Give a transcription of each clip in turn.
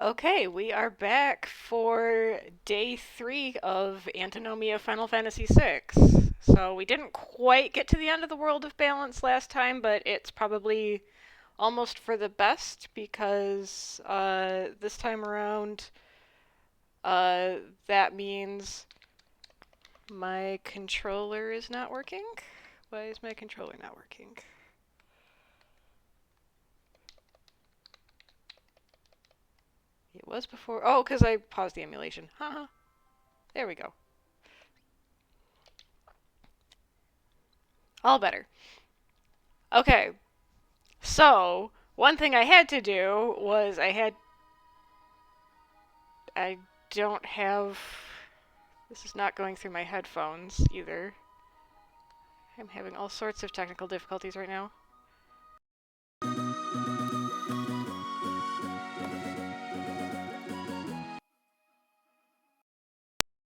Okay, we are back for day 3 of Antinomia Final Fantasy VI. So we didn't quite get to the end of the World of Balance last time, but it's probably almost for the best because this time around, uh, that means my controller is not working. Why is my controller not working? It was before. Oh, because I paused the emulation. Haha. There we go. All better. Okay, so, one thing I had to do was I don't have. This is not going through my headphones either. I'm having all sorts of technical difficulties right now.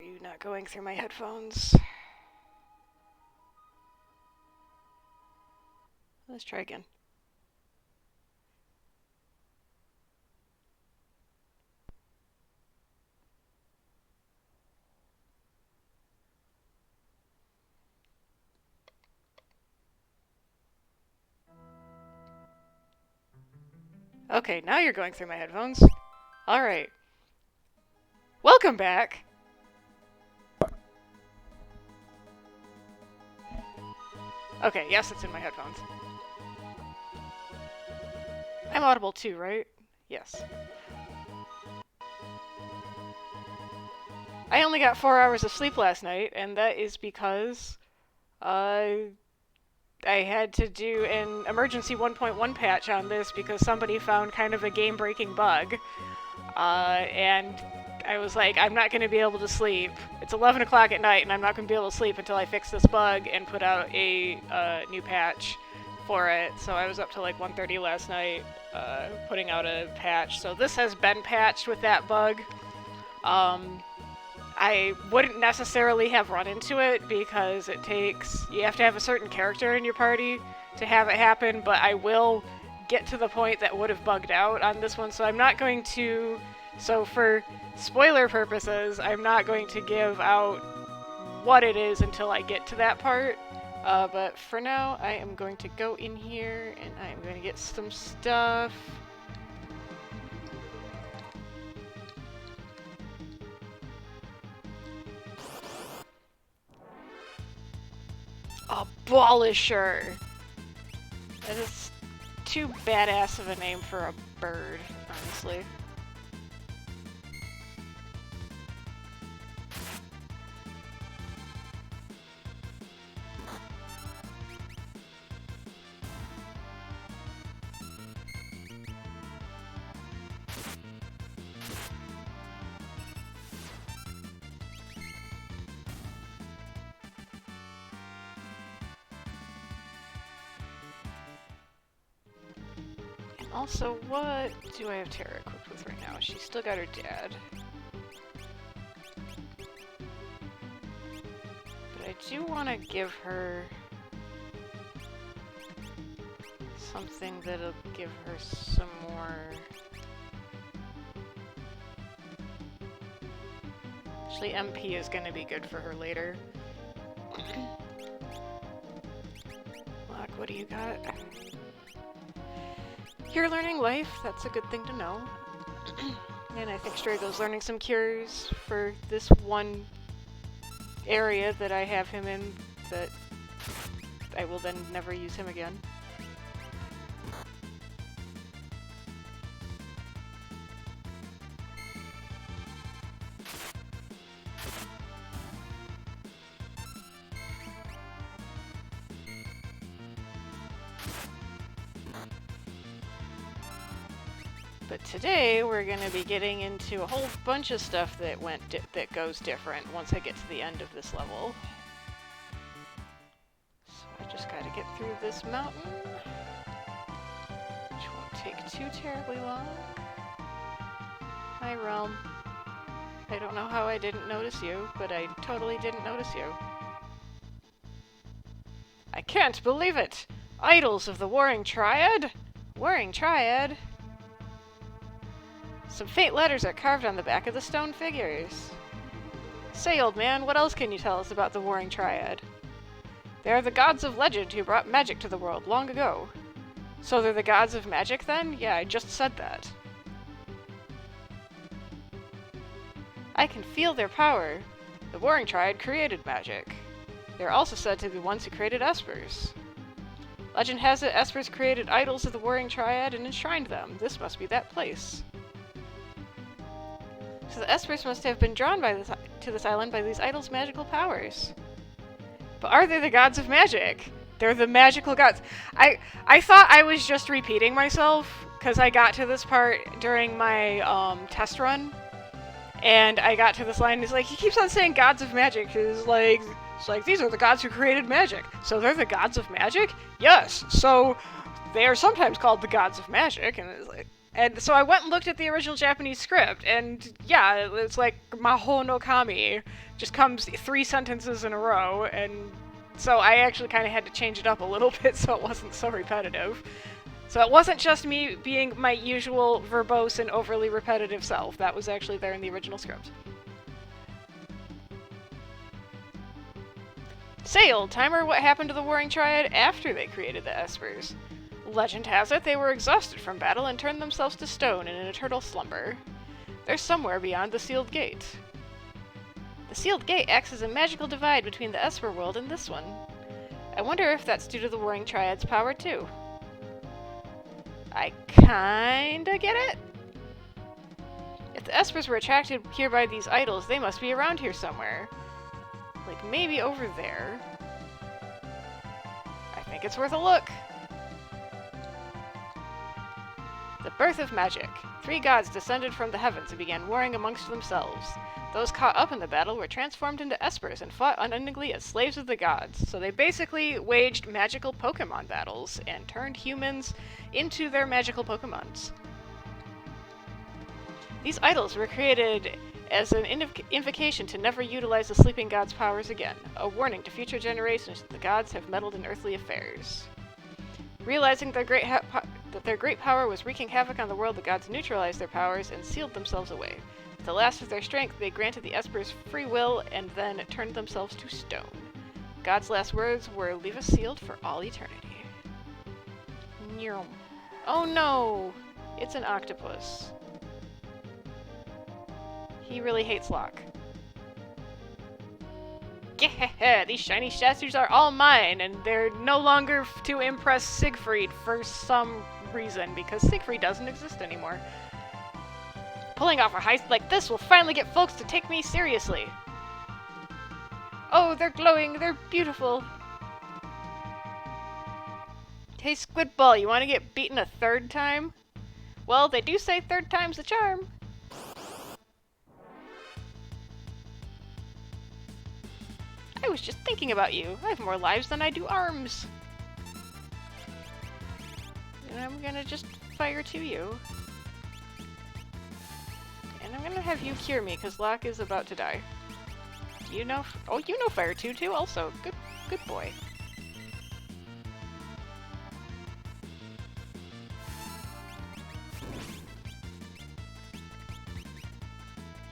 Are you not going through my headphones? Let's try again. Okay, now you're going through my headphones. Alright. Welcome back! Okay, yes, it's in my headphones. I'm audible too, right? Yes. I only got 4 hours of sleep last night, and that is because I had to do an emergency 1.1 patch on this because somebody found kind of a game-breaking bug. And I was like, I'm not going to be able to sleep. It's 11 o'clock at night, and I'm not going to be able to sleep until I fix this bug and put out a new patch for it. So I was up to like 1:30 last night putting out a patch. So this has been patched with that bug. I wouldn't necessarily have run into it because you have to have a certain character in your party to have it happen, but I will get to the point that would have bugged out on this one, so I'm not going to, so for spoiler purposes, I'm not going to give out what it is until I get to that part, but for now, I am going to go in here and I am going to get some stuff. Abolisher! That is too badass of a name for a bird, honestly. Also, what do I have Terra equipped with right now? She's still got her dad. But I do want to give her something that'll give her some more... Actually, MP is going to be good for her later. Look, what do you got? You're learning life, that's a good thing to know. And I think Strago's learning some cures for this one area that I have him in that I will then never use him again. But today we're going to be getting into a whole bunch of stuff that goes different once I get to the end of this level. So I just got to get through this mountain, which won't take too terribly long. Hi, Realm. I don't know how I didn't notice you, but I totally didn't notice you. I can't believe it! Idols of the Warring Triad? Warring Triad? Some faint letters are carved on the back of the stone figures. Say, old man, what else can you tell us about the Warring Triad? They are the gods of legend who brought magic to the world long ago. So they're the gods of magic, then? Yeah, I just said that. I can feel their power. The Warring Triad created magic. They're also said to be the ones who created espers. Legend has it espers created idols of the Warring Triad and enshrined them. This must be that place. So the espers must have been drawn to this island by these idols' magical powers. But are they the gods of magic? They're the magical gods. I thought I was just repeating myself, because I got to this part during my test run. And I got to this line, and he's like, he keeps on saying gods of magic. It's like, these are the gods who created magic. So they're the gods of magic? Yes. So they are sometimes called the gods of magic. And it's like, and so I went and looked at the original Japanese script, and yeah, it's like Maho no Kami just comes 3 sentences in a row, and so I actually kind of had to change it up a little bit so it wasn't so repetitive. So it wasn't just me being my usual verbose and overly repetitive self. That was actually there in the original script. Say, old timer, what happened to the Warring Triad after they created the espers? Legend has it they were exhausted from battle and turned themselves to stone in an eternal slumber. They're somewhere beyond the sealed gate. The sealed gate acts as a magical divide between the Esper world and this one. I wonder if that's due to the Warring Triad's power too. I kinda get it. If the Espers were attracted here by these idols, they must be around here somewhere. Like maybe over there. I think it's worth a look. The birth of magic. 3 gods descended from the heavens and began warring amongst themselves. Those caught up in the battle were transformed into espers and fought unendingly as slaves of the gods. So they basically waged magical Pokemon battles and turned humans into their magical Pokemons. These idols were created as an invocation to never utilize the sleeping god's powers again, a warning to future generations that the gods have meddled in earthly affairs. Realizing that their great power was wreaking havoc on the world, the gods neutralized their powers and sealed themselves away. With the last of their strength, they granted the espers free will and then turned themselves to stone. God's last words were, "Leave us sealed for all eternity." Nyum. Oh no! It's an octopus. He really hates Locke. Yeah, these shiny statues are all mine, and they're no longer to impress Siegfried for some reason, because Siegfried doesn't exist anymore. Pulling off a heist like this will finally get folks to take me seriously. Oh, they're glowing, they're beautiful. Hey, Squidball, you want to get beaten a 3rd time? Well, they do say 3rd time's the charm. I was just thinking about you. I have more lives than I do arms. And I'm gonna just fire to you. And I'm gonna have you cure me, because Locke is about to die. Do you know? Oh, you know fire too, also. Good boy.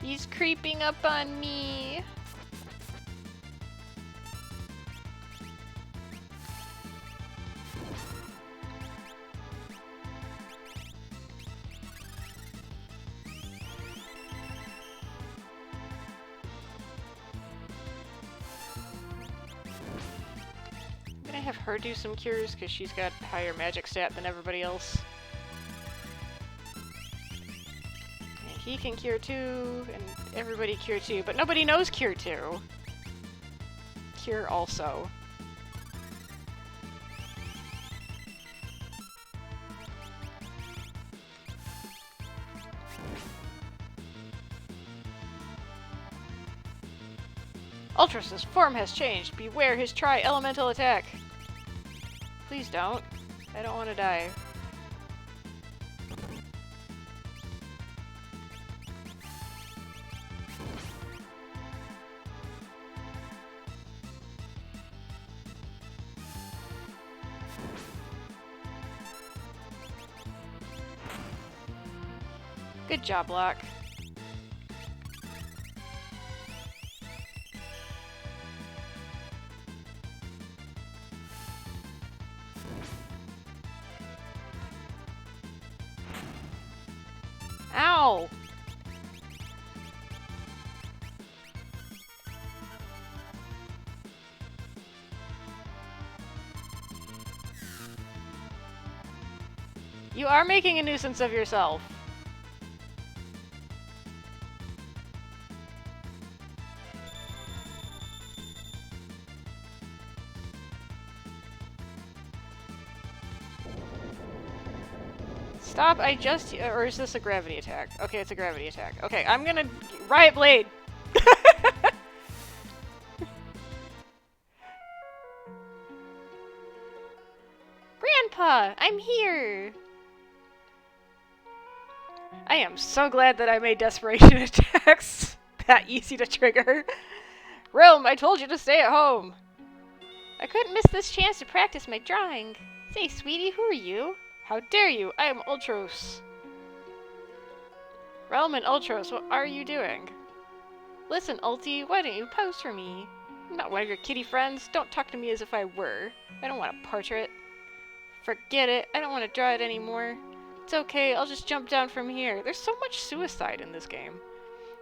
He's creeping up on me. Have her do some cures because she's got higher magic stat than everybody else. And he can cure too, and everybody cure too, but nobody knows cure too. Cure also. Ultras's form has changed. Beware his tri-elemental attack. Please don't. I don't want to die. Good job, Locke. Ow! You are making a nuisance of yourself. Stop, I just... Or is this a gravity attack? Okay, it's a gravity attack. Okay, I'm gonna... Riot Blade! Grandpa! I'm here! I am so glad that I made desperation attacks that easy to trigger. Realm, I told you to stay at home! I couldn't miss this chance to practice my drawing. Say, sweetie, who are you? How dare you? I am Ultros. Realm and Ultros, what are you doing? Listen, Ulti, why don't you pose for me? I'm not one of your kitty friends. Don't talk to me as if I were. I don't want a portrait. Forget it. I don't want to draw it anymore. It's okay, I'll just jump down from here. There's so much suicide in this game.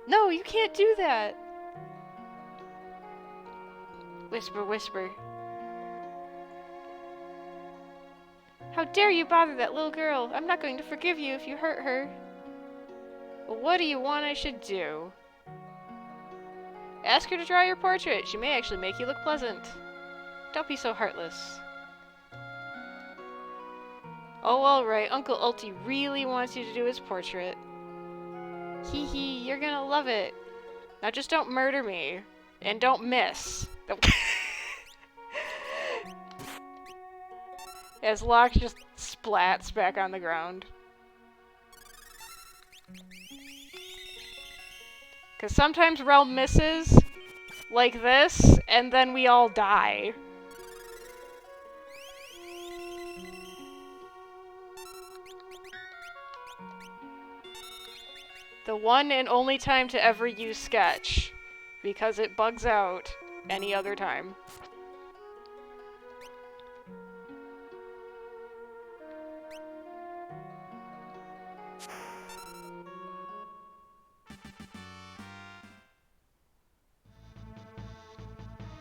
No, you can't do that! Whisper, whisper. How dare you bother that little girl? I'm not going to forgive you if you hurt her. Well, what do you want I should do? Ask her to draw your portrait. She may actually make you look pleasant. Don't be so heartless. Oh, alright. Uncle Ulti really wants you to do his portrait. Hee hee, you're gonna love it. Now just don't murder me. And don't miss. As Locke just splats back on the ground. Because sometimes Realm misses, like this, and then we all die. The one and only time to ever use Sketch, because it bugs out any other time.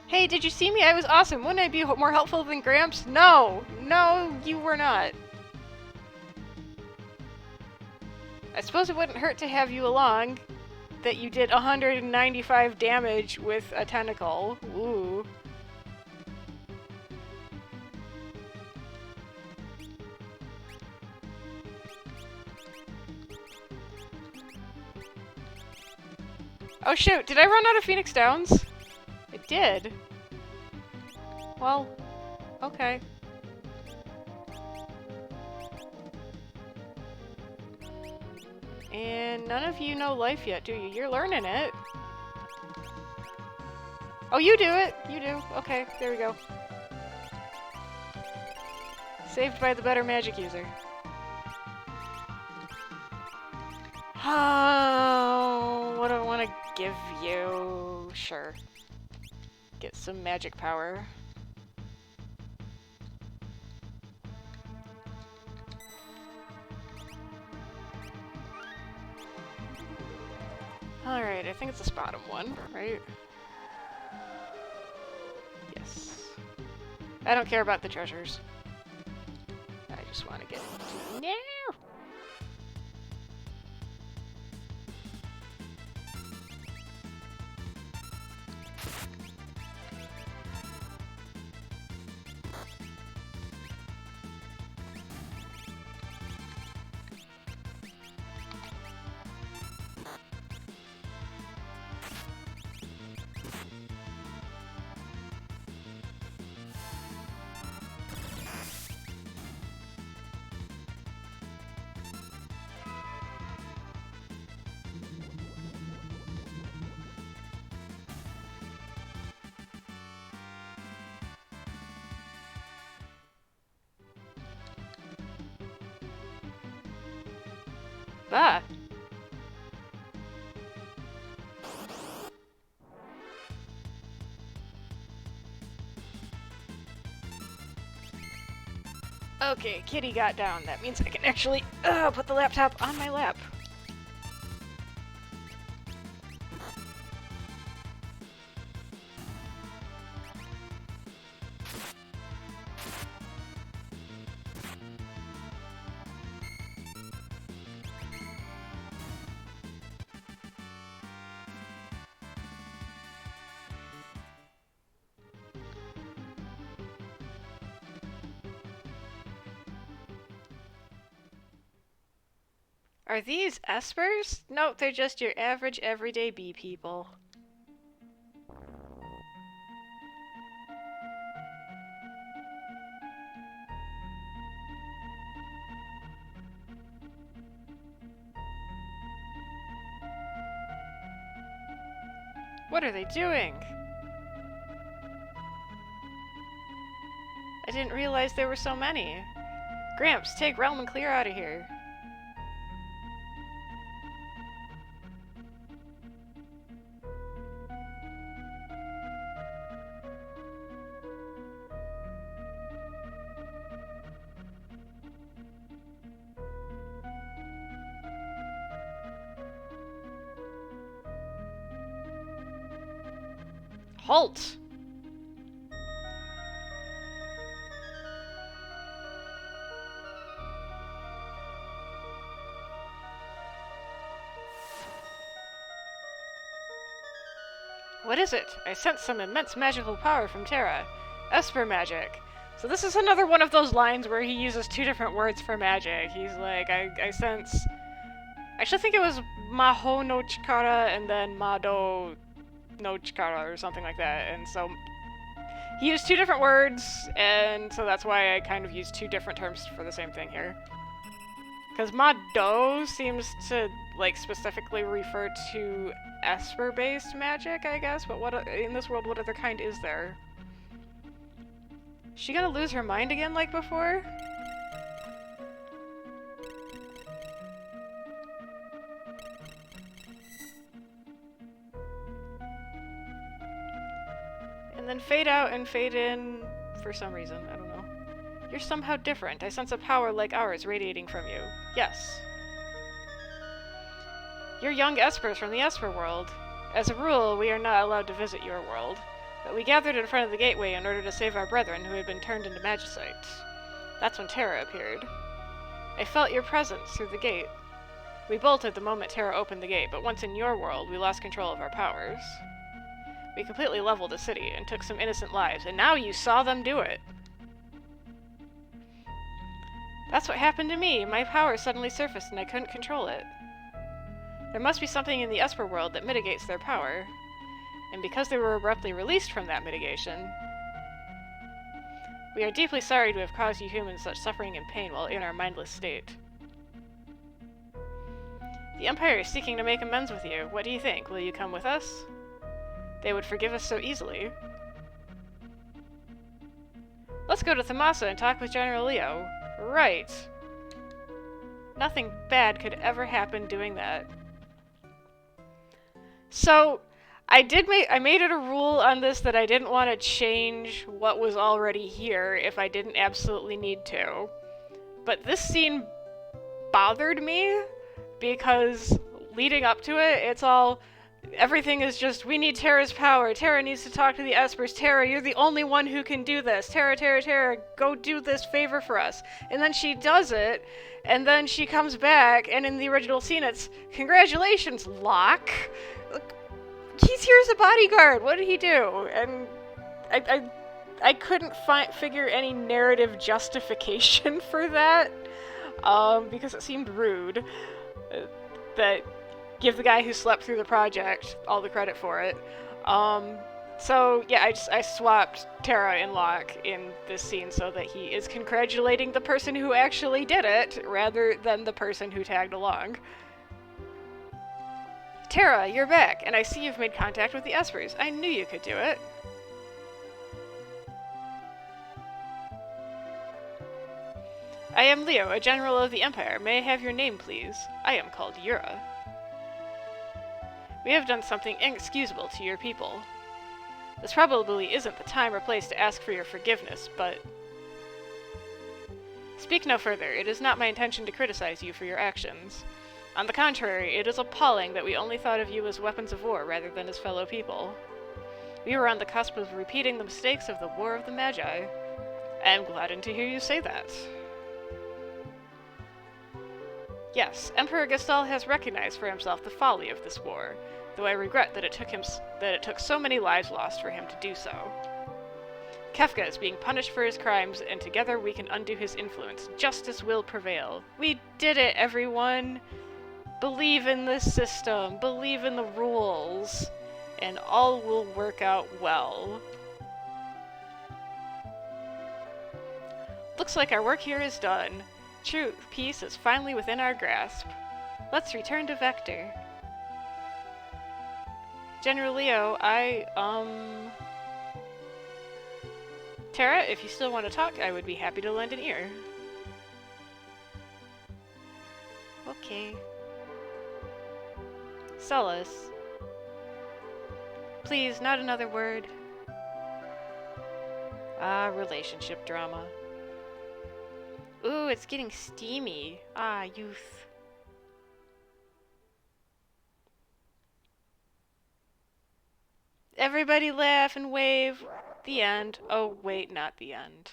Hey, did you see me? I was awesome. Wouldn't I be more helpful than Gramps? No! No, you were not. I suppose it wouldn't hurt to have you along. That you did 195 damage with a tentacle. Ooh. Oh shoot, did I run out of Phoenix Downs? It did. Well, okay. And none of you know life yet, do you? You're learning it. Oh, you do it! You do. Okay, there we go. Saved by the better magic user. Oh, what do I want to give you? Sure. Get some magic power. Alright, I think it's the bottom one, right? Yes. I don't care about the treasures. I just want to get... No! Ah! Okay, Kitty got down. That means I can actually put the laptop on my lap. Are these espers? Nope, they're just your average everyday bee people. What are they doing? I didn't realize there were so many. Gramps, take Realm and clear out of here. Halt! What is it? I sense some immense magical power from Terra. Esper magic. So this is another one of those lines where he uses two different words for magic. He's like, I sense... I actually think it was Maho no Chikara and then Mado no Chikara or something like that. And so he used two different words, and so that's why I kind of used two different terms for the same thing here. Because Mado seems to, like, specifically refer to Esper-based magic, I guess, but what in this world, what other kind is there? Is she gonna lose her mind again like before? And then fade out and fade in for some reason, I don't know. You're somehow different. I sense a power like ours radiating from you. Yes. You're young Espers from the Esper world. As a rule, we are not allowed to visit your world, but we gathered in front of the gateway in order to save our brethren who had been turned into magicites. That's when Terra appeared. I felt your presence through the gate. We bolted the moment Terra opened the gate, but once in your world, we lost control of our powers. We completely leveled the city and took some innocent lives, and now you saw them do it. That's what happened to me. My power suddenly surfaced and I couldn't control it. There must be something in the Esper world that mitigates their power. And because they were abruptly released from that mitigation, we are deeply sorry to have caused you humans such suffering and pain while in our mindless state. The Empire is seeking to make amends with you. What do you think? Will you come with us? They would forgive us so easily. Let's go to Thamasa and talk with General Leo. Right. Nothing bad could ever happen doing that. So, I made it a rule on this that I didn't want to change what was already here if I didn't absolutely need to. But this scene bothered me because leading up to it, it's all... Everything is just, we need Terra's power. Terra needs to talk to the Espers. Terra, you're the only one who can do this. Terra, Terra, Terra, go do this favor for us. And then she does it, and then she comes back, and in the original scene it's, congratulations, Locke. He's here as a bodyguard. What did he do? And I couldn't figure any narrative justification for that, because it seemed rude. That give the guy who slept through the project all the credit for it. So yeah, I swapped Terra and Locke in this scene so that he is congratulating the person who actually did it, rather than the person who tagged along. Terra, you're back, and I see you've made contact with the Espers. I knew you could do it. I am Leo, a general of the Empire. May I have your name, please? I am called Yura. We have done something inexcusable to your people. This probably isn't the time or place to ask for your forgiveness, but... Speak no further. It is not my intention to criticize you for your actions. On the contrary, it is appalling that we only thought of you as weapons of war rather than as fellow people. We were on the cusp of repeating the mistakes of the War of the Magi. I am gladdened to hear you say that. Yes, Emperor Gestal has recognized for himself the folly of this war, though I regret that it took so many lives lost for him to do so. Kefka is being punished for his crimes, and together we can undo his influence. Justice will prevail. We did it, everyone! Believe in this system, believe in the rules, and all will work out well. Looks like our work here is done. True peace is finally within our grasp. Let's return to Vector. General Leo, Terra, if you still want to talk, I would be happy to lend an ear. Okay. Celis. Please, not another word. Ah, relationship drama. Ooh, it's getting steamy. Ah, youth. Everybody laugh and wave. The end. Oh, wait, not the end.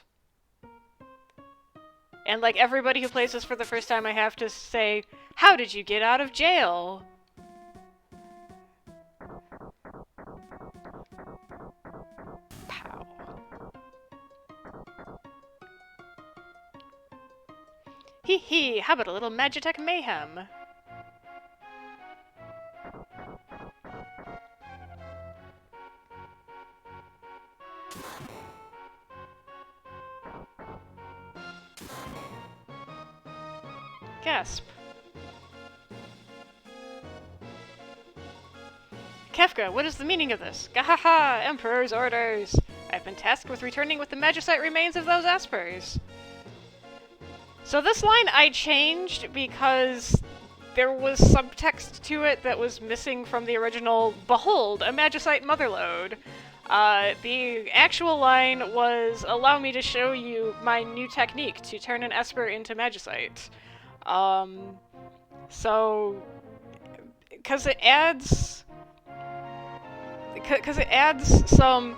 And like everybody who plays this for the first time, I have to say, how did you get out of jail? Pow. Hee hee, how about a little Magitech mayhem? Gasp. Kefka, what is the meaning of this? Gahaha! Emperor's orders! I've been tasked with returning with the Magicite remains of those Espers. So this line I changed because there was subtext to it that was missing from the original Behold, a Magicite Motherlode. The actual line was, allow me to show you my new technique to turn an Esper into Magicite. So, because it adds some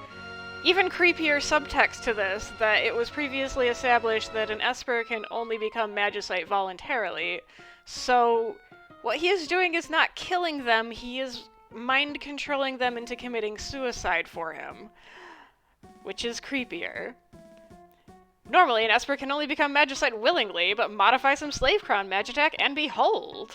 even creepier subtext to this, that it was previously established that an Esper can only become Magicite voluntarily. So, what he is doing is not killing them, he is mind-controlling them into committing suicide for him. Which is creepier. Normally, an Esper can only become Magicite willingly, but modify some Slave Crown Magitech, and behold!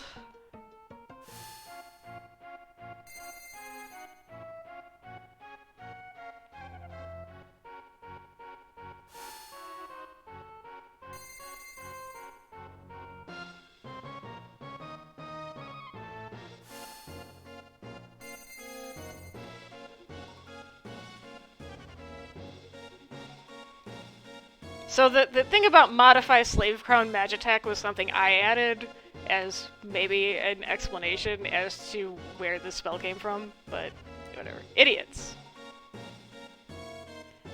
So the thing about Modify Slave Crown Magitech was something I added as maybe an explanation as to where this spell came from, but whatever. Idiots!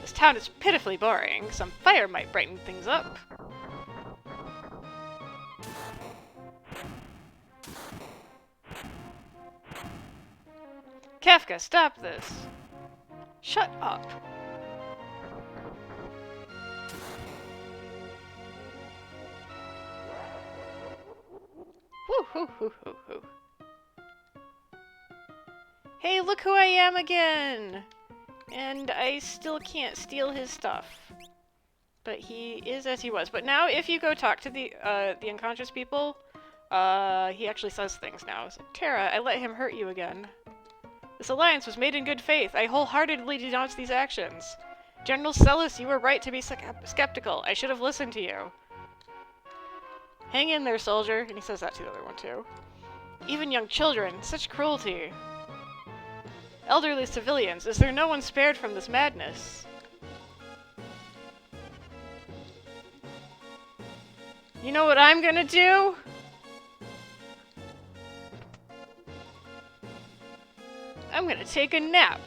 This town is pitifully boring. Some fire might brighten things up. Kefka, stop this! Shut up! Hoo hoo hoo hoo. Hey, look who I am again! And I still can't steal his stuff. But he is as he was. But now, if you go talk to the unconscious people, he actually says things now. It's like, Terra, I let him hurt you again. This alliance was made in good faith. I wholeheartedly denounce these actions. General Celis, you were right to be skeptical. I should have listened to you. Hang in there, soldier. And he says that to the other one, too. Even young children, such cruelty. Elderly civilians, is there no one spared from this madness? You know what I'm gonna do? I'm gonna take a nap.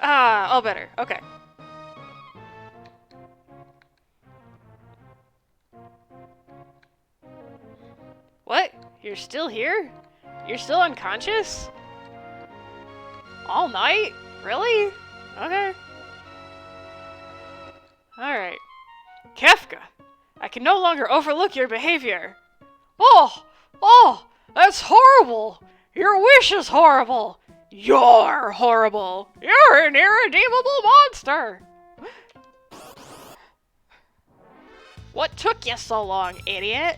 Ah, all better. Okay. What? You're still here? You're still unconscious? All night? Really? Okay. Alright. Kefka! I can no longer overlook your behavior. Oh! Oh! That's horrible! Your wish is horrible! You're horrible! You're an irredeemable monster! What took you so long, idiot?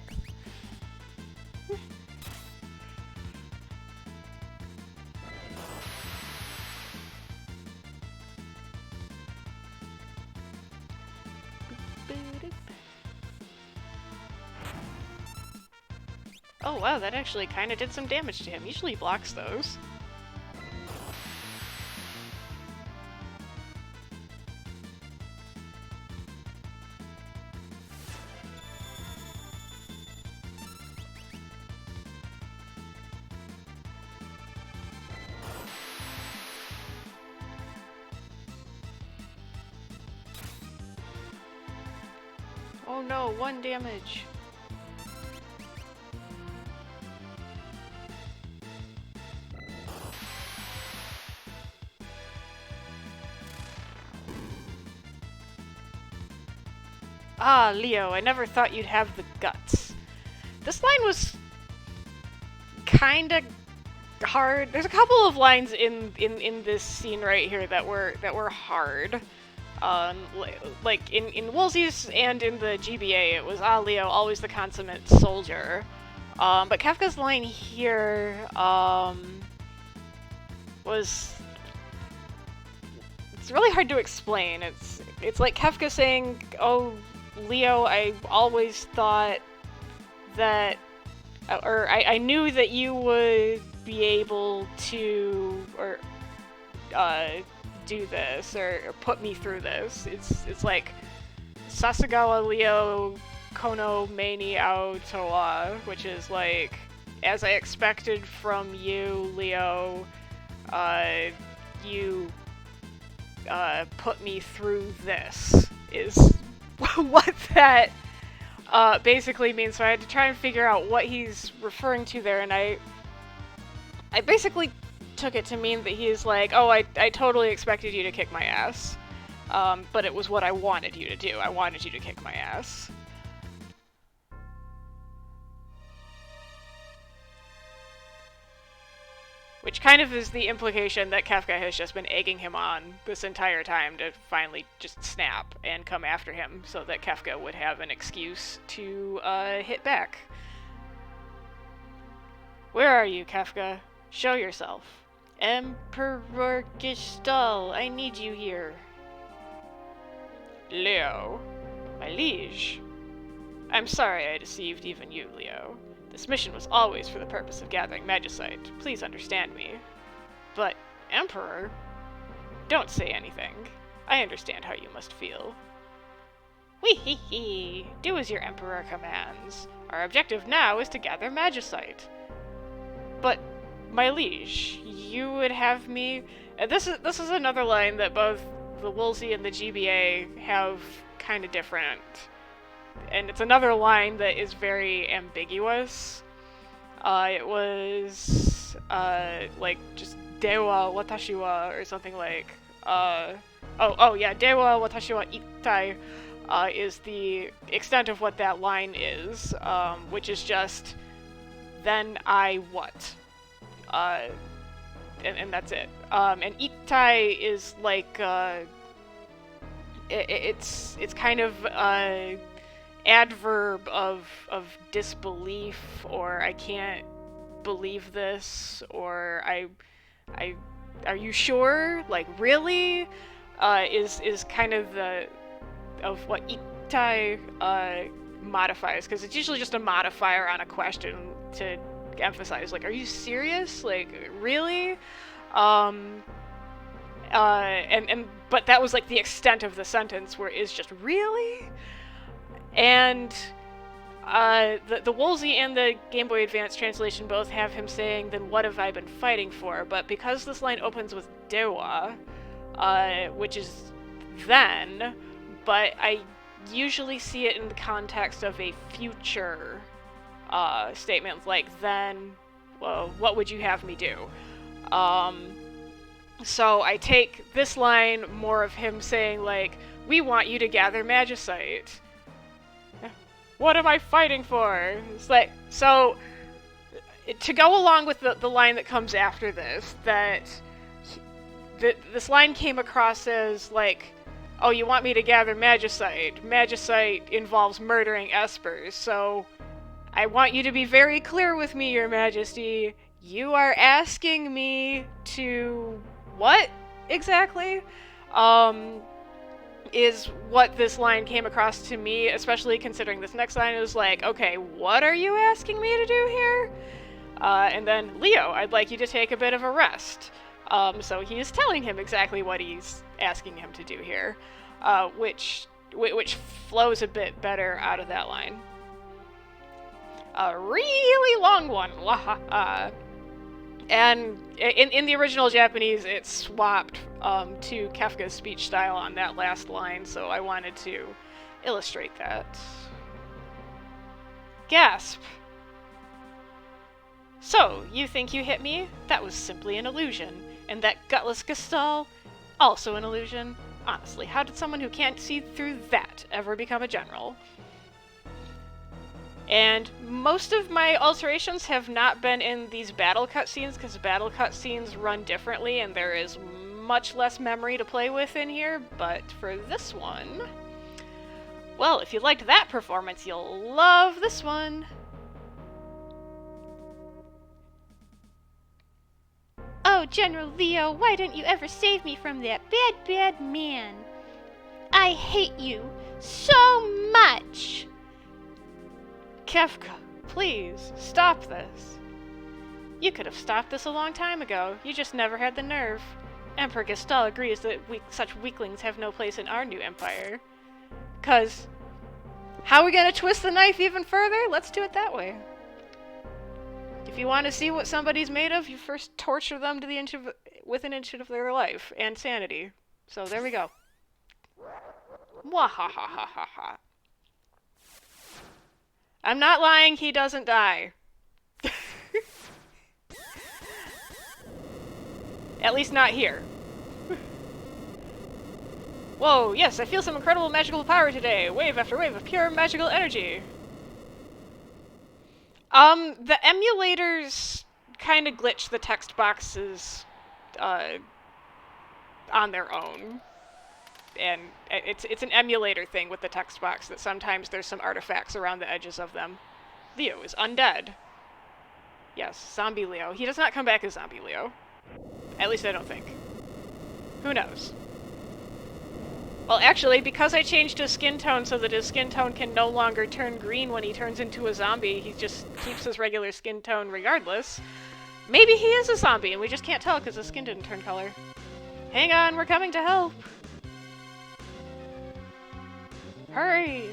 Oh wow, that actually kinda did some damage to him. Usually he blocks those. Oh no, 1 damage. Ah, Leo, I never thought you'd have the guts. This line was kinda hard. There's a couple of lines in this scene right here that were hard. Like in Woolsey's and in the GBA, it was Leo, always the consummate soldier. But Kafka's line here was it's really hard to explain. It's like Kafka saying, "Oh, Leo, I always thought that, or I knew that you would be able to, or do this, or put me through this." It's like Sasagawa Leo Kono Meini Ao Toa, which is like, as I expected from you, Leo, you put me through this, is what that basically means. So I had to try and figure out what he's referring to there, and I basically took it to mean that he's like, oh, I totally expected you to kick my ass, but it was what I wanted you to do. I wanted you to kick my ass. Which kind of is the implication that Kafka has just been egging him on this entire time to finally just snap and come after him so that Kafka would have an excuse to hit back. Where are you, Kafka? Show yourself. Emperor Gestalt, I need you here. Leo, my liege. I'm sorry I deceived even you, Leo. This mission was always for the purpose of gathering magicite. Please understand me. But, Emperor? Don't say anything. I understand how you must feel. Wee hee hee! Do as your Emperor commands. Our objective now is to gather magicite. But, my liege, you would have me... This is another line that both the Woolsey and the GBA have kind of different. And it's another line that is very ambiguous. It was, like, just Dewa Watashi wa, or something like, oh yeah, Dewa Watashi wa Ittai, is the extent of what that line is, which is just, then I what? And that's it. And Ittai is like, it's kind of, adverb of disbelief, or I can't believe this, or I are you sure? Like, really? Is kind of of what Ittai modifies, because it's usually just a modifier on a question to emphasize, like, are you serious? Like, really? But that was like the extent of the sentence, where it's just really? And the Woolsey and the Game Boy Advance translation both have him saying, then what have I been fighting for? But because this line opens with Dewa, which is then, but I usually see it in the context of a future statement, like, then, well, what would you have me do? So I take this line more of him saying, like, we want you to gather magicite. What am I fighting for? It's like, so, to go along with the line that comes after this, this line came across as, like, oh, you want me to gather magicite. Magicite involves murdering espers, so I want you to be very clear with me, Your Majesty. You are asking me to... what, exactly? Is what this line came across to me, especially considering this next line is like, okay, what are you asking me to do here? And then, Leo, I'd like you to take a bit of a rest. So he is telling him exactly what he's asking him to do here, which flows a bit better out of that line. A really long one, and in the original Japanese, it swapped to Kefka's speech style on that last line, so I wanted to illustrate that. Gasp. So, you think you hit me? That was simply an illusion. And that gutless Gestalt? Also an illusion. Honestly, how did someone who can't see through that ever become a general? And most of my alterations have not been in these battle cutscenes, because battle cutscenes run differently and there is much less memory to play with in here, but for this one... well, if you liked that performance, you'll love this one! Oh, General Leo, why didn't you ever save me from that bad man? I hate you so much! Kefka, please, stop this. You could have stopped this a long time ago. You just never had the nerve. Emperor Gestalt agrees that such weaklings have no place in our new empire. 'Cause, how are we gonna twist the knife even further? Let's do it that way. If you want to see what somebody's made of, you first torture them to within an inch of their life and sanity. So there we go. Mwahahahaha. I'm not lying, he doesn't die. At least not here. Whoa, yes, I feel some incredible magical power today. Wave after wave of pure magical energy. The emulators kind of glitch the text boxes, on their own. And it's an emulator thing with the text box, that sometimes there's some artifacts around the edges of them. Leo is undead. Yes, zombie Leo. He does not come back as zombie Leo. At least I don't think. Who knows? Well, actually, because I changed his skin tone so that his skin tone can no longer turn green when he turns into a zombie, he just keeps his regular skin tone regardless. Maybe he is a zombie and we just can't tell because his skin didn't turn color. Hang on, we're coming to help! Hurry!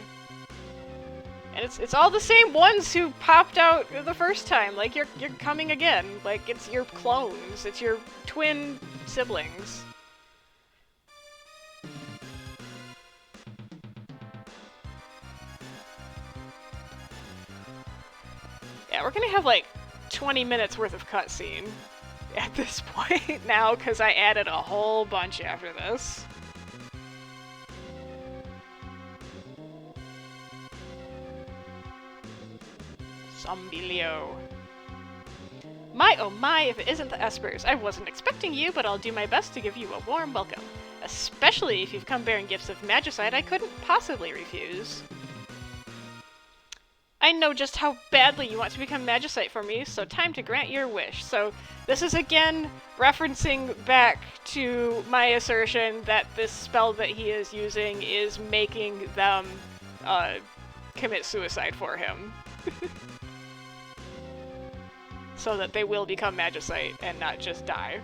And it's all the same ones who popped out the first time. Like, you're coming again. Like, it's your clones. It's your twin siblings. Yeah, we're gonna have like 20 minutes worth of cutscene at this point now, because I added a whole bunch after this. Zombie Leo. My oh my, if it isn't the Espers. I wasn't expecting you, but I'll do my best to give you a warm welcome. Especially if you've come bearing gifts of magicite I couldn't possibly refuse. I know just how badly you want to become magicite for me, so time to grant your wish. So this is again referencing back to my assertion that this spell that he is using is making them commit suicide for him. So that they will become magicite and not just die.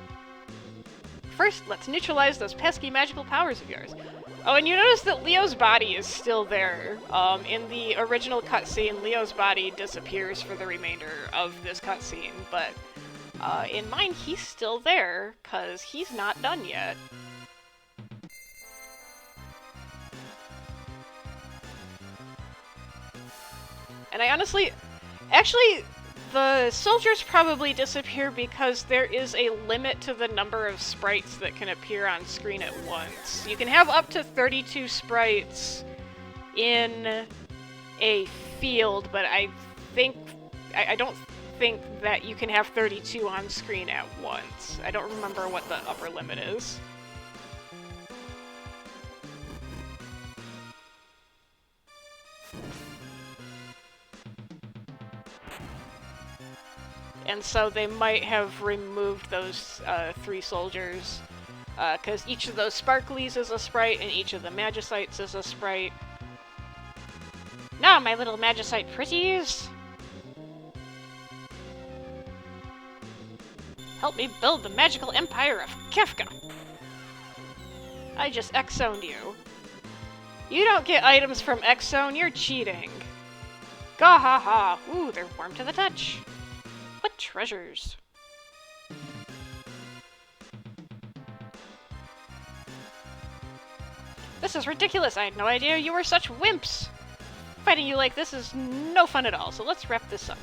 First, let's neutralize those pesky magical powers of yours. Oh, and you notice that Leo's body is still there. In the original cutscene, Leo's body disappears for the remainder of this cutscene, but in mine, he's still there, because he's not done yet. And I honestly... Actually, the soldiers probably disappear because there is a limit to the number of sprites that can appear on screen at once. You can have up to 32 sprites in a field, but I don't think that you can have 32 on screen at once. I don't remember what the upper limit is. And so they might have removed those 3 soldiers, because each of those sparklies is a sprite, and each of the magicites is a sprite. Now, my little magicite pretties! Help me build the magical empire of Kefka! I just X-zoned you. You don't get items from X-zone, you're cheating. Gah ha ha! Ooh, they're warm to the touch. What treasures? This is ridiculous, I had no idea you were such wimps! Fighting you like this is no fun at all, so let's wrap this up.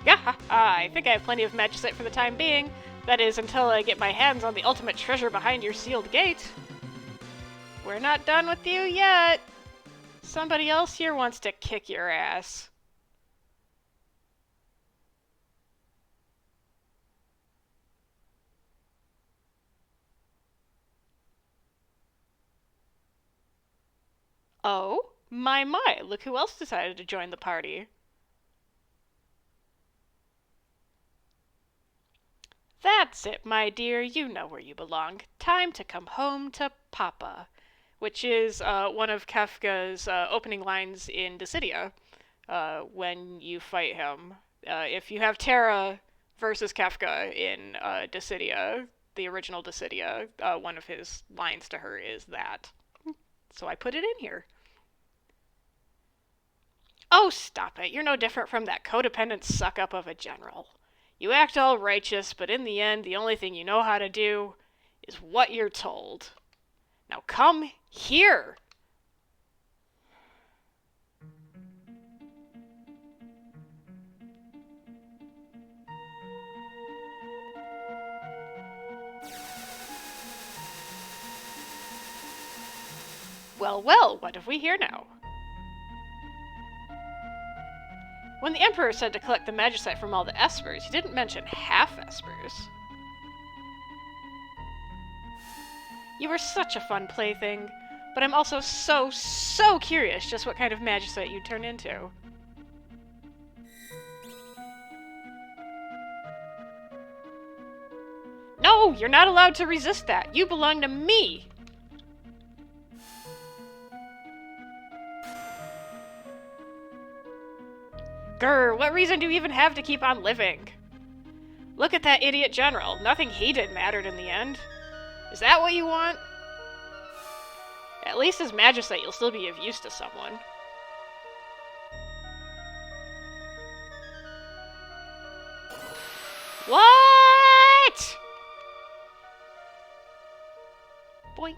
Gahaha! I think I have plenty of magicite for the time being. That is, until I get my hands on the ultimate treasure behind your sealed gate. We're not done with you yet! Somebody else here wants to kick your ass. Oh? My, look who else decided to join the party. That's it, my dear, you know where you belong. Time to come home to Papa. Which is one of Kefka's opening lines in Dissidia, when you fight him. If you have Terra versus Kefka in Dissidia, the original Dissidia, one of his lines to her is that. So I put it in here. Oh, stop it. You're no different from that codependent suck-up of a general. You act all righteous, but in the end, the only thing you know how to do is what you're told. Now come here! Well, well, what have we here now? When the Emperor said to collect the magicite from all the espers, he didn't mention half espers. You were such a fun plaything, but I'm also so curious just what kind of magicite you'd turn into. No, you're not allowed to resist that. You belong to me. Grr, what reason do you even have to keep on living? Look at that idiot general. Nothing he did mattered in the end. Is that what you want? At least as magicite, you'll still be of use to someone. What? Boink.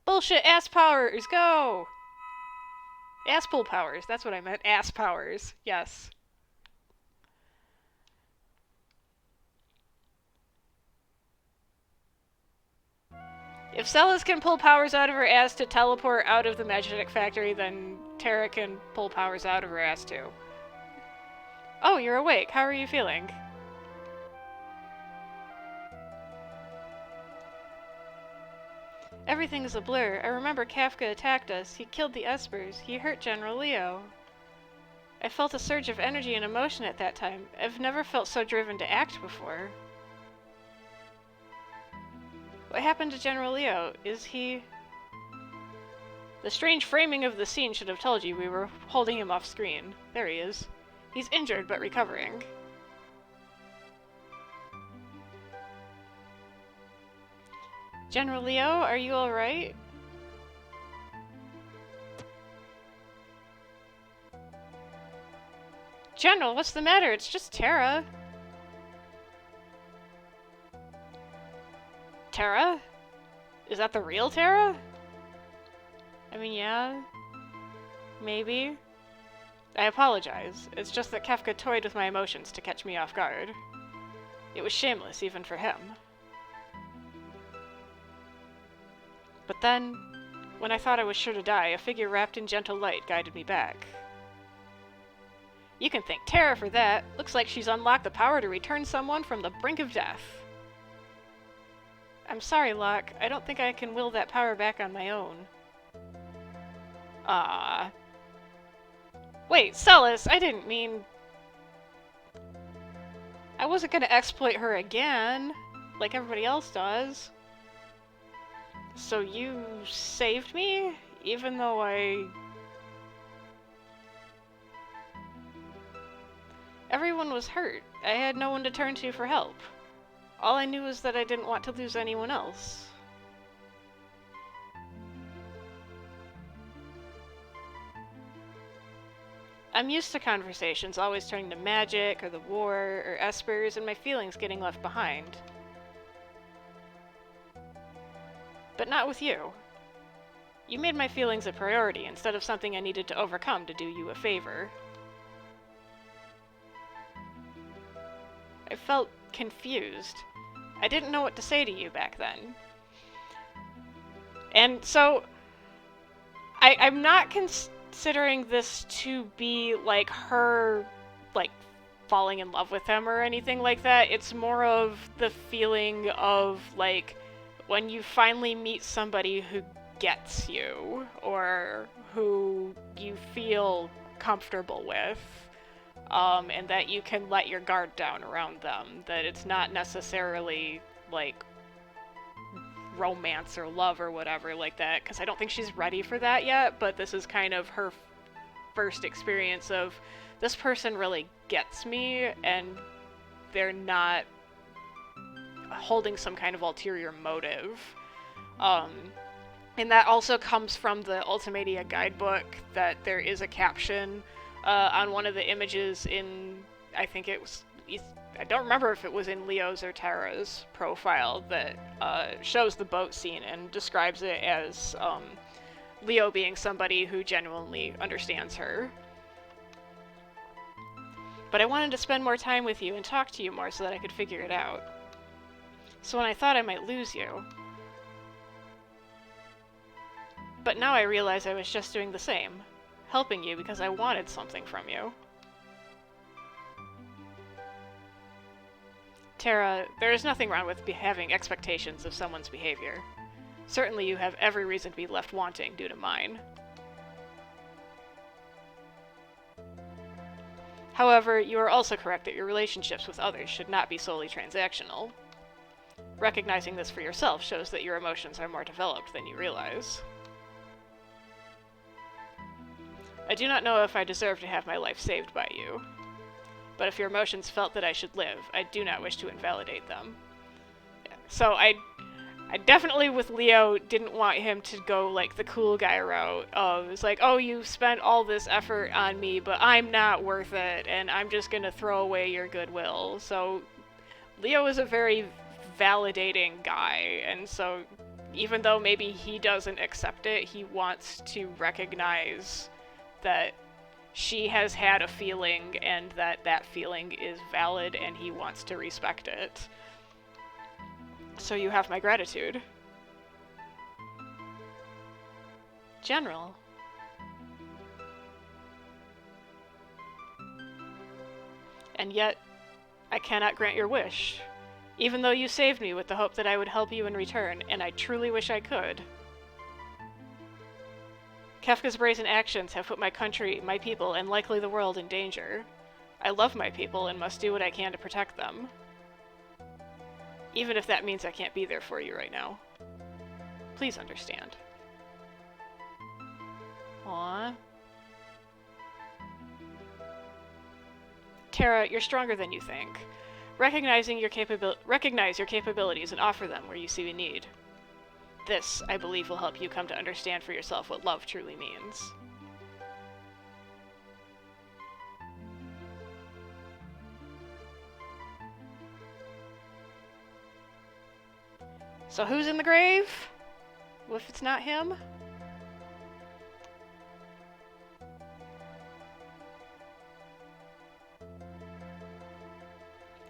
Bullshit ass powers, go! Ass pull powers, that's what I meant. Ass powers, yes. If Celis can pull powers out of her ass to teleport out of the Magic Factory, then Terra can pull powers out of her ass too. Oh, you're awake. How are you feeling? Everything is a blur. I remember Kafka attacked us. He killed the espers. He hurt General Leo. I felt a surge of energy and emotion at that time. I've never felt so driven to act before. What happened to General Leo? Is he... The strange framing of the scene should have told you we were holding him off screen. There he is. He's injured but recovering. General Leo, are you alright? General, what's the matter? It's just Tara. Tara? Is that the real Tara? I mean, yeah. Maybe. I apologize. It's just that Kefka toyed with my emotions to catch me off guard. It was shameless, even for him. But then, when I thought I was sure to die, a figure wrapped in gentle light guided me back. You can thank Tara for that. Looks like she's unlocked the power to return someone from the brink of death. I'm sorry, Locke. I don't think I can will that power back on my own. Ah. Wait, Celis, I didn't mean... I wasn't gonna exploit her again, like everybody else does. So you saved me? Even though Everyone was hurt. I had no one to turn to for help. All I knew was that I didn't want to lose anyone else. I'm used to conversations always turning to magic, or the war, or espers, and my feelings getting left behind. But not with you. You made my feelings a priority instead of something I needed to overcome to do you a favor. I felt confused. I didn't know what to say to you back then. And so, I'm not considering this to be, like, her, like, falling in love with him or anything like that. It's more of the feeling of, like, when you finally meet somebody who gets you, or who you feel comfortable with, and that you can let your guard down around them. That it's not necessarily, like, romance or love or whatever like that, because I don't think she's ready for that yet, but this is kind of her first experience of, this person really gets me, and they're not holding some kind of ulterior motive. And that also comes from the Ultimadia guidebook, that there is a caption on one of the images in, I think it was, I don't remember if it was in Leo's or Tara's profile, that shows the boat scene and describes it as Leo being somebody who genuinely understands her. But I wanted to spend more time with you and talk to you more so that I could figure it out. So when I thought I might lose you... But now I realize I was just doing the same. Helping you because I wanted something from you. Tara, there is nothing wrong with having expectations of someone's behavior. Certainly you have every reason to be left wanting due to mine. However, you are also correct that your relationships with others should not be solely transactional. Recognizing this for yourself shows that your emotions are more developed than you realize. I do not know if I deserve to have my life saved by you. But if your emotions felt that I should live, I do not wish to invalidate them. So I definitely, with Leo, didn't want him to go, like, the cool guy route of, it's like, oh, you spent all this effort on me, but I'm not worth it, and I'm just gonna throw away your goodwill. So Leo is a very validating guy, and so even though maybe he doesn't accept it, he wants to recognize that she has had a feeling and that that feeling is valid and he wants to respect it. So you have my gratitude. General. And yet, I cannot grant your wish, even though you saved me with the hope that I would help you in return, and I truly wish I could. Kefka's brazen actions have put my country, my people, and likely the world in danger. I love my people and must do what I can to protect them. Even if that means I can't be there for you right now. Please understand. Aww. Tara, you're stronger than you think. Recognize your capabilities and offer them where you see a need. This, I believe, will help you come to understand for yourself what love truly means. So who's in the grave? Well, if it's not him?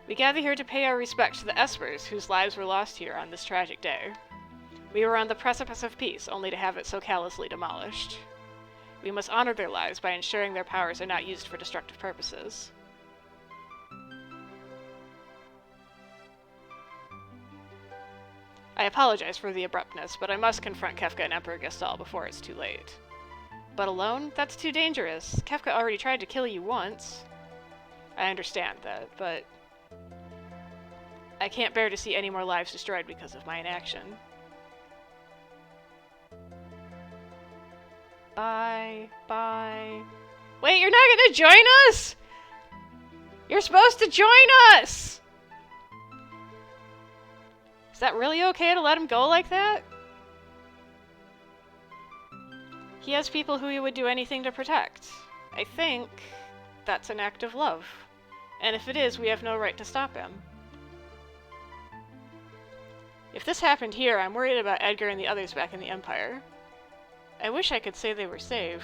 We gather here to pay our respects to the Espers whose lives were lost here on this tragic day. We were on the precipice of peace, only to have it so callously demolished. We must honor their lives by ensuring their powers are not used for destructive purposes. I apologize for the abruptness, but I must confront Kefka and Emperor Gestal before it's too late. But alone? That's too dangerous. Kefka already tried to kill you once. I understand that, but I can't bear to see any more lives destroyed because of my inaction. Bye. Bye. Wait, you're not gonna join us?! You're supposed to join us! Is that really okay to let him go like that? He has people who he would do anything to protect. I think that's an act of love. And if it is, we have no right to stop him. If this happened here, I'm worried about Edgar and the others back in the Empire. I wish I could say they were safe.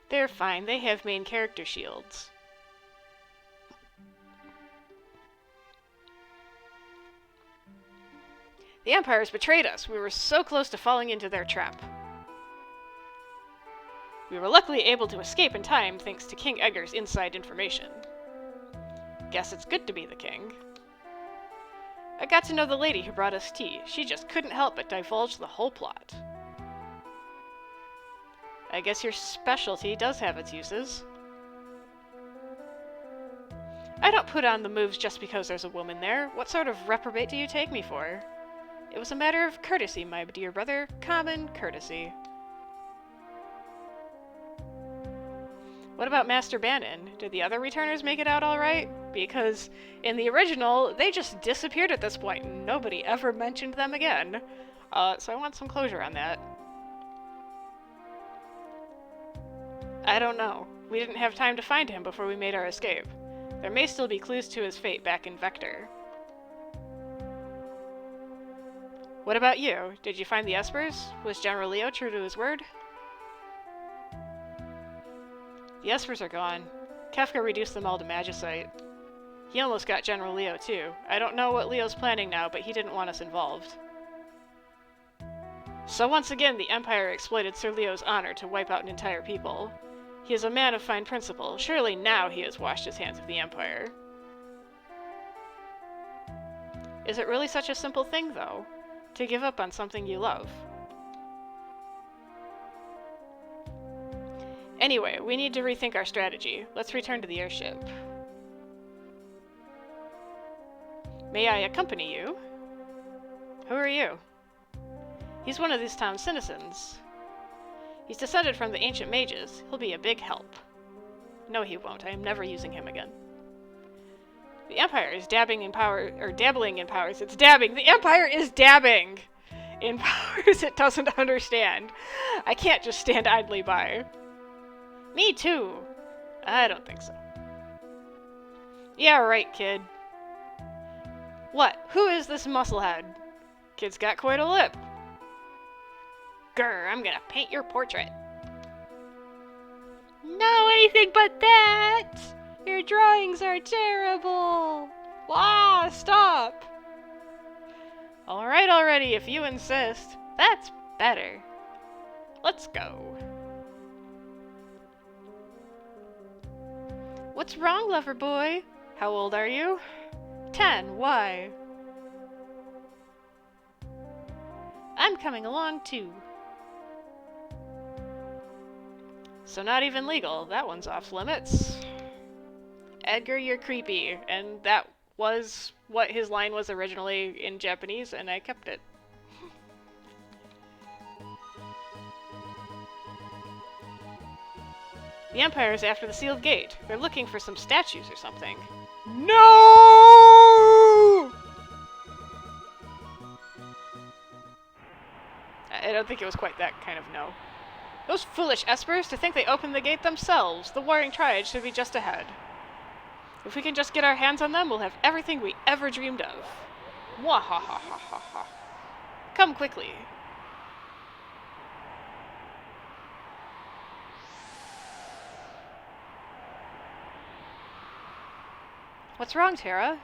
They're fine. They have main character shields. The Empire has betrayed us. We were so close to falling into their trap. We were luckily able to escape in time thanks to King Edgar's inside information. Guess it's good to be the king. I got to know the lady who brought us tea. She just couldn't help but divulge the whole plot. I guess your specialty does have its uses. I don't put on the moves just because there's a woman there. What sort of reprobate do you take me for? It was a matter of courtesy, my dear brother. Common courtesy. What about Master Bannon? Did the other returners make it out alright? Because in the original, they just disappeared at this point and nobody ever mentioned them again. So I want some closure on that. I don't know. We didn't have time to find him before we made our escape. There may still be clues to his fate back in Vector. What about you? Did you find the Espers? Was General Leo true to his word? The Espers are gone. Kefka reduced them all to magicite. He almost got General Leo too. I don't know what Leo's planning now, but he didn't want us involved. So once again, the Empire exploited Sir Leo's honor to wipe out an entire people. He is a man of fine principle. Surely now he has washed his hands of the Empire. Is it really such a simple thing, though? To give up on something you love? Anyway, we need to rethink our strategy. Let's return to the airship. May I accompany you? Who are you? He's one of this town's citizens. He's descended from the ancient mages. He'll be a big help. No, he won't. I am never using him again. The Empire is dabbling in powers. It's dabbing. The Empire is dabbing in powers it doesn't understand. I can't just stand idly by. Me too. I don't think so. Yeah, right, kid. What? Who is this musclehead? Kid's got quite a lip. Grr, I'm gonna paint your portrait. No, anything but that! Your drawings are terrible! Wow, stop! Alright already, if you insist. That's better. Let's go. What's wrong, lover boy? How old are you? 10. Why? I'm coming along too. So not even legal. That one's off limits. Edgar, you're creepy. And that was what his line was originally in Japanese, and I kept it. The Empire is after the sealed gate. They're looking for some statues or something. No! I don't think it was quite that kind of no. Those foolish Espers, to think they opened the gate themselves. The warring triad should be just ahead. If we can just get our hands on them, we'll have everything we ever dreamed of. Mwahahahaha. Come quickly. What's wrong, Tara?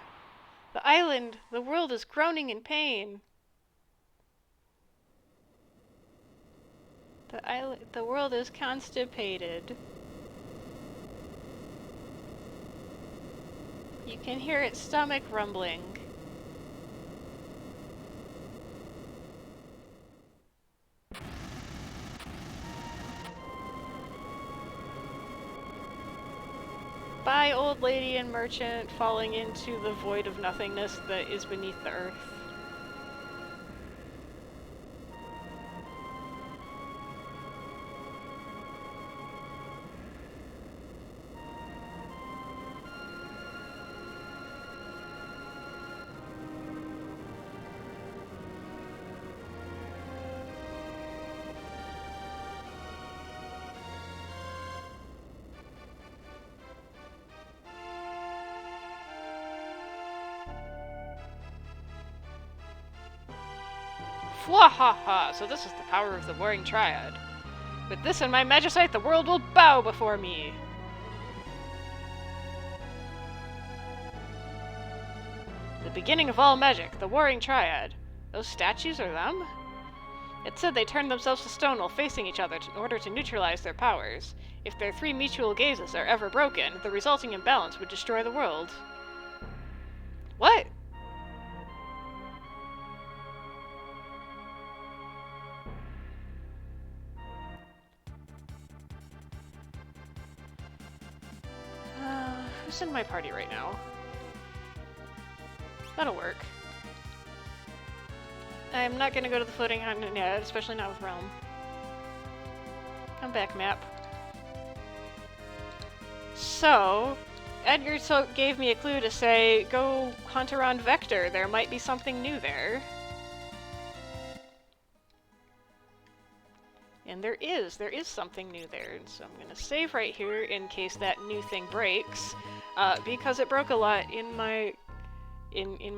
The island, the world is groaning in pain. The world is constipated. You can hear its stomach rumbling. Bye, old lady and merchant, falling into the void of nothingness that is beneath the earth. Fwahaha! So this is the power of the Warring Triad. With this and my magicite, the world will bow before me! The beginning of all magic, the Warring Triad. Those statues are them? It said they turned themselves to stone while facing each other in order to neutralize their powers. If their three mutual gazes are ever broken, the resulting imbalance would destroy the world. What? Who's in my party right now? That'll work. I'm not gonna go to the floating continent yet, especially not with Realm. Come back, map. So, Edgar gave me a clue to say, go hunt around Vector. There might be something new there. And there is something new there. And so I'm gonna save right here in case that new thing breaks, because it broke a lot in my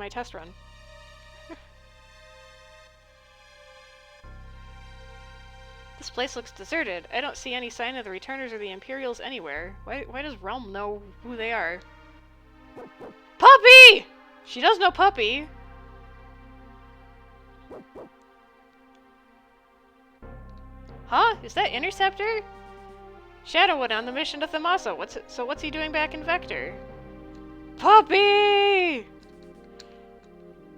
test run. This place looks deserted. I don't see any sign of the Returners or the Imperials anywhere. Why does Realm know who they are? Puppy! She does know Puppy! Huh? Is that Interceptor? Shadow went on the mission to Thamasa. What's he doing back in Vector? Puppy!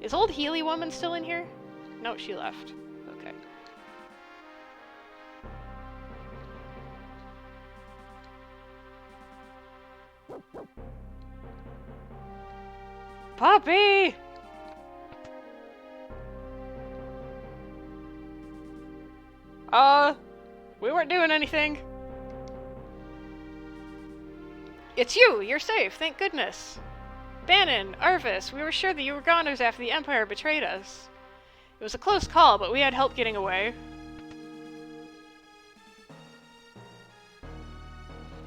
Is old Healy woman still in here? No, she left. Okay. Puppy! We weren't doing anything. It's you! You're safe, thank goodness. Bannon, Arvis, we were sure that you were goners after the Empire betrayed us. It was a close call, but we had help getting away.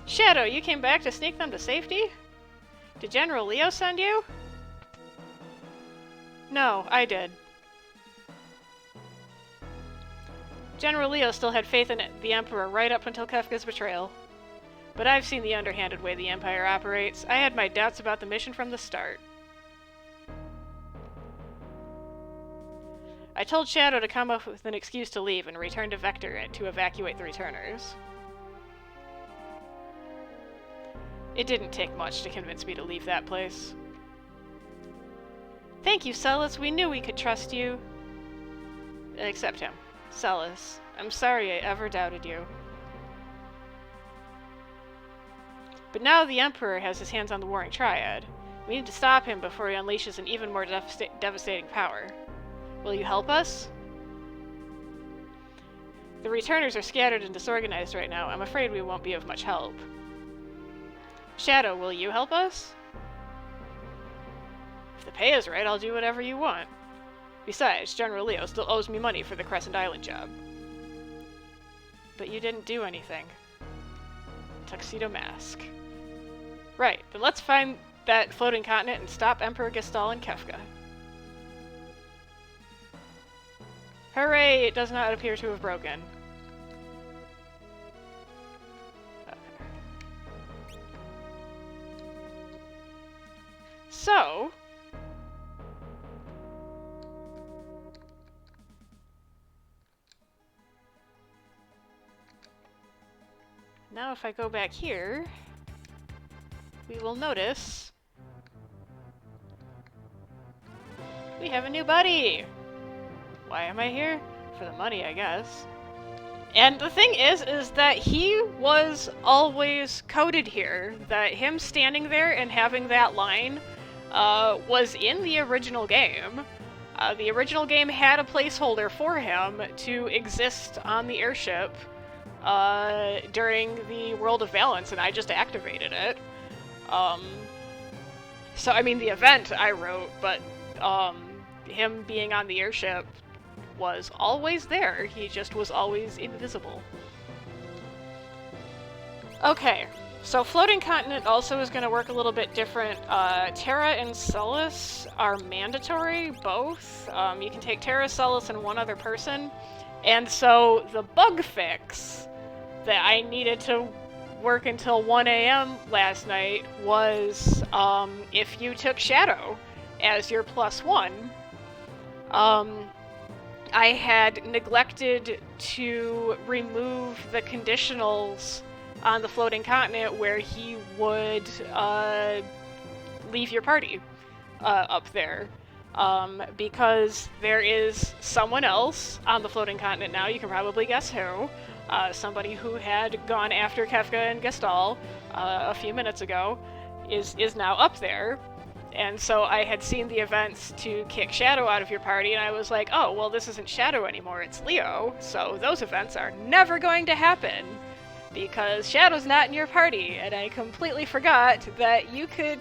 Shadow, you came back to sneak them to safety? Did General Leo send you? No, I did. General Leo still had faith in the Emperor right up until Kefka's betrayal. But I've seen the underhanded way the Empire operates. I had my doubts about the mission from the start. I told Shadow to come up with an excuse to leave and return to Vector to evacuate the Returners. It didn't take much to convince me to leave that place. Thank you, Celis. We knew we could trust you. Except him. Celis, I'm sorry I ever doubted you. But now the Emperor has his hands on the Warring Triad. We need to stop him before he unleashes an even more devastating power. Will you help us? The Returners are scattered and disorganized right now. I'm afraid we won't be of much help. Shadow, will you help us? If the pay is right, I'll do whatever you want. Besides, General Leo still owes me money for the Crescent Island job. But you didn't do anything. Tuxedo Mask. Right, then let's find that floating continent and stop Emperor Gestal and Kefka. Hooray! It does not appear to have broken. Okay. So... now if I go back here, we will notice we have a new buddy! Why am I here? For the money, I guess. And the thing is that he was always coded here. That him standing there and having that line was in the original game. The original game had a placeholder for him to exist on the airship during the World of Balance, and I just activated it. So, I mean, the event I wrote, but him being on the airship was always there. He just was always invisible. Okay, so Floating Continent also is going to work a little bit different. Terra and Celis are mandatory, both. You can take Terra, Celis, and one other person. And so the bug fix that I needed to work until 1 a.m. last night was if you took Shadow as your +1. I had neglected to remove the conditionals on the Floating Continent where he would leave your party up there. Because there is someone else on the Floating Continent now, you can probably guess who. Somebody who had gone after Kefka and Gestal a few minutes ago is now up there. And so I had seen the events to kick Shadow out of your party, and I was like, oh, well, this isn't Shadow anymore, it's Leo, so those events are never going to happen, because Shadow's not in your party, and I completely forgot that you could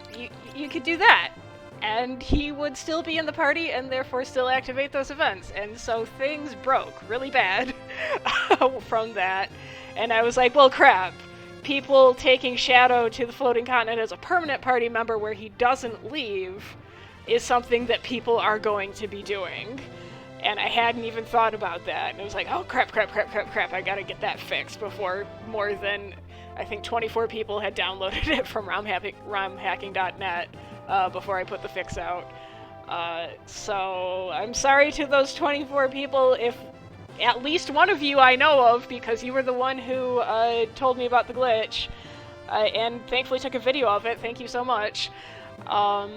do that, and he would still be in the party, and therefore still activate those events, and so things broke really bad from that, and I was like, well, crap. People taking Shadow to the Floating Continent as a permanent party member where he doesn't leave is something that people are going to be doing. And I hadn't even thought about that. And it was like, oh crap, I gotta get that fixed before more than, I think, 24 people had downloaded it from romhacking.net before I put the fix out. So I'm sorry to those 24 people if at least one of you I know of, because you were the one who told me about the glitch, and thankfully took a video of it. Thank you so much. I'm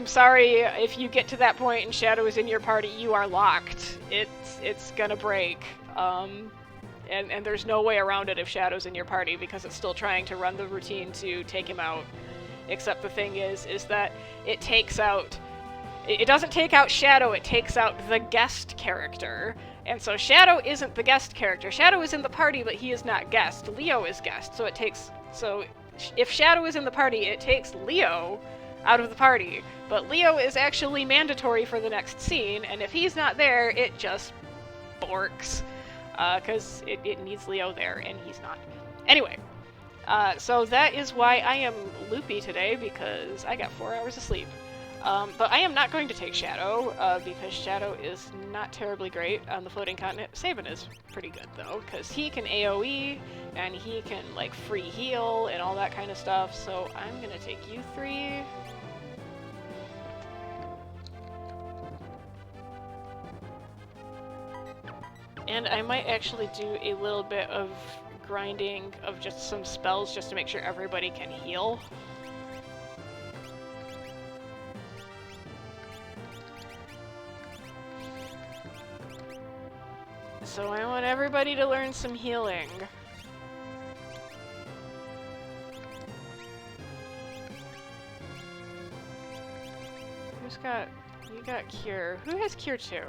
sorry if you get to that point and Shadow is in your party, you are locked. It's gonna break. And there's no way around it if Shadow's in your party, because it's still trying to run the routine to take him out. Except the thing is that it takes out... It doesn't take out Shadow, it takes out the guest character. And so Shadow isn't the guest character. Shadow is in the party, but he is not guest. Leo is guest, so it takes... So if Shadow is in the party, it takes Leo out of the party. But Leo is actually mandatory for the next scene, and if he's not there, it just borks. Because it needs Leo there, and he's not. Anyway, so that is why I am loopy today, because I got 4 hours of sleep. But I am not going to take Shadow, because Shadow is not terribly great on the Floating Continent. Sabin is pretty good, though, because he can AoE, and he can, like, free heal, and all that kind of stuff, so I'm gonna take you 3. And I might actually do a little bit of grinding of just some spells just to make sure everybody can heal. So I want everybody to learn some healing. Who's got... You got Cure. Who has Cure 2?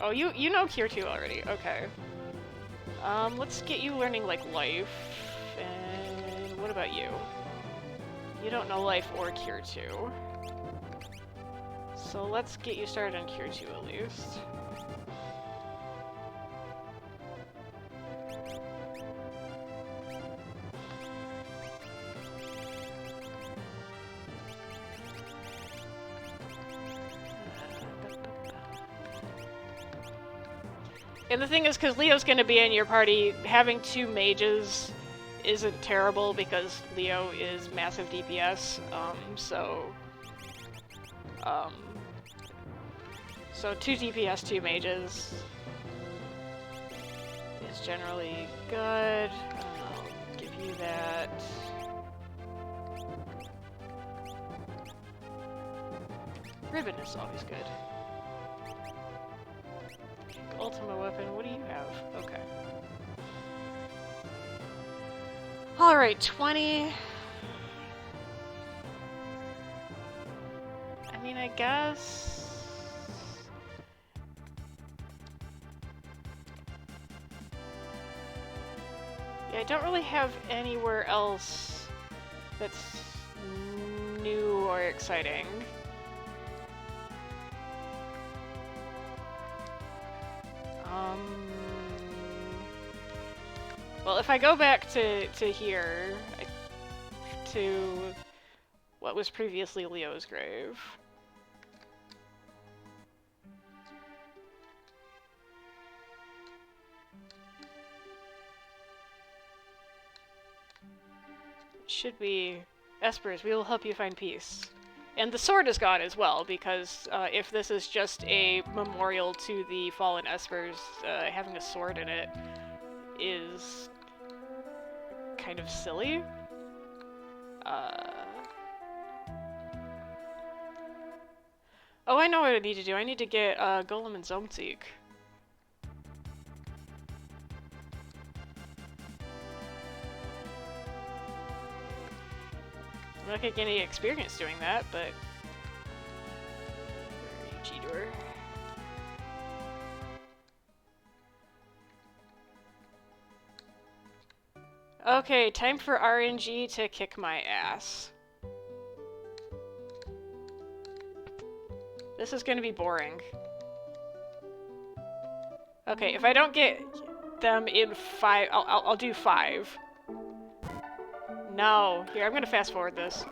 Oh, you know Cure 2 already. Okay. Let's get you learning, like, Life. And what about you? You don't know Life or Cure 2. So let's get you started on Cure 2 at least. And the thing is, because Leo's going to be in your party, having 2 mages isn't terrible because Leo is massive DPS, so 2 DPS, 2 mages is generally good. I'll give you that. Ribbon is always good. Ultimate weapon, what do you have? Okay. Alright, 20. I mean, I guess... Yeah, I don't really have anywhere else that's new or exciting. Well, if I go back to here, to what was previously Leo's grave. It should be Espers, we will help you find peace. And the sword is gone as well, because if this is just a memorial to the fallen Espers, having a sword in it is kind of silly. Oh, I know what I need to do. I need to get Golem and Zoneseek. I'm not gonna get any experience doing that, but... Cheater. Okay, time for RNG to kick my ass. This is gonna be boring. Okay, if I don't get them in 5, I'll do 5. No. Here, I'm gonna fast forward this.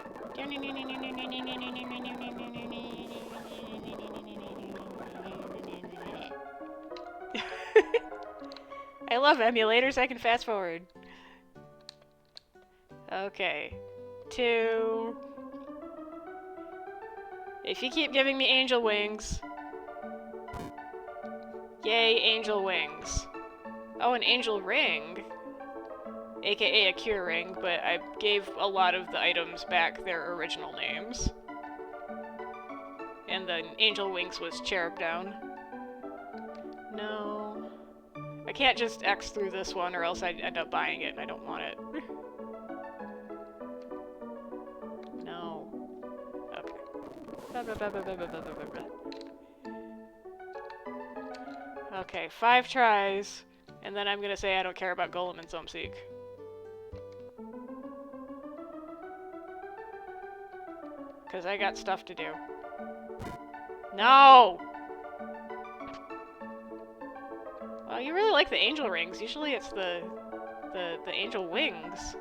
I love emulators, I can fast forward. Okay. 2. If you keep giving me angel wings. Yay, angel wings. Oh, an angel ring. AKA a cure ring, but I gave a lot of the items back their original names. And the angel wings was cherub down. No. I can't just X through this one or else I'd end up buying it and I don't want it. No. Okay. Okay, 5 tries, and then I'm gonna say I don't care about Golem and Zoneseek. Because I got stuff to do. No! Well, you really like the angel rings. Usually it's the angel wings.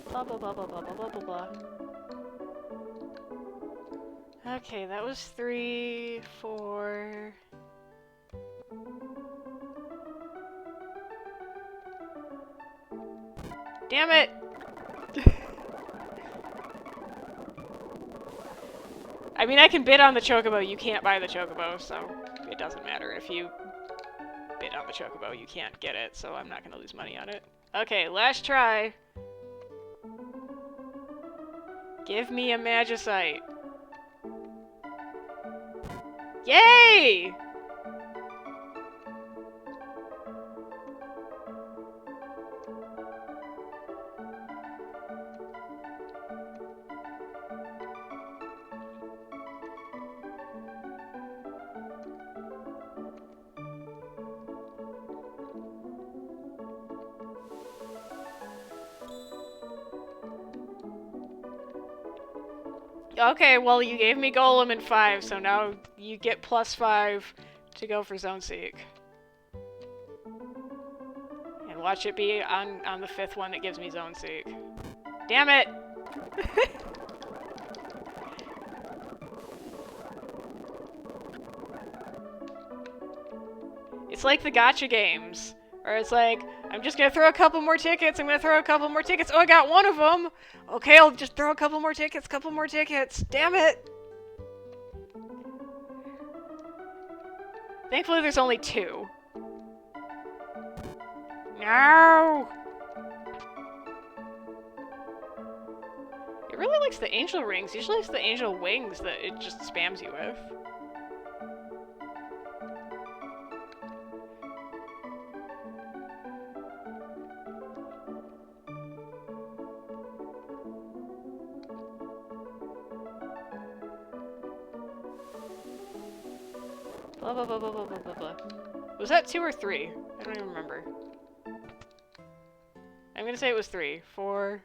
Blah blah blah blah blah blah blah blah blah. Okay, that was 3, 4... Damn it! I mean, I can bid on the chocobo, you can't buy the chocobo, so it doesn't matter. If you bid on the chocobo, you can't get it, so I'm not gonna lose money on it. Okay, last try. Give me a magicite. Yay! Okay, well, you gave me Golem in 5, so now you get +5 to go for Zoneseek. watch it be on the 5th one that gives me Zone Seek. Damn it! It's like the gacha games, where it's like, I'm just gonna throw a couple more tickets, I'm gonna throw a couple more tickets, oh I got one of them! Okay, I'll just throw a couple more tickets, damn it! Thankfully there's only 2. No! It really likes the angel rings. Usually it's the angel wings that it just spams you with. Blah blah blah blah blah blah blah blah. Was that 2 or 3? I don't even remember. I'm gonna say it was 3. 4...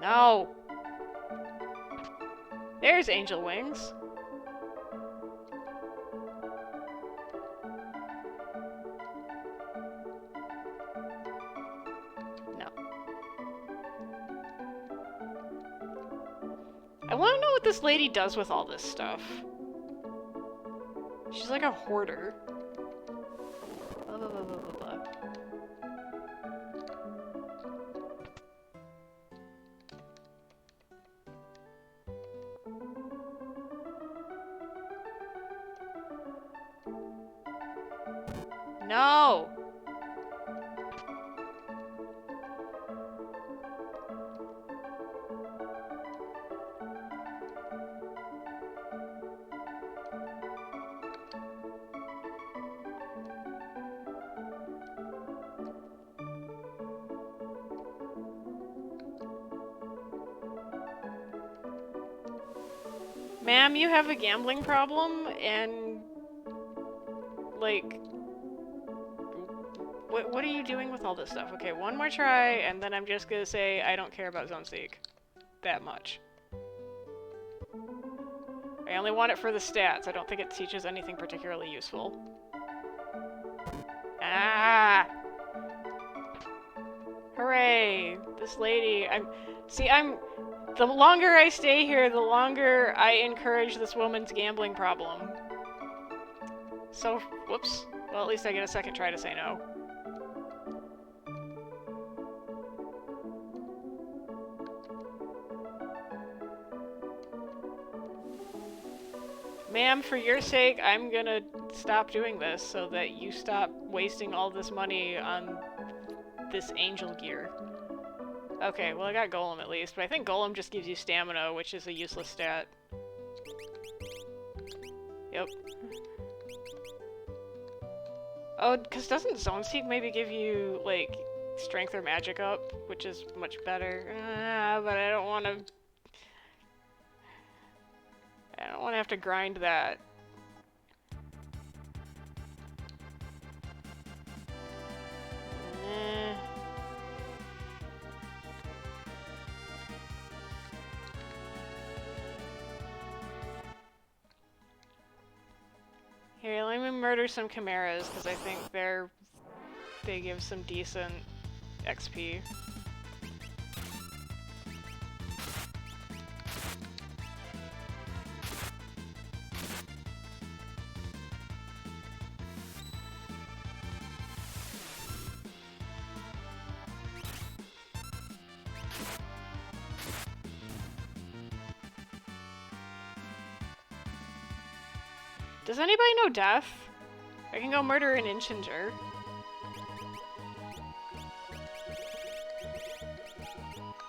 No! There's angel wings. No. I want to know what this lady does with all this stuff. She's like a hoarder. Blah blah blah blah blah blah. No! Ma'am, you have a gambling problem, and... like... What are you doing with all this stuff? Okay, one more try, and then I'm just gonna say I don't care about Zone Seek. That much. I only want it for the stats. I don't think it teaches anything particularly useful. Ah! Hooray! This lady, the longer I stay here, the longer I encourage this woman's gambling problem. So, whoops. Well, at least I get a second try to say no. Ma'am, for your sake, I'm gonna stop doing this so that you stop wasting all this money on this angel gear. Okay, well I got Golem at least, but I think Golem just gives you stamina, which is a useless stat. Yep. Oh, because doesn't Zone Seek maybe give you, like, strength or magic up, which is much better? But I don't want to... I don't want to have to grind that. Here, let me murder some chimeras, because I think they give some decent XP. Does anybody know Death? I can go murder an Inchinger.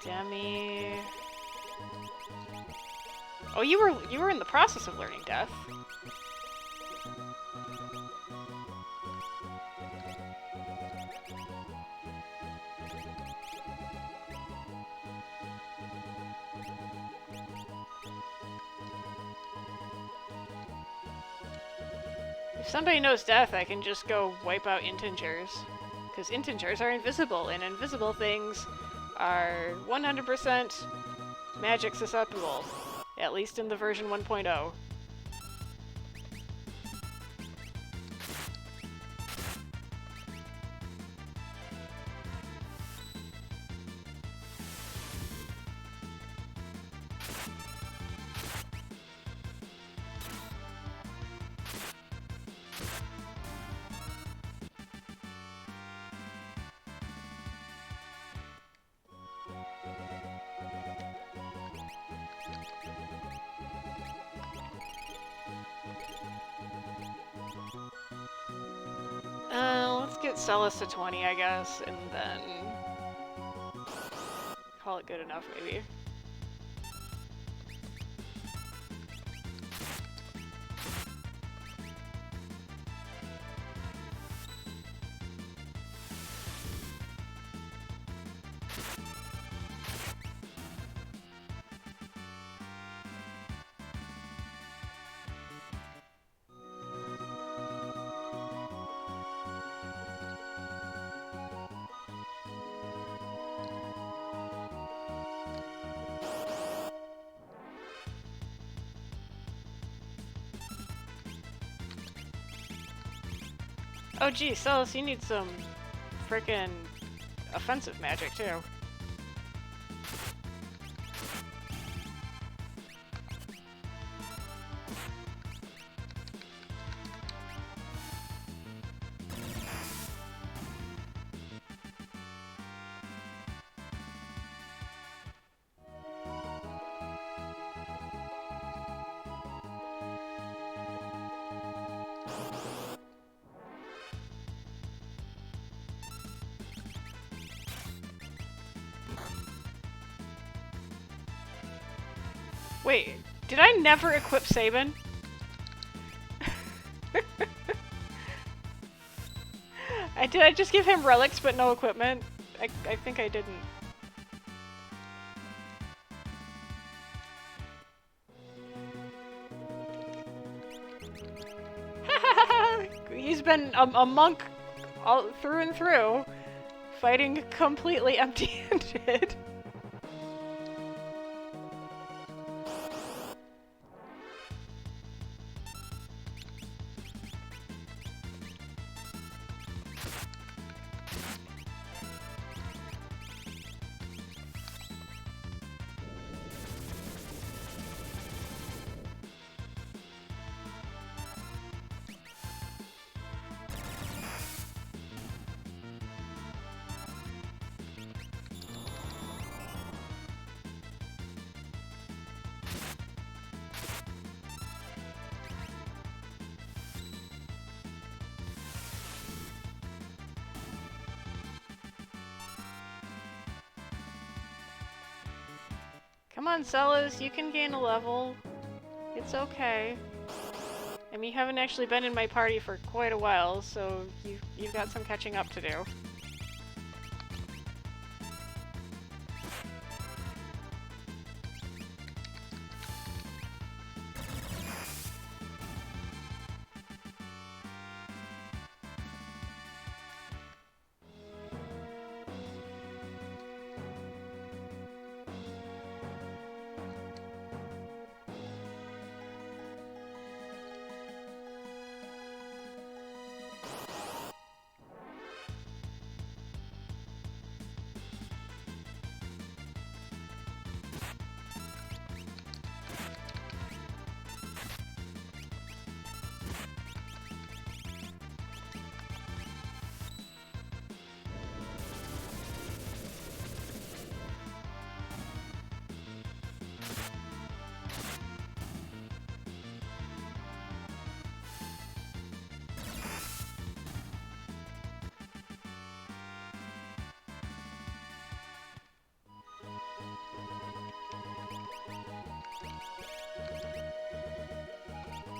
Demi... Oh, you were in the process of learning Death. If somebody knows Death, I can just go wipe out Intingers. Because Intingers are invisible, and invisible things are 100% magic susceptible. At least in the version 1.0. Let's get Celis to 20, I guess, and then call it good enough, maybe. Oh gee, Celis, you need some frickin' offensive magic too. Wait, did I never equip Sabin? Did I just give him relics but no equipment? I think I didn't. He's been a monk all through and through, fighting completely empty-handed. Come on, Celis, you can gain a level. It's okay. I mean, you haven't actually been in my party for quite a while, so you've got some catching up to do.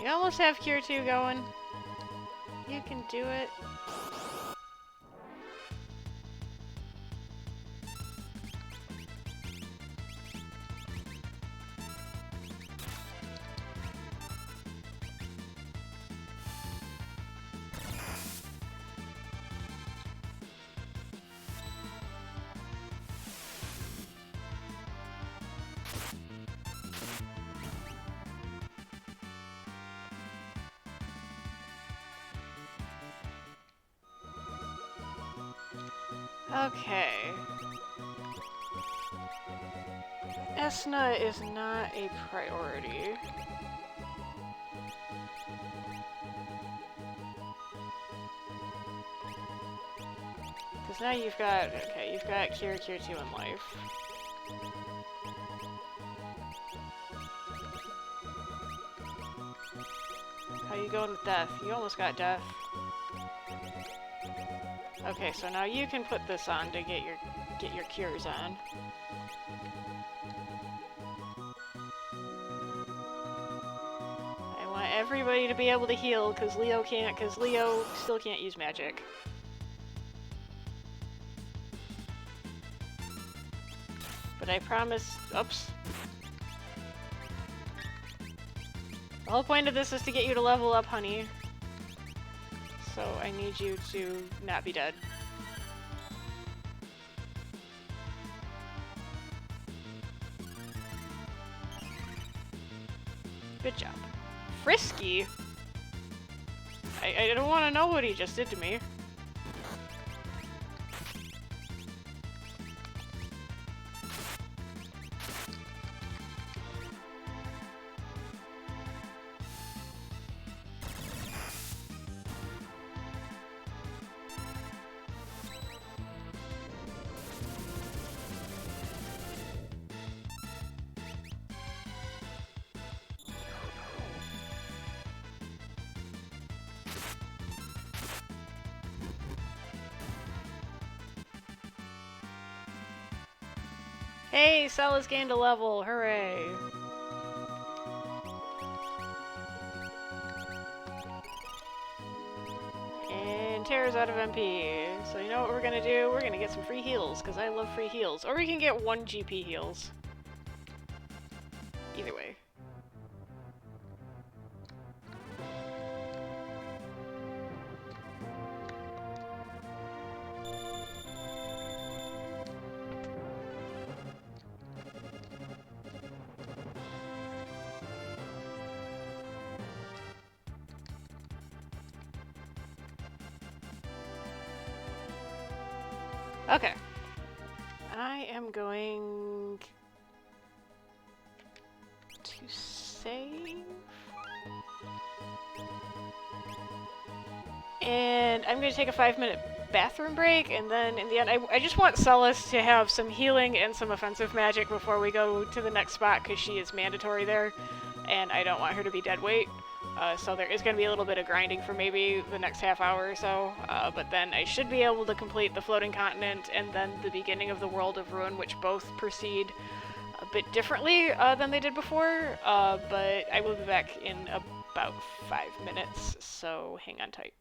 You almost have Cure 2 going. You can do it. Okay. Esna is not a priority. Because now you've got, okay, you've got Cure 2 in life. How you going with Death? You almost got Death. Okay, so now you can put this on to get your cures on. I want everybody to be able to heal, because Leo can't, because Leo still can't use magic. But I promise... Oops. The whole point of this is to get you to level up, honey. So I need you to not be dead. Good job. Frisky? I don't want to know what he just did to me. Hey, Cell has gained a level, hooray! And Tara's out of MP. So you know what we're gonna do? We're gonna get some free heals, because I love free heals. Or we can get 1 GP heals. Either way. Okay. I am going to save. And I'm going to take a 5-minute bathroom break, and then in the end, I just want Celis to have some healing and some offensive magic before we go to the next spot, because she is mandatory there, and I don't want her to be dead weight. So there is going to be a little bit of grinding for maybe the next half hour or so, but then I should be able to complete the Floating Continent and then the beginning of the World of Ruin, which both proceed a bit differently than they did before, but I will be back in about 5 minutes, so hang on tight.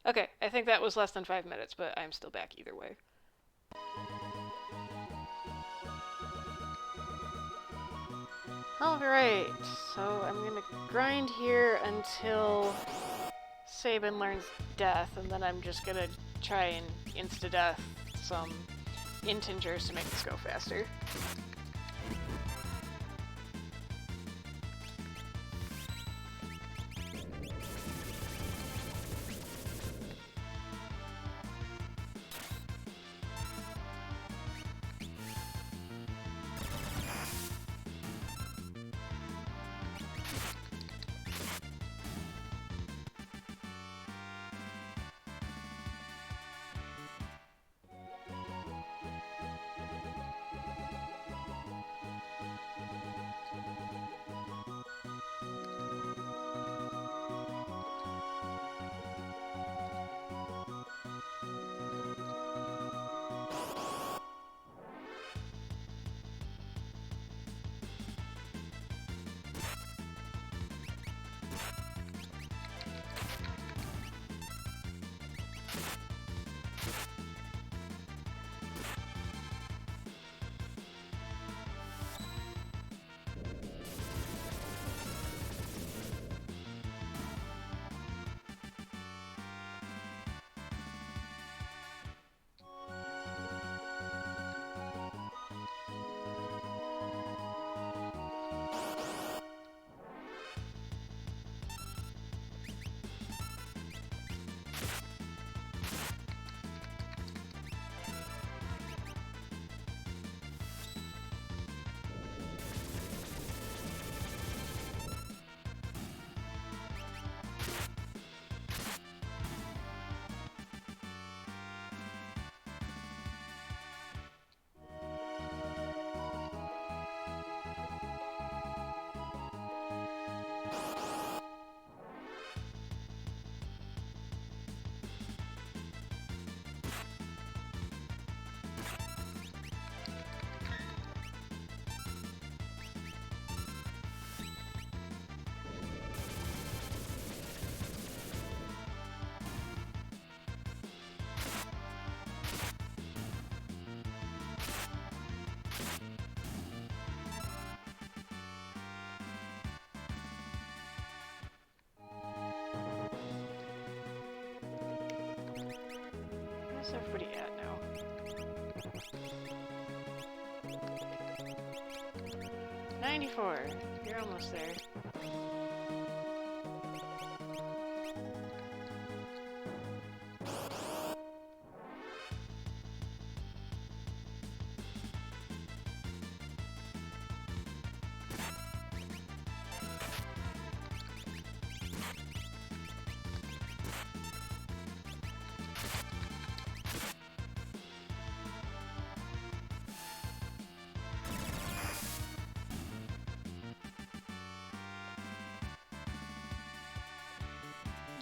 Okay, I think that was less than 5 minutes, but I'm still back either way. Alright, so I'm gonna grind here until Sabin learns death, and then I'm just gonna try and insta-death some intingers to make this go faster. Where's everybody at now? 94. You're almost there.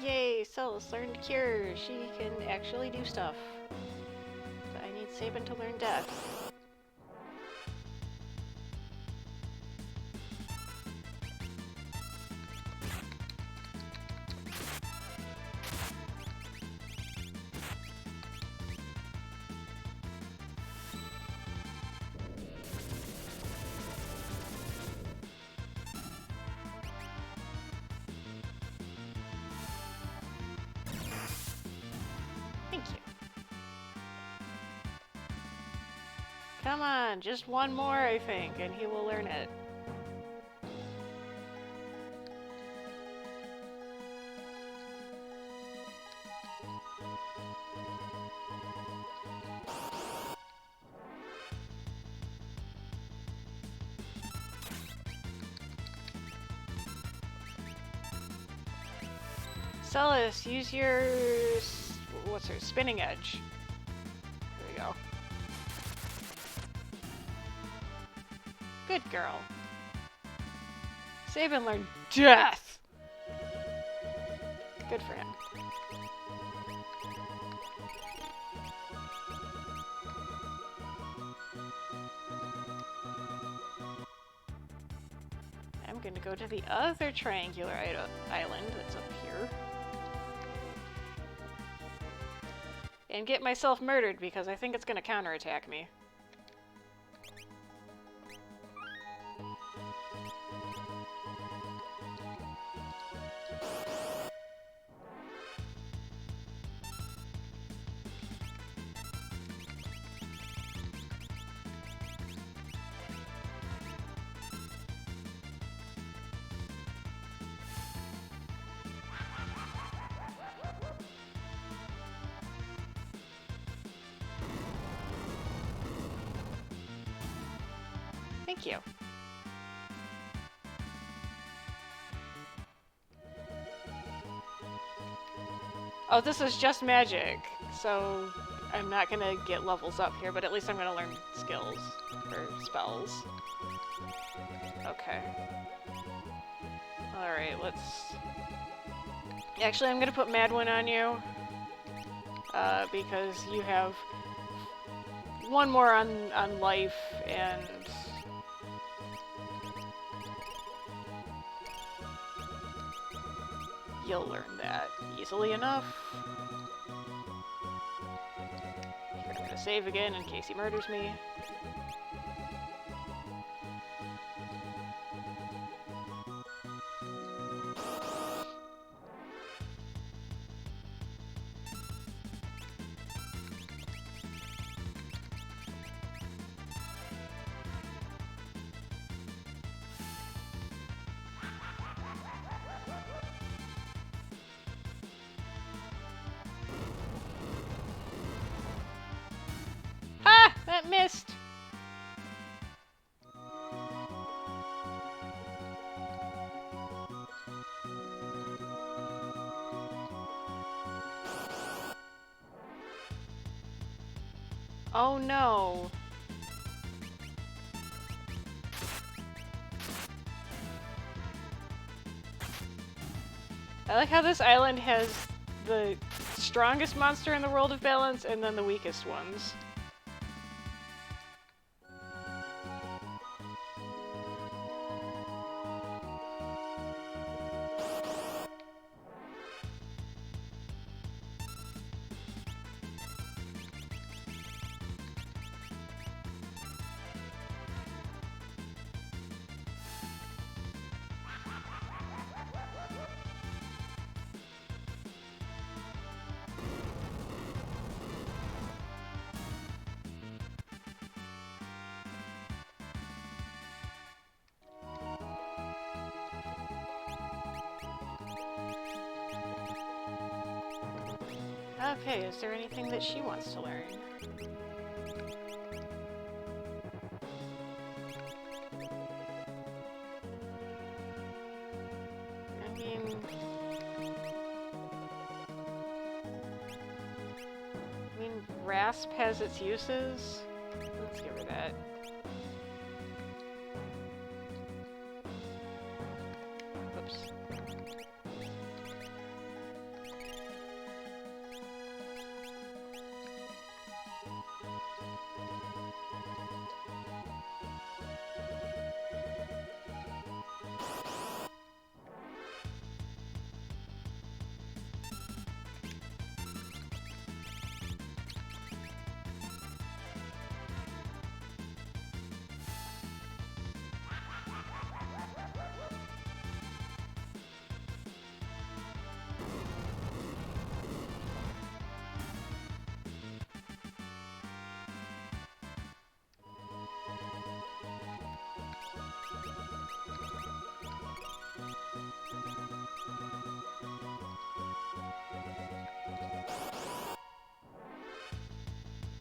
Yay, Celis learned Cure. She can actually do stuff. But I need Sabin to learn Death. Thank you. Come on, just one more, I think, and he will learn it. Celis, use your... what's her? Spinning Edge. There we go. Good girl. Sabin learned Death! Good for him. I'm gonna go to the other triangular island that's up here. and get myself murdered because I think it's gonna counterattack me. Thank you. Oh, this is just magic, so I'm not gonna get levels up here, but at least I'm gonna learn skills, or spells. Okay. Alright, let's... Actually, I'm gonna put Madwin on you, because you have one more on life, and... You'll learn that easily enough. Here, I'm gonna save again in case he murders me. Ha! That missed! Oh no. I like how this island has the strongest monster in the world of balance and then the weakest ones. Okay, is there anything that she wants to learn? I mean, Rasp has its uses. Let's give her that. Whoops.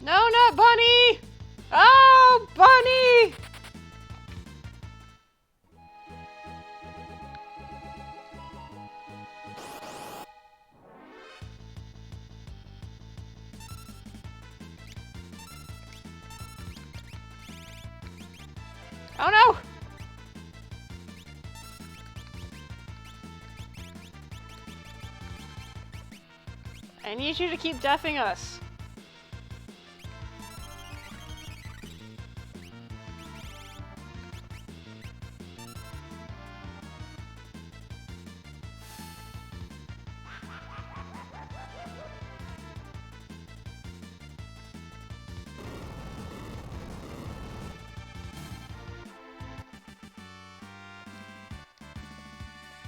No, not Bunny! Oh, Bunny! Oh no! I need you to keep deafing us.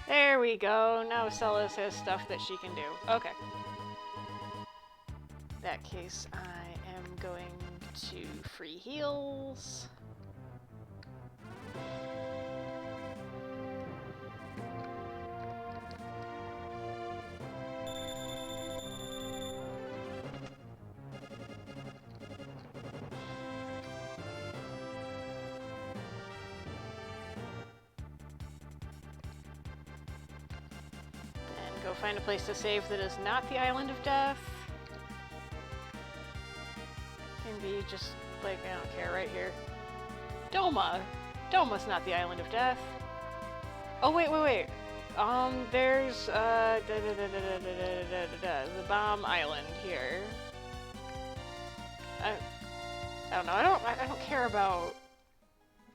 There we go. Now Celis has stuff that she can do. Okay. In that case, I am going to free heals. Go find a place to save that is not the Island of Death. Can be just, like, I don't care, right here. Doma! Doma's not the Island of Death. Oh, wait. There's, the Bomb Island here. I don't know, I don't care about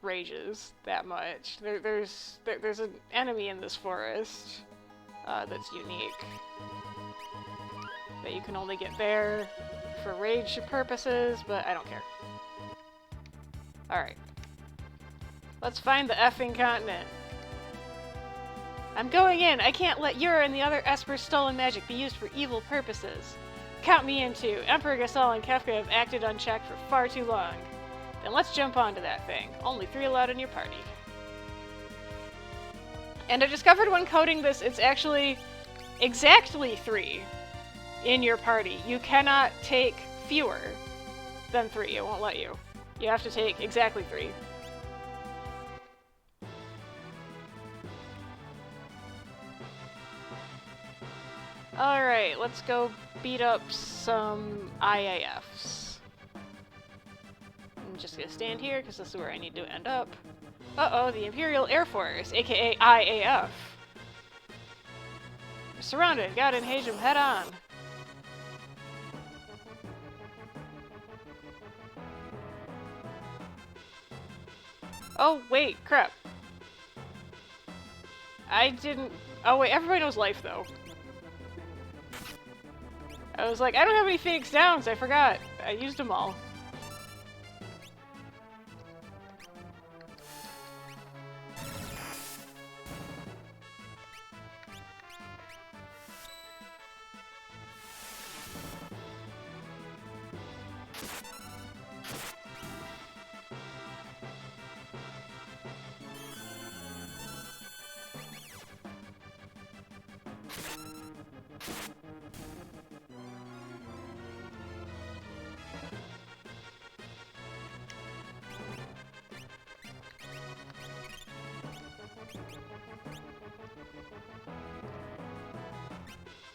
rages that much. There's an enemy in this forest. That's unique. That you can only get there for rage purposes, but I don't care. Alright. Let's find the effing continent. I'm going in! I can't let Yura and the other Esper's stolen magic be used for evil purposes. Count me in too. Emperor Gasol and Kefka have acted unchecked for far too long. Then let's jump onto that thing. Only 3 allowed in your party. And I discovered when coding this, it's actually exactly 3 in your party. You cannot take fewer than 3. It won't let you. You have to take exactly 3. Alright, let's go beat up some IAFs. I'm just gonna stand here, because this is where I need to end up. Uh-oh, the Imperial Air Force, aka IAF. We're surrounded. Gotta engage them head on. Oh, wait, crap. I didn't... Oh, wait, everybody knows life, though. I was like, I don't have any Phoenix Downs, I forgot. I used them all.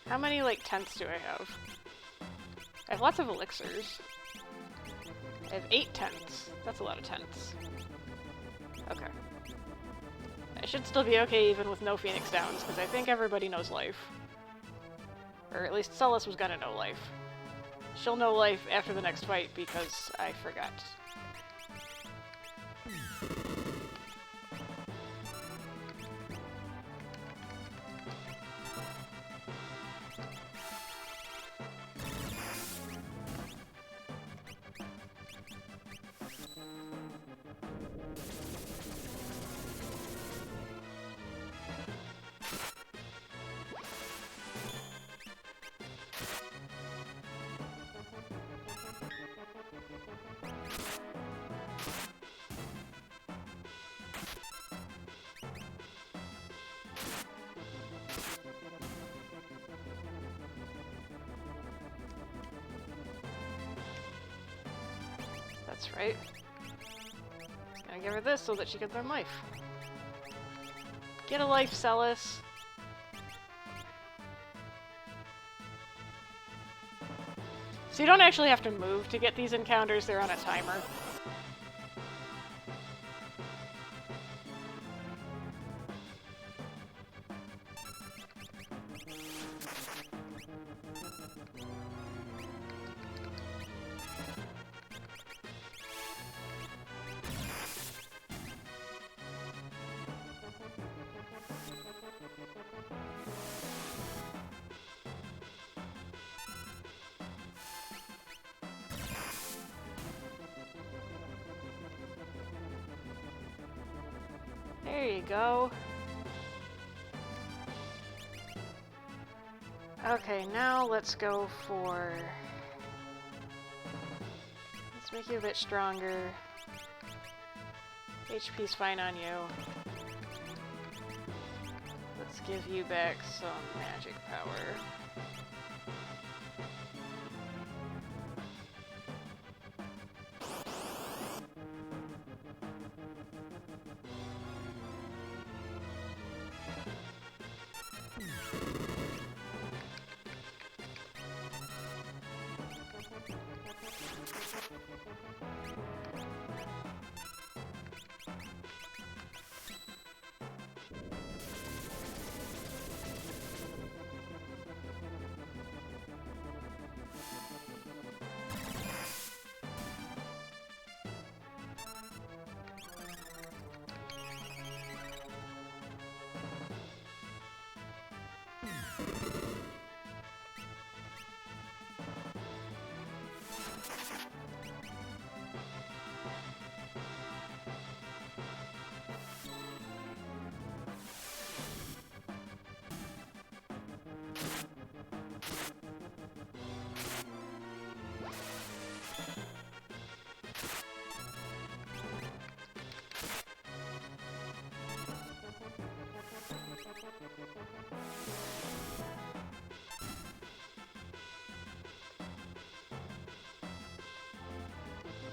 How many, like, tenths do I have? I have lots of elixirs. I have 8 tenths. That's a lot of tenths. Okay. I should still be okay even with no Phoenix Downs, because I think everybody knows life. Or at least Celis was gonna know life. She'll know life after the next fight, because I forgot. That's right. Gonna give her this so that she can learn life. Get a life, Celis. So you don't actually have to move to get these encounters, they're on a timer. There you go. Okay, now let's go for... Let's make you a bit stronger. HP's fine on you. Let's give you back some magic power.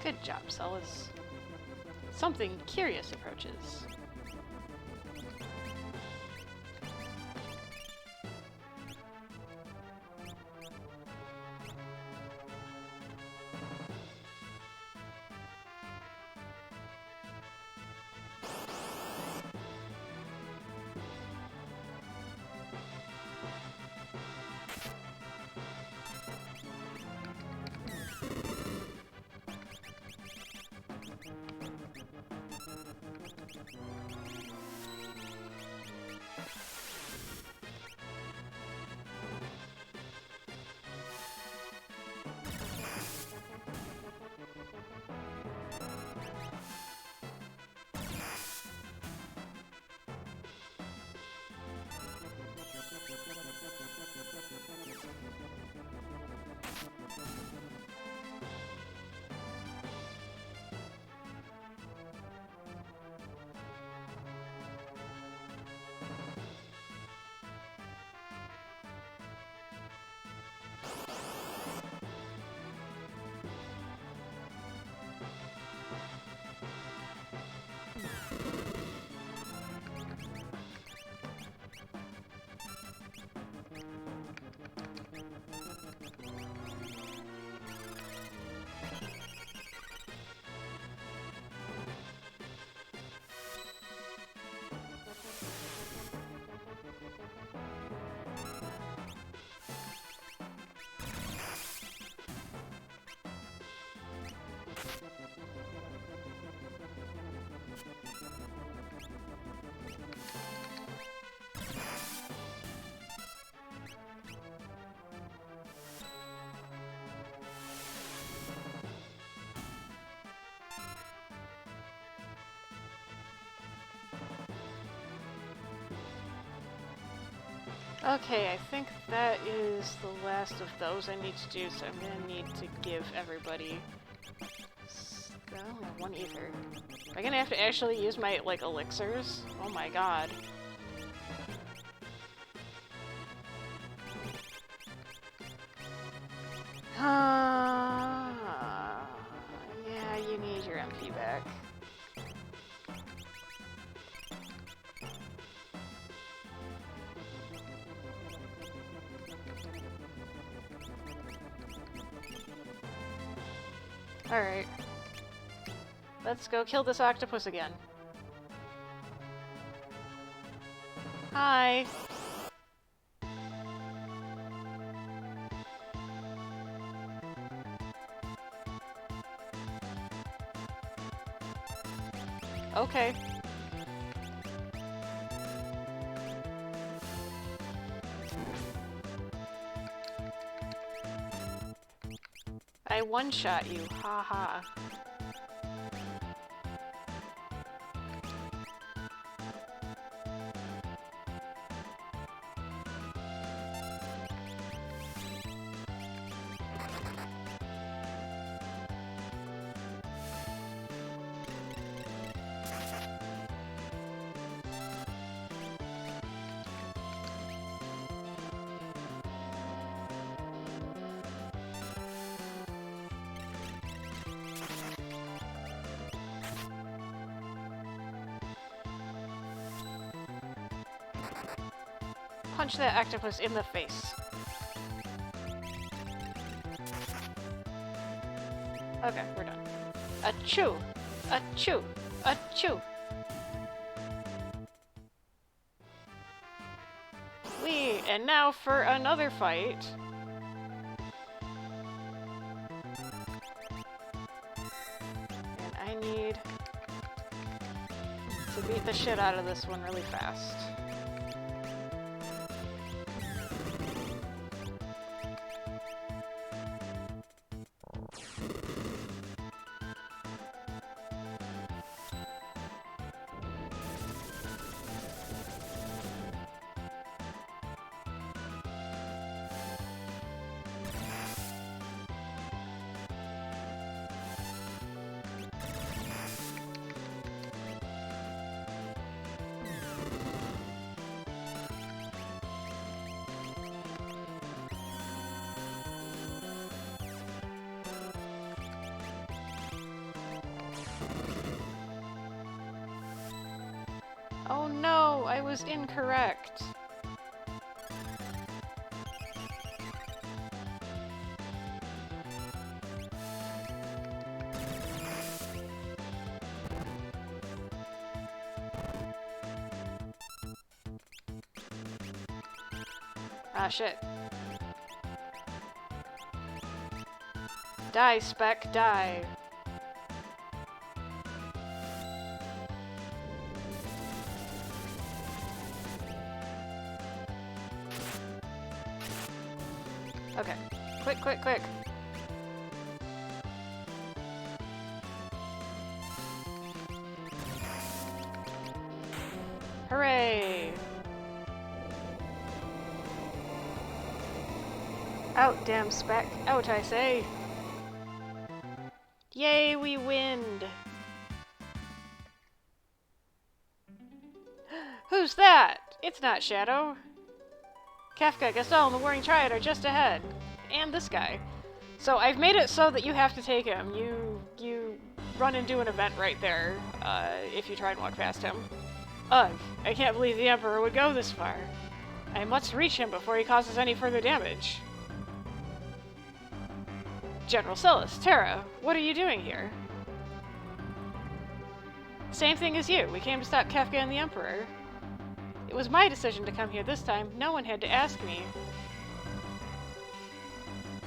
Good job, Celis. Something curious approaches. Okay, I think that is the last of those I need to do, so I'm gonna need to give everybody... Oh, one ether. Am I gonna have to actually use my, like, elixirs? Oh my god. Yeah, you need your MP back. Alright. Let's go kill this octopus again. Hi! Okay. I one-shot you, haha. punch that octopus in the face. Okay, we're done. Achoo! Achoo! Achoo! And now for another fight. And I need to beat the shit out of this one really fast. Oh no, I was incorrect. Ah, shit. Die, Spec, die. Okay. Quick, quick, quick. Hooray! Out, damn Spec. Out, I say. Yay, we winned! Who's that? It's not Shadow. Kefka, Gasol, and the Warring Triad are just ahead. And this guy. So I've made it so that you have to take him. You run and do an event right there, if you try and walk past him. Ugh, I can't believe the Emperor would go this far. I must reach him before he causes any further damage. General Celis, Terra, what are you doing here? Same thing as you. We came to stop Kefka and the Emperor. It was my decision to come here this time. No one had to ask me.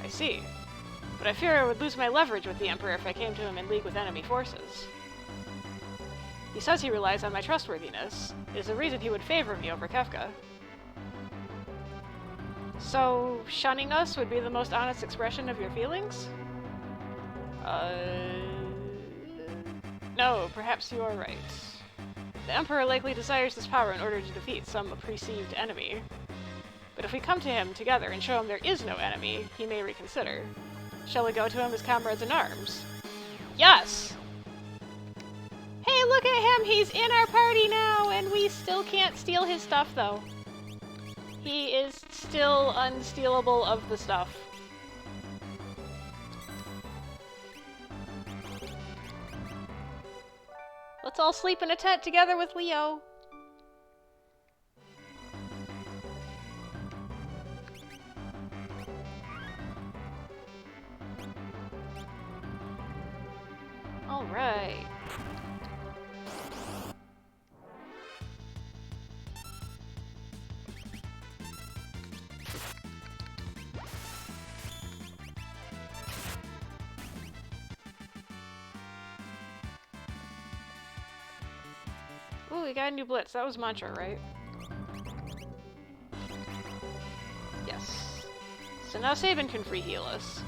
I see. But I fear I would lose my leverage with the Emperor if I came to him in league with enemy forces. He says he relies on my trustworthiness. It is a reason he would favor me over Kefka. So, shunning us would be the most honest expression of your feelings? No, perhaps you are right. The Emperor likely desires this power in order to defeat some perceived enemy. But if we come to him together and show him there is no enemy, he may reconsider. Shall we go to him as comrades in arms? Yes! Hey, look at him! He's in our party now, and we still can't steal his stuff, though. He is still unstealable of the stuff. Let's all sleep in a tent together with Leo. All right. Ooh, we got a new blitz. That was Mantra, right? Yes. So now Sabin can free heal us.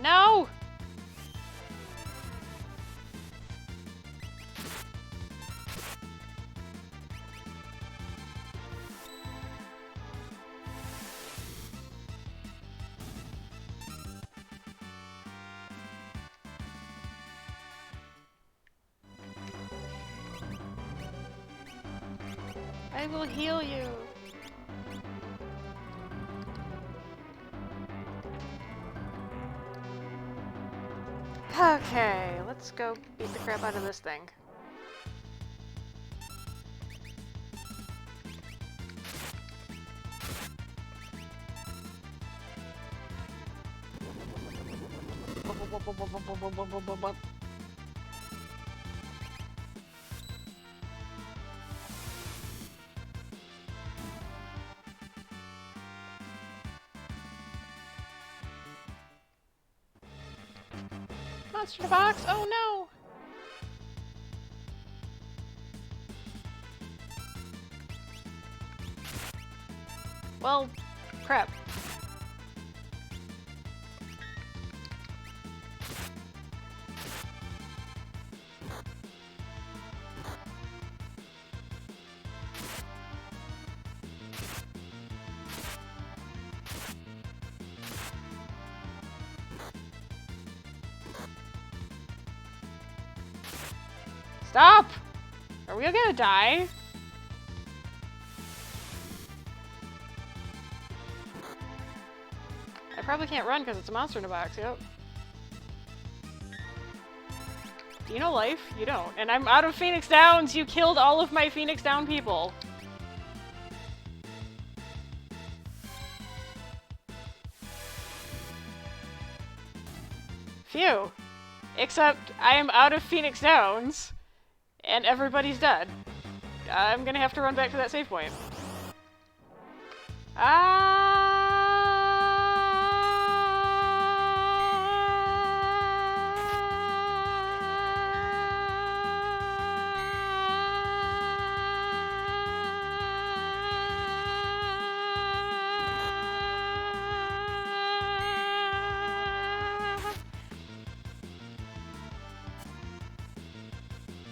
No! I will heal you. Okay, let's go beat the crap out of this thing. Monster box! Oh no! Well, crap. Stop! Are we all gonna die? I probably can't run because it's a monster in a box, yep. Do you know life? You don't. And I'm out of Phoenix Downs! You killed all of my Phoenix Down people! Phew. Except I am out of Phoenix Downs, and everybody's dead. I'm gonna have to run back to that save point.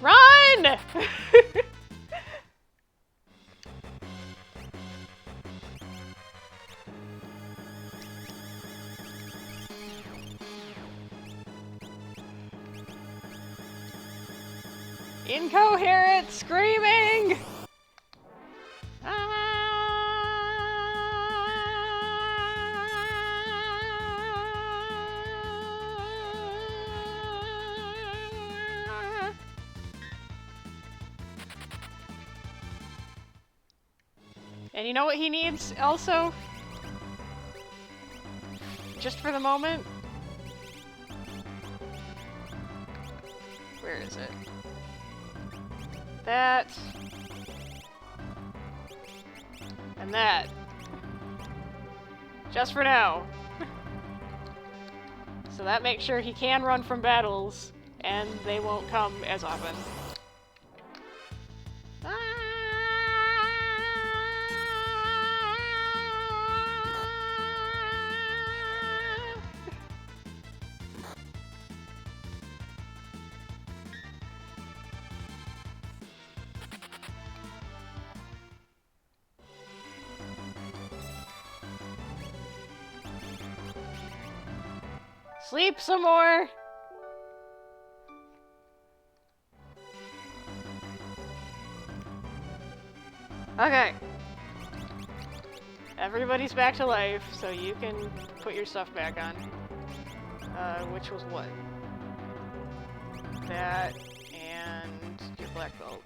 Run! Incoherent screaming! And you know what he needs also? Just for the moment? Where is it? That. And that. Just for now. So that makes sure he can run from battles, and they won't come as often. Sleep some more! Okay. Everybody's back to life, so you can put your stuff back on. Which was what? That, and your black belt.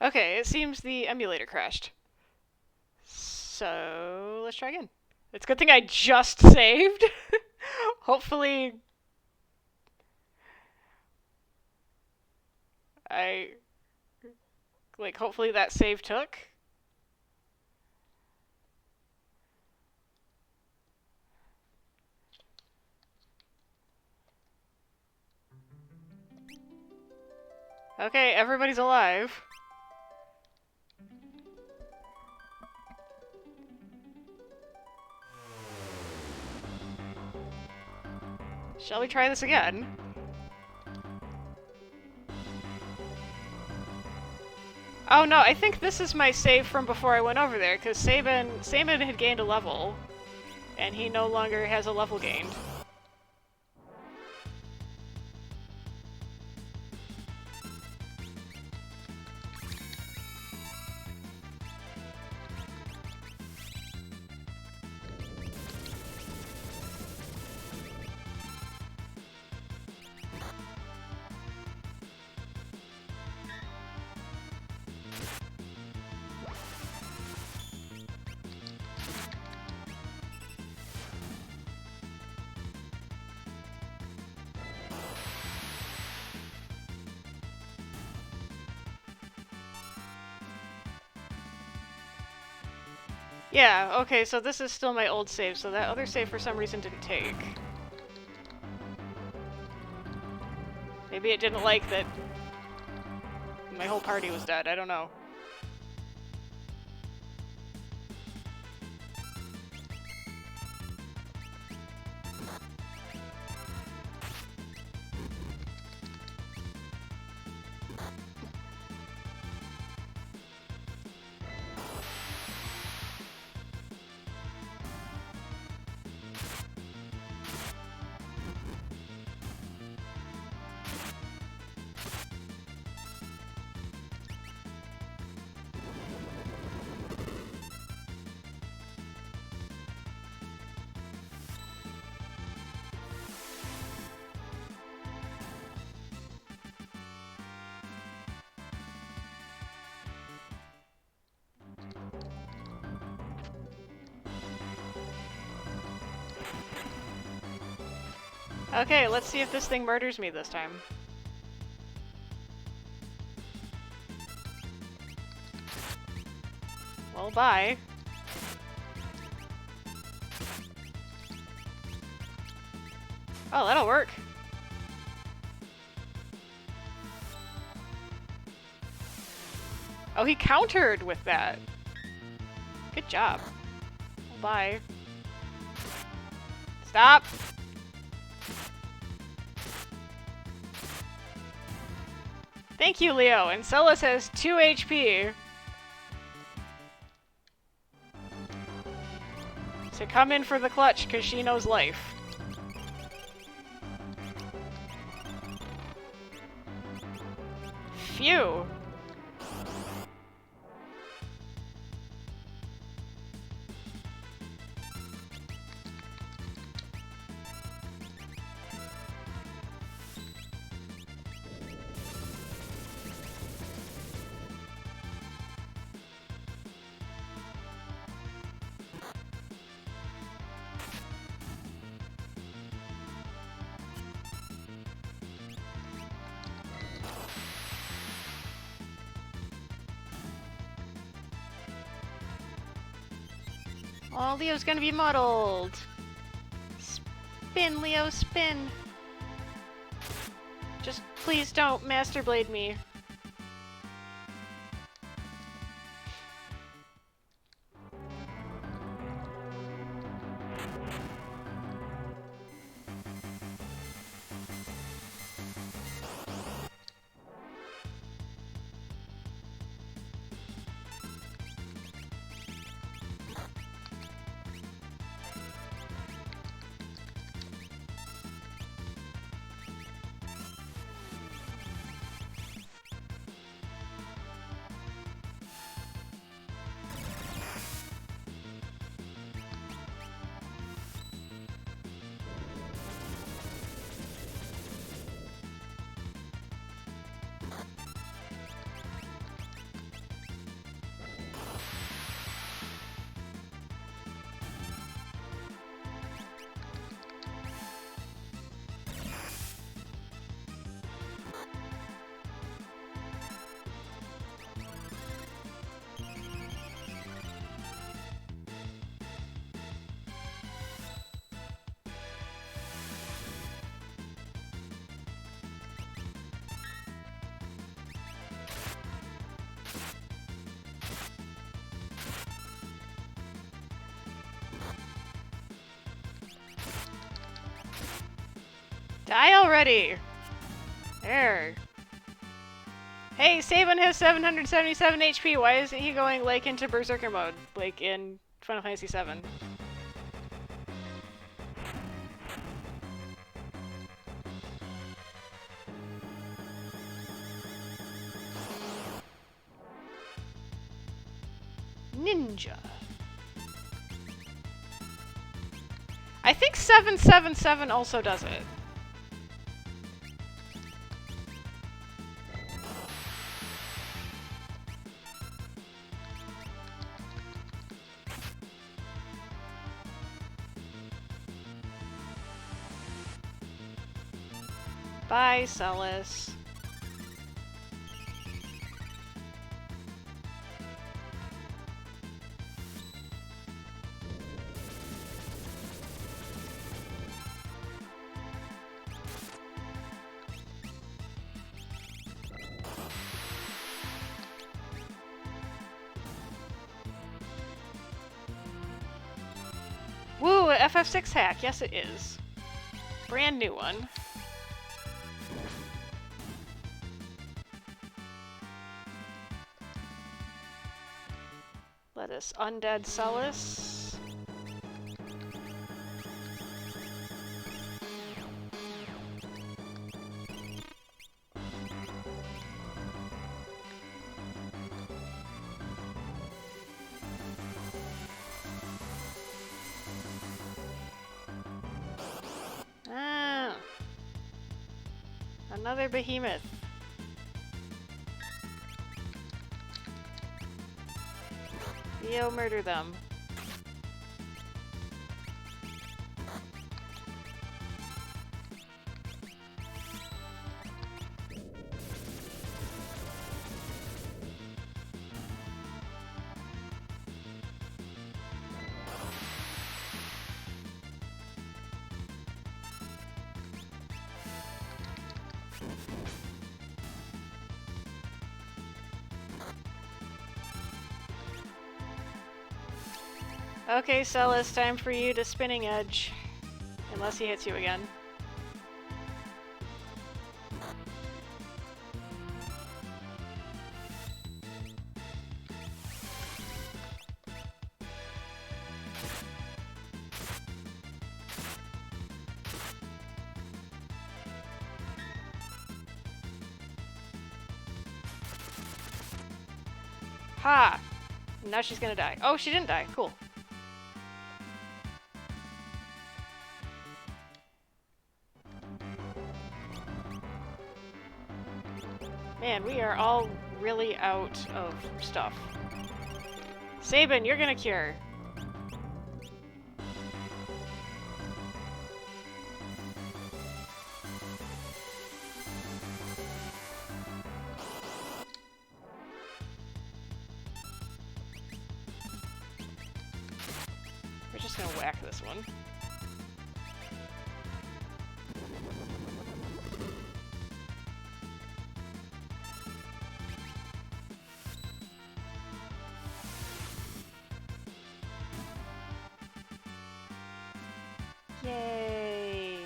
Okay, it seems the emulator crashed. So let's try again. It's a good thing I just saved. Hopefully I hopefully that save took. Okay, everybody's alive. Shall we try this again? Oh no, I think this is my save from before I went over there, because Saban had gained a level, and he no longer has a level gained. Yeah, okay, so this is still my old save, so that other save for some reason didn't take. Maybe it didn't like that my whole party was dead, I don't know. Okay, let's see if this thing murders me this time. Well, bye. Oh, that'll work. Oh, he countered with that. Good job. Well, bye. Stop! Thank you, Leo. And Celis has 2 HP. So come in for the clutch, because she knows life. Phew. Oh, Leo's gonna be muddled. Spin, Leo, spin. Just please don't Master Blade me. Die already! There. Hey, Sabin has 777 HP. Why isn't he going, like, into Berserker mode? Like, in Final Fantasy VII? Ninja. I think 777 also does it. Bye, Celis. Woo, a FF6 hack. Yes, it is. Brand new one. Let us undead Celis. Ah. Another behemoth. Yo, murder them. Okay, Celis, time for you to spinning edge. Unless he hits you again. Ha! Now she's gonna die. Oh, she didn't die. Cool. Man, we are all really out of stuff. Sabin, you're gonna cure. We're just gonna whack this one. Yay!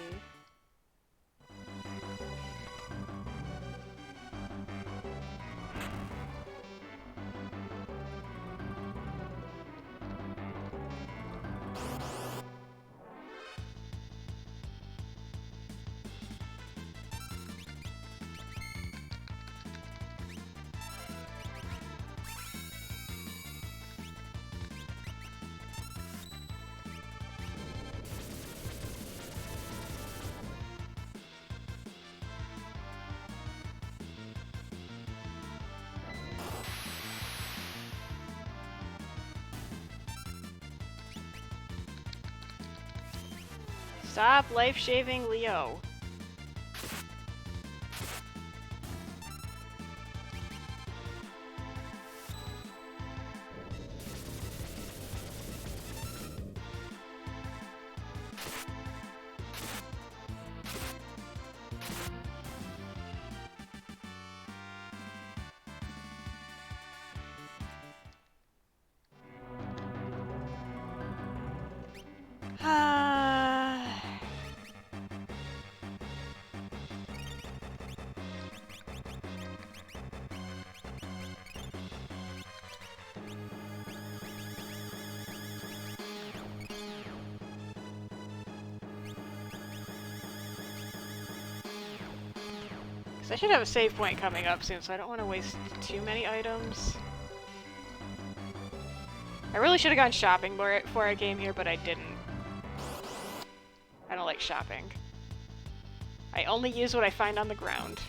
Stop life-shaving Leo. So I should have a save point coming up soon, so I don't want to waste too many items. I really should have gone shopping before I came here, but I didn't. I don't like shopping. I only use what I find on the ground.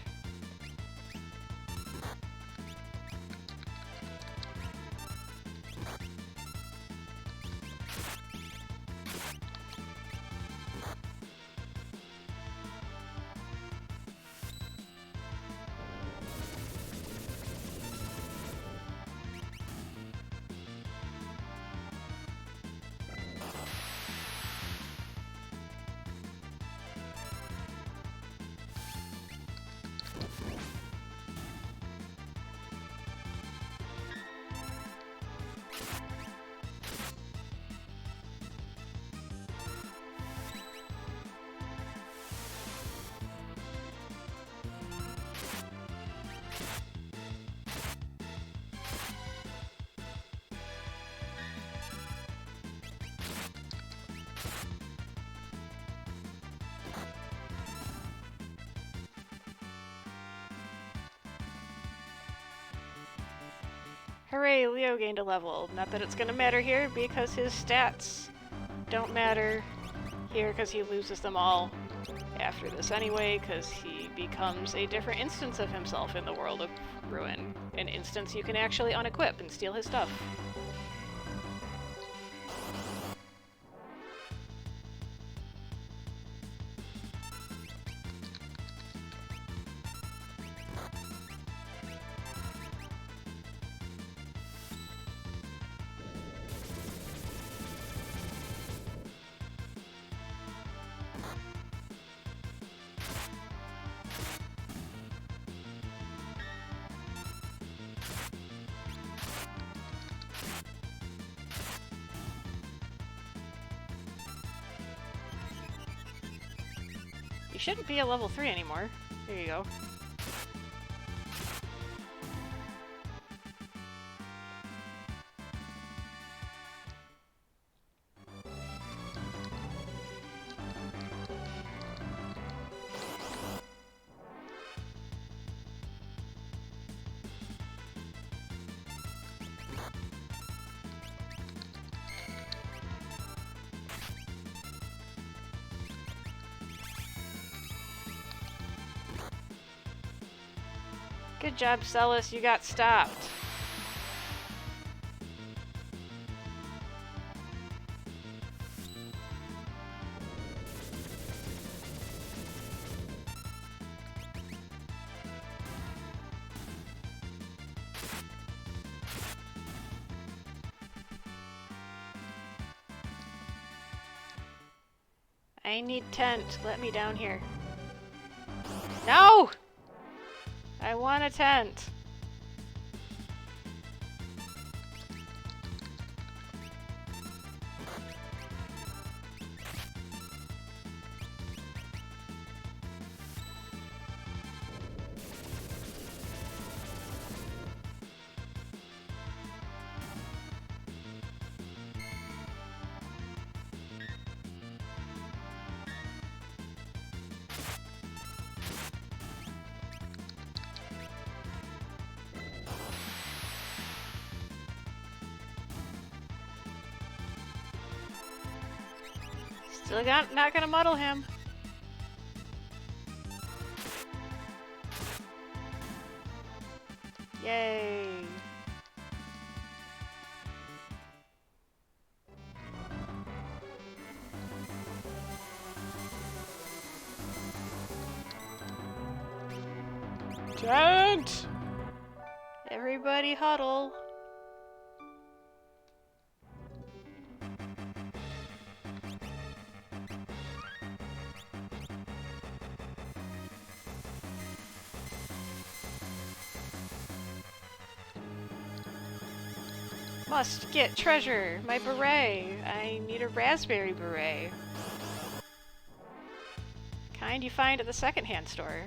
Hooray, Leo gained a level. Not that it's gonna matter here, because his stats don't matter here, because he loses them all after this anyway, because he becomes a different instance of himself in the world of Ruin. An instance you can actually unequip and steal his stuff. You shouldn't be a level 3 anymore. There you go. Good job, Celis. You got stopped. I need tent. Let me down here. No! I want a tent. Still not gonna muddle him. Yay. Tent! Everybody huddle. Must get treasure! My beret! I need a raspberry beret. Kind you find at the secondhand store.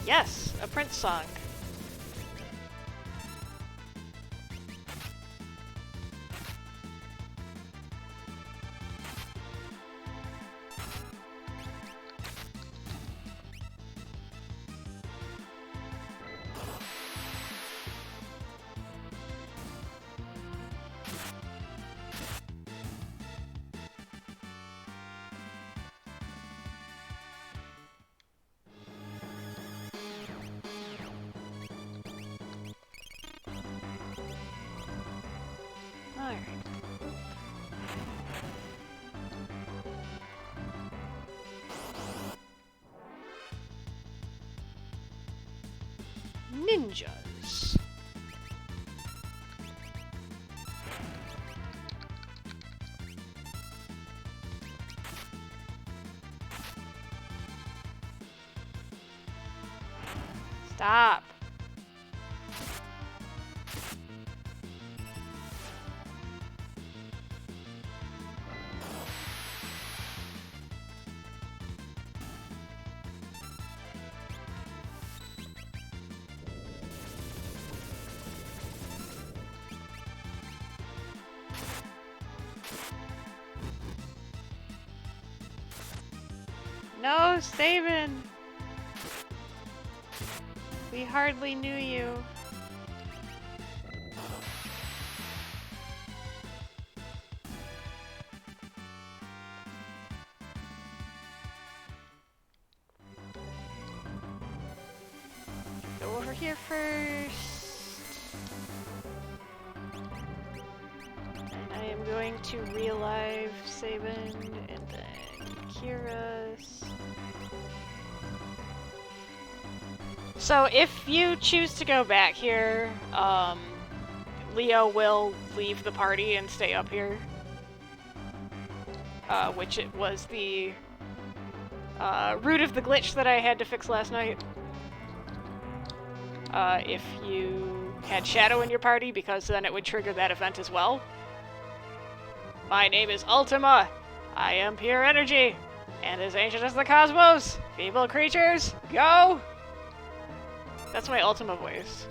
Yes, a Prince song. Alright. Ninjas. Stop. No, Sabin! We hardly knew you. Go over here first. And I am going to relive Sabin and then Kira's. So if you choose to go back here, Leo will leave the party and stay up here. Which it was the root of the glitch that I had to fix last night. If you had Shadow in your party, because then it would trigger that event as well. My name is Ultima. I am pure energy, and as ancient as the cosmos. Feeble creatures, go! That's my Ultima voice.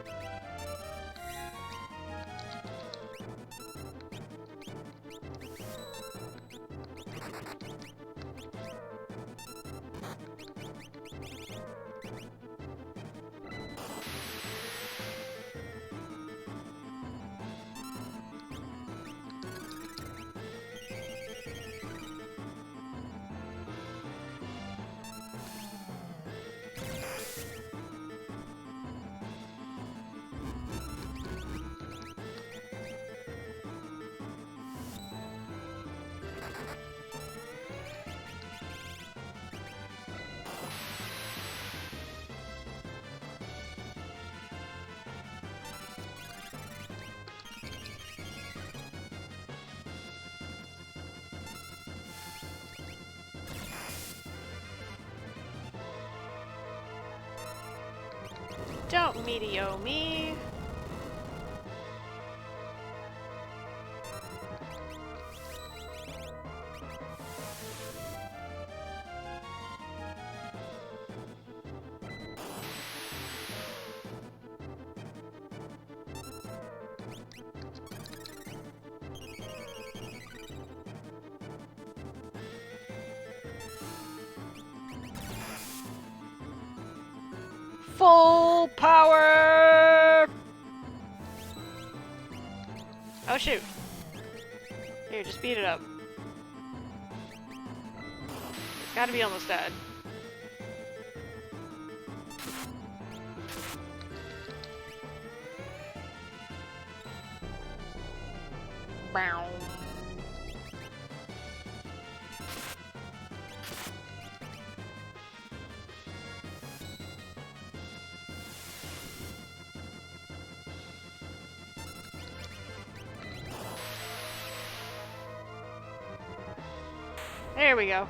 Don't medio me. Full power! Oh shoot. Here, just beat it up. It's gotta be almost dead. Bow. There we go.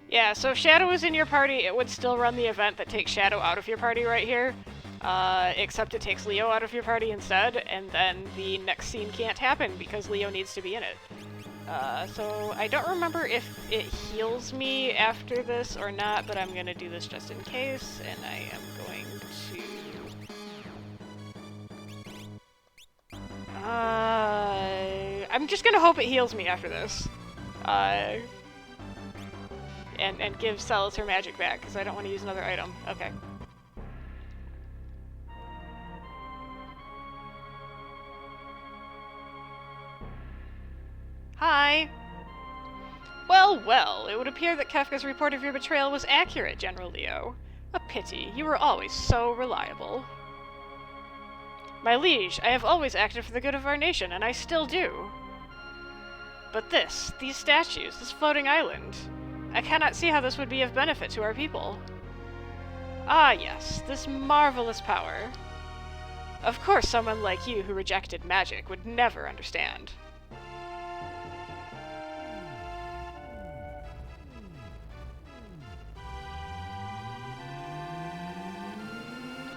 Yeah, so if Shadow was in your party, it would still run the event that takes Shadow out of your party right here. except it takes Leo out of your party instead, and then the next scene can't happen because Leo needs to be in it. So I don't remember if it heals me after this or not, but I'm gonna do this just in case, and I am going to... I'm just gonna hope it heals me after this. And give Celis her magic back, because I don't want to use another item. Okay. Hi! Well, well, it would appear that Kefka's report of your betrayal was accurate, General Leo. A pity, you were always so reliable. My liege, I have always acted for the good of our nation, and I still do. But these statues, this floating island, I cannot see how this would be of benefit to our people. Ah yes, this marvelous power. Of course someone like you who rejected magic would never understand.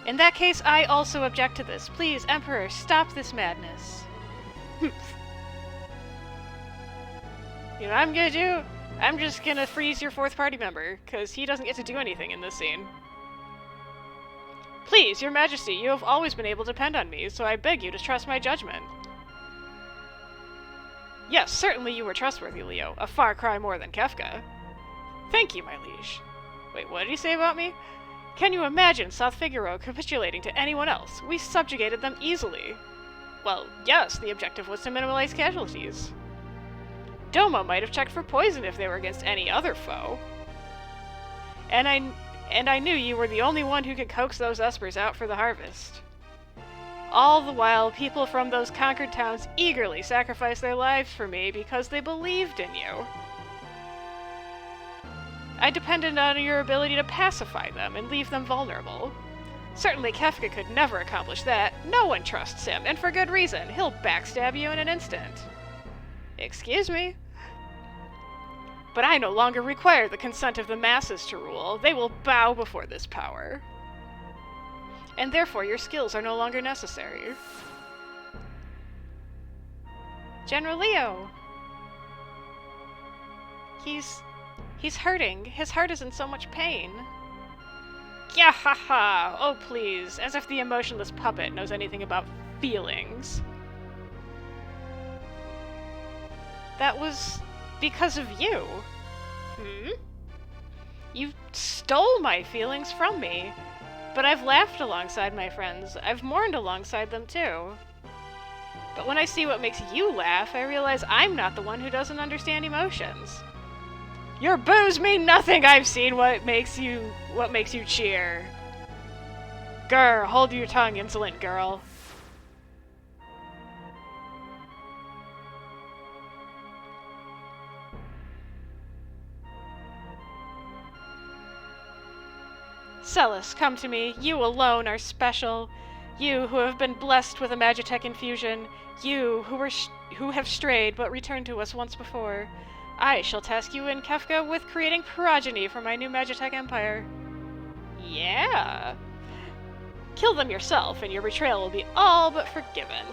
In that case, I also object to this. Please, Emperor, stop this madness. You know what I'm gonna do? I'm just gonna freeze your fourth party member, because he doesn't get to do anything in this scene. Please, your majesty, you have always been able to depend on me, so I beg you to trust my judgment. Yes, certainly you were trustworthy, Leo. A far cry more than Kefka. Thank you, my liege. Wait, what did he say about me? Can you imagine South Figaro capitulating to anyone else? We subjugated them easily. Well, yes, the objective was to minimize casualties. Doma might have checked for poison if they were against any other foe. And I knew you were the only one who could coax those Espers out for the harvest. All the while, people from those conquered towns eagerly sacrificed their lives for me because they believed in you. I depended on your ability to pacify them and leave them vulnerable. Certainly Kefka could never accomplish that. No one trusts him, and for good reason. He'll backstab you in an instant. Excuse me? But I no longer require the consent of the masses to rule. They will bow before this power. And therefore your skills are no longer necessary. General Leo! He's hurting. His heart is in so much pain. Yahaha! Oh please, as if the emotionless puppet knows anything about feelings. That was because of you. You stole my feelings from me. But I've laughed alongside my friends. I've mourned alongside them too. But when I see what makes you laugh, I realize I'm not the one who doesn't understand emotions. Your boos mean nothing. I've seen what makes you cheer. Grr, hold your tongue, insolent girl. Celis, come to me. You alone are special. You who have been blessed with a Magitech infusion. You who have strayed but returned to us once before. I shall task you and Kefka with creating progeny for my new Magitech empire. Yeah. Kill them yourself, and your betrayal will be all but forgiven.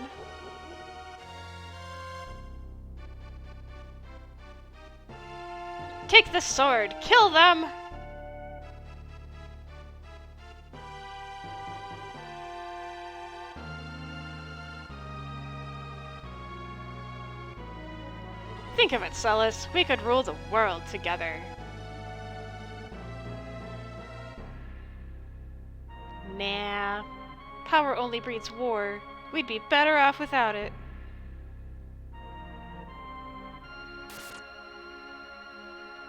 Take the sword! Kill them! Think of it, Celis. We could rule the world together. Nah. Power only breeds war. We'd be better off without it.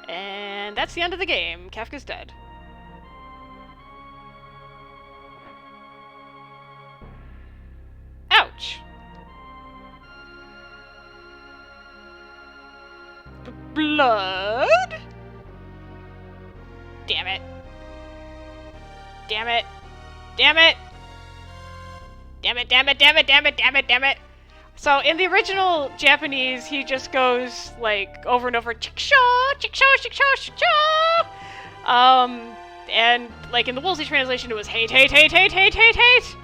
And that's the end of the game. Kefka's dead. Ouch! Blood? Damn it. Damn it. Damn it. Damn it, damn it, damn it, damn it, damn it, damn it. So in the original Japanese, he just goes like over and over, chikshaw, chikshaw, chikshaw, chikshaw. And, like, in the Woolsey translation, it was hate, hate, hate, hate, hate, hate, hate!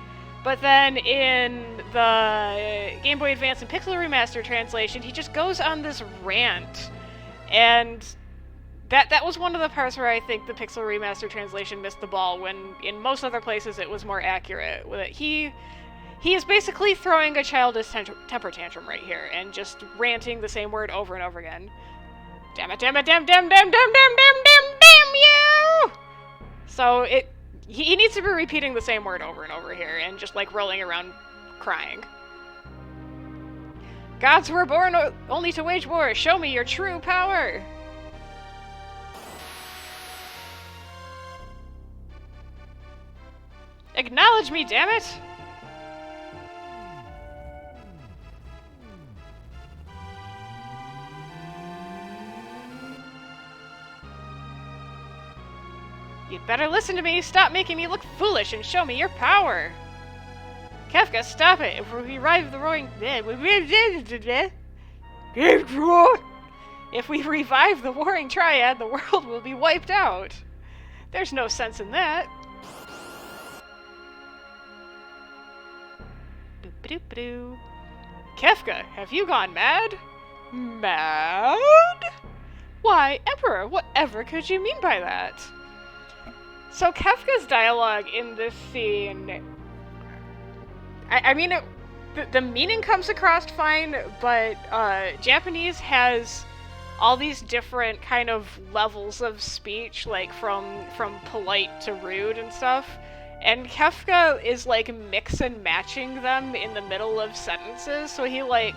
But then in the Game Boy Advance and Pixel Remaster translation, he just goes on this rant. And that was one of the parts where I think the Pixel Remaster translation missed the ball, when in most other places it was more accurate. He is basically throwing a childish temper tantrum right here, and just ranting the same word over and over again. Damn it, damn it, damn, damn, damn, damn, damn, damn, damn, damn you! So he needs to be repeating the same word over and over here, and just, like, rolling around crying. Gods were born only to wage war. Show me your true power! Acknowledge me, damn it! You'd better listen to me, stop making me look foolish, and show me your power! Kefka, stop it! If we revive the roaring... If we revive the warring triad, the world will be wiped out! There's no sense in that. Boop-a-doop-a-doo. Kefka, have you gone mad? Mad? Why, Emperor, whatever could you mean by that? So Kefka's dialogue in this scene, I mean, the meaning comes across fine, but Japanese has all these different kind of levels of speech, like from polite to rude and stuff, and Kefka is like mix and matching them in the middle of sentences, so he like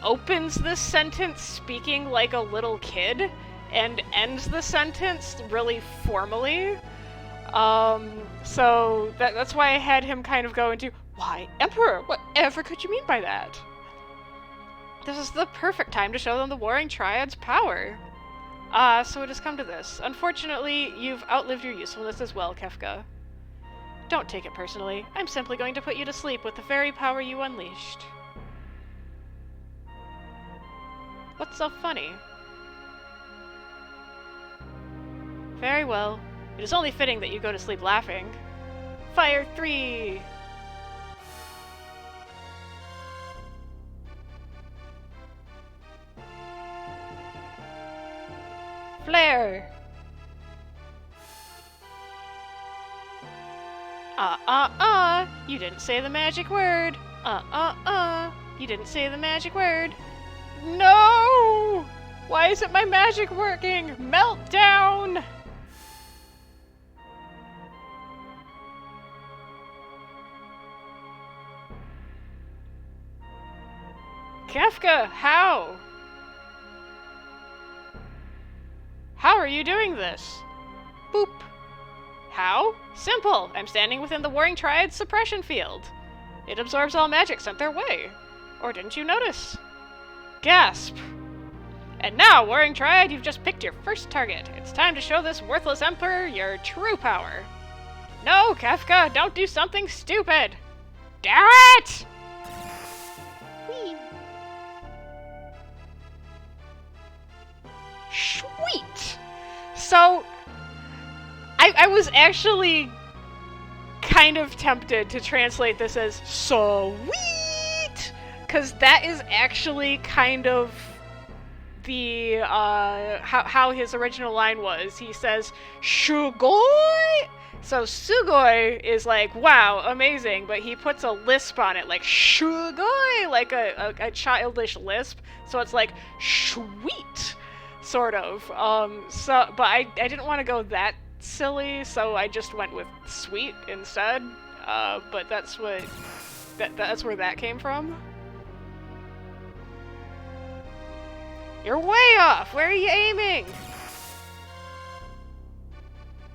opens this sentence speaking like a little kid and ends the sentence really formally. So that's why I had him kind of go into, why, Emperor, whatever could you mean by that? This is the perfect time to show them the Warring Triad's power. So it has come to this. Unfortunately, you've outlived your usefulness as well, Kefka. Don't take it personally. I'm simply going to put you to sleep with the very power you unleashed. What's so funny? Very well. It is only fitting that you go to sleep laughing. Fire 3! Flare! You didn't say the magic word. You didn't say the magic word. No! Why isn't my magic working? Meltdown! Kefka, how? How are you doing this? Boop. How? Simple! I'm standing within the Warring Triad's suppression field. It absorbs all magic sent their way. Or didn't you notice? Gasp! And now, Warring Triad, you've just picked your first target. It's time to show this worthless Emperor your true power. No, Kefka, don't do something stupid! Damn it! Whee! Sweet! So, I was actually kind of tempted to translate this as sweet, because that is actually kind of the, how his original line was. He says, Shugoi! So sugoi is like, wow, amazing, but he puts a lisp on it, like shugoi, like a childish lisp, so it's like, sweet! Sort of. But I didn't want to go that silly, so I just went with sweet instead. But that's where that came from. You're way off! Where are you aiming?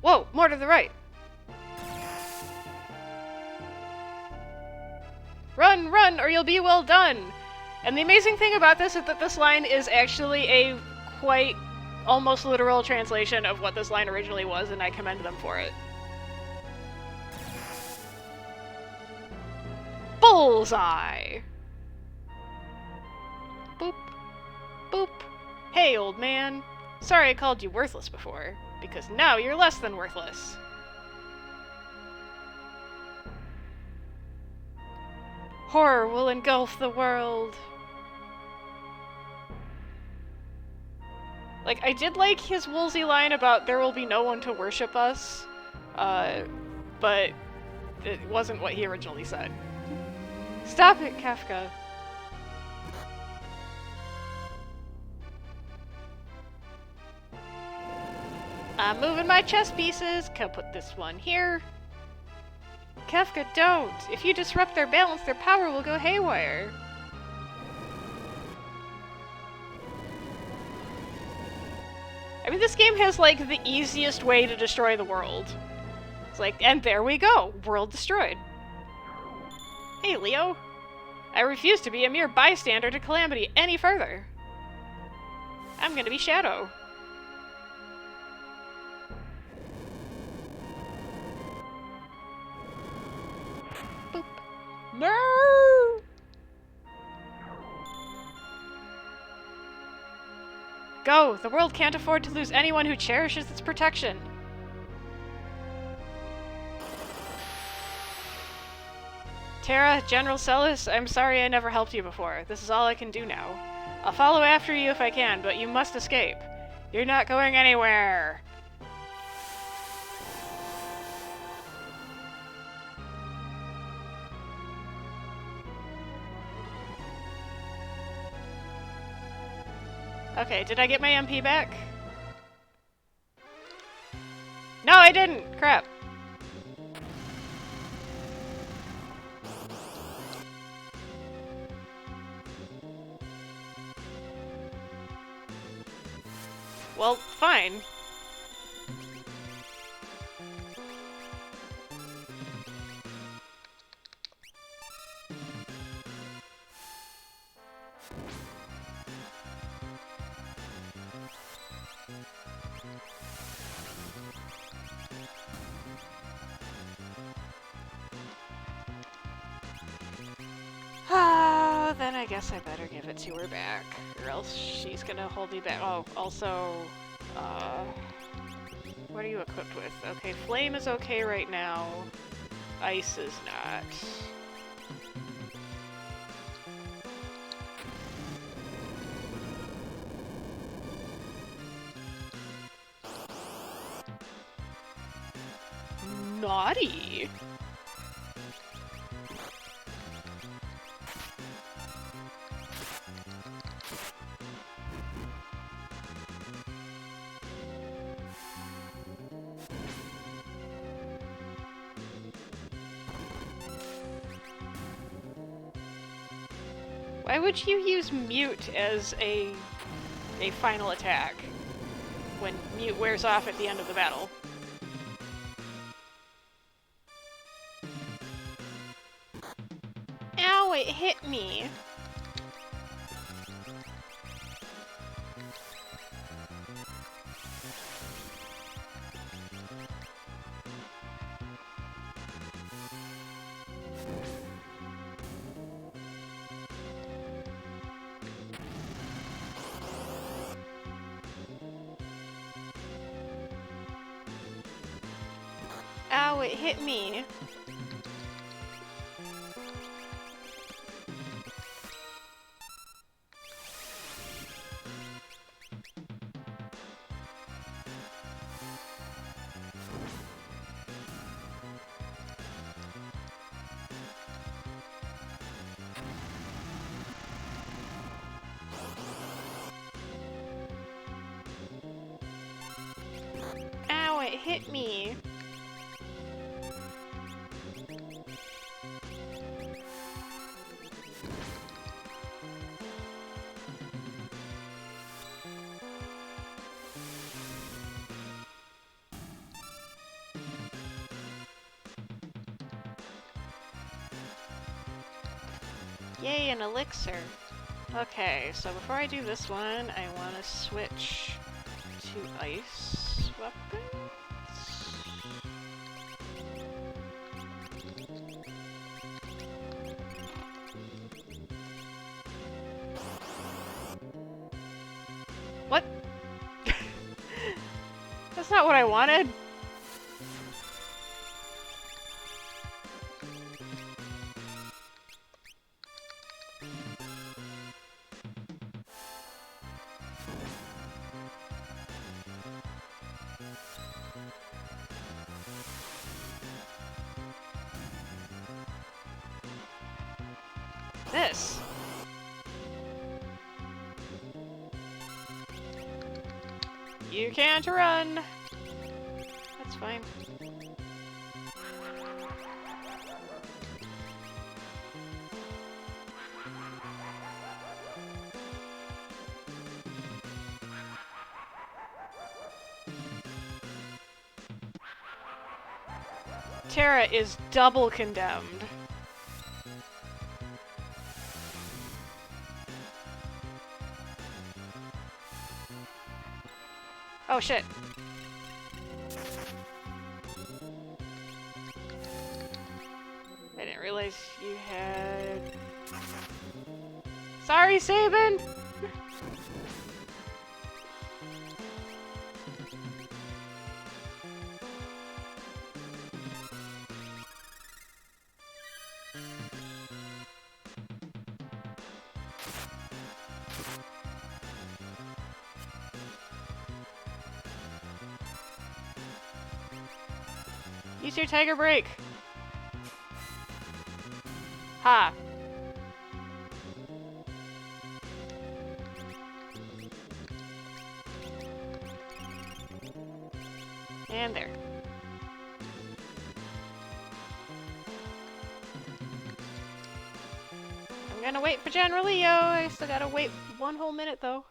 Whoa, more to the right. Run, run, or you'll be well done! And the amazing thing about this is that this line is actually a quite almost literal translation of what this line originally was, and I commend them for it. Bullseye! Boop. Boop. Hey, old man. Sorry I called you worthless before. Because now you're less than worthless. Horror will engulf the world. Like, I did like his Woolsey line about there will be no one to worship us, but it wasn't what he originally said. Stop it, Kafka. I'm moving my chess pieces. Can put this one here. Kafka, don't! If you disrupt their balance, their power will go haywire. I mean, this game has, like, the easiest way to destroy the world. It's like, and there we go! World destroyed. Hey, Leo. I refuse to be a mere bystander to Calamity any further. I'm gonna be Shadow. Boop. No! Go! The world can't afford to lose anyone who cherishes its protection. Terra, General Celis, I'm sorry I never helped you before. This is all I can do now. I'll follow after you if I can, but you must escape. You're not going anywhere. Okay, did I get my MP back? No, I didn't! Crap. Well, fine. Then I guess I better give it to her back, or else she's gonna hold me back. Oh, also, what are you equipped with? Okay, Flame is okay right now. Ice is not. Naughty! Why would you use Mute as a final attack when Mute wears off at the end of the battle? Ow, it hit me! Ow, it hit me. Ow, it hit me. Yay, an elixir. Okay, so before I do this one, I want to switch to ice weapons. What? That's That's not what I wanted. This. You can't run. That's fine. Terra is double condemned. Oh shit. I didn't realize you had... Sorry, Sabin! Use your tiger break! Ha! And there. I'm gonna wait for General Leo. I still gotta wait 1 whole minute though.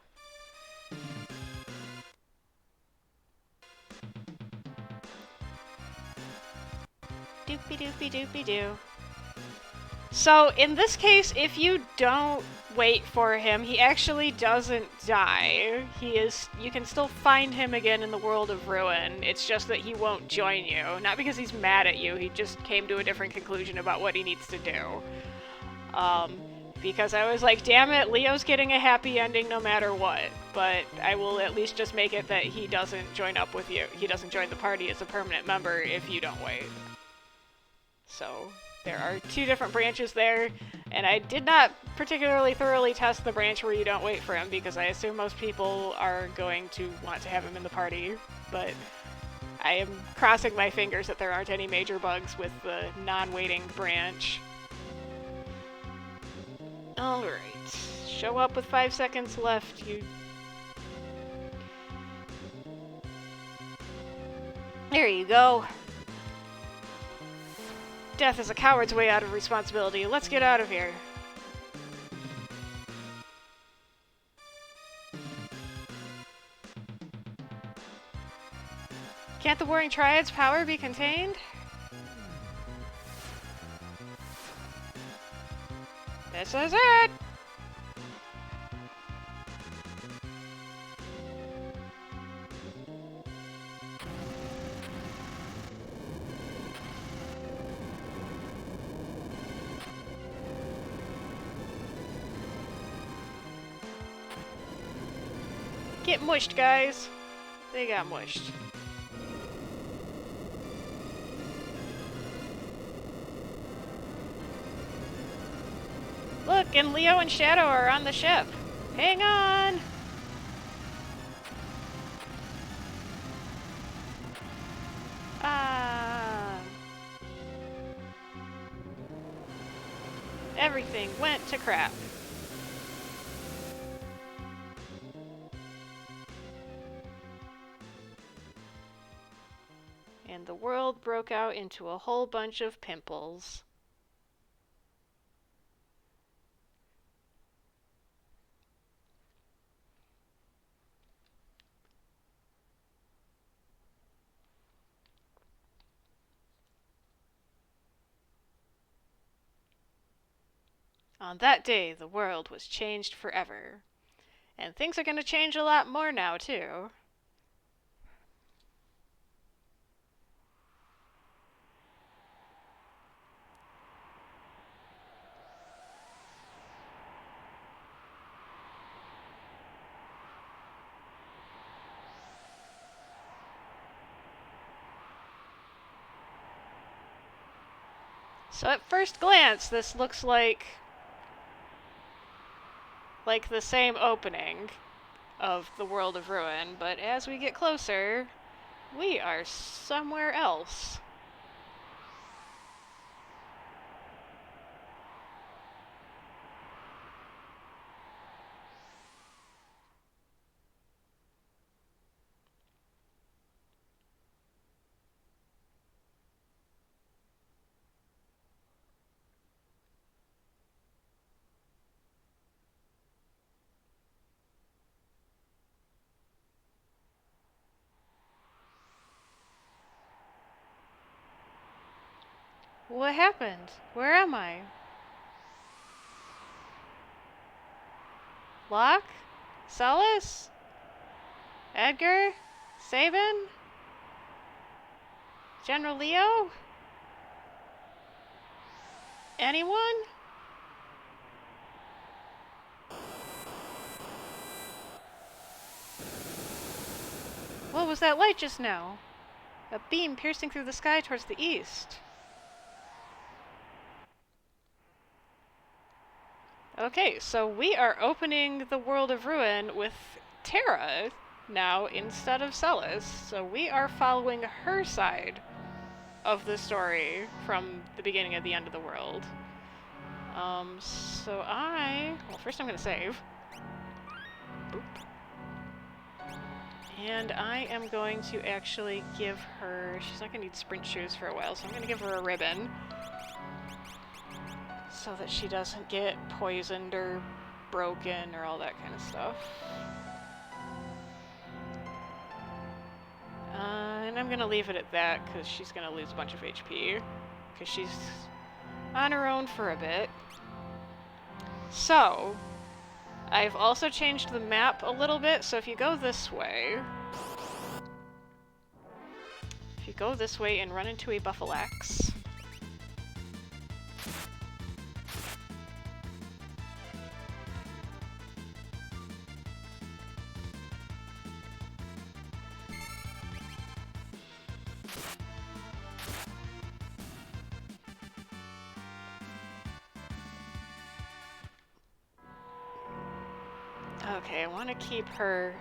Doopy doopy doopy doo. So, in this case, if you don't wait for him, he actually doesn't die. You can still find him again in the world of Ruin. It's just that he won't join you. Not because he's mad at you, he just came to a different conclusion about what he needs to do. Because I was like, damn it, Leo's getting a happy ending no matter what. But I will at least just make it that he doesn't join up with you. He doesn't join the party as a permanent member if you don't wait. So... there are 2 different branches there, and I did not particularly thoroughly test the branch where you don't wait for him, because I assume most people are going to want to have him in the party, but I am crossing my fingers that there aren't any major bugs with the non-waiting branch. Alright, show up with 5 seconds left, you... There you go. Death is a coward's way out of responsibility. Let's get out of here. Can't the Warring Triad's power be contained? This is it! Get mushed, guys. They got mushed. Look, and Leo and Shadow are on the ship. Hang on! Ah. Everything went to crap. And the world broke out into a whole bunch of pimples. On that day, the world was changed forever. And things are gonna change a lot more now, too. So at first glance, this looks like the same opening of the World of Ruin, but as we get closer, we are somewhere else. What happened? Where am I? Locke? Celis? Edgar? Sabin? General Leo? Anyone? What was that light just now? A beam piercing through the sky towards the east. Okay, so we are opening the World of Ruin with Terra now instead of Celis. So we are following her side of the story from the beginning of the end of the world. Well, first I'm gonna save. Boop. And I am going to actually give her, she's not gonna need sprint shoes for a while, so I'm gonna give her a ribbon. So that she doesn't get poisoned or broken or all that kind of stuff. And I'm gonna leave it at that, because she's gonna lose a bunch of HP. Because she's on her own for a bit. So, I've also changed the map a little bit, so if you go this way... If you go this way and run into a Buffalax... Okay, I want to keep her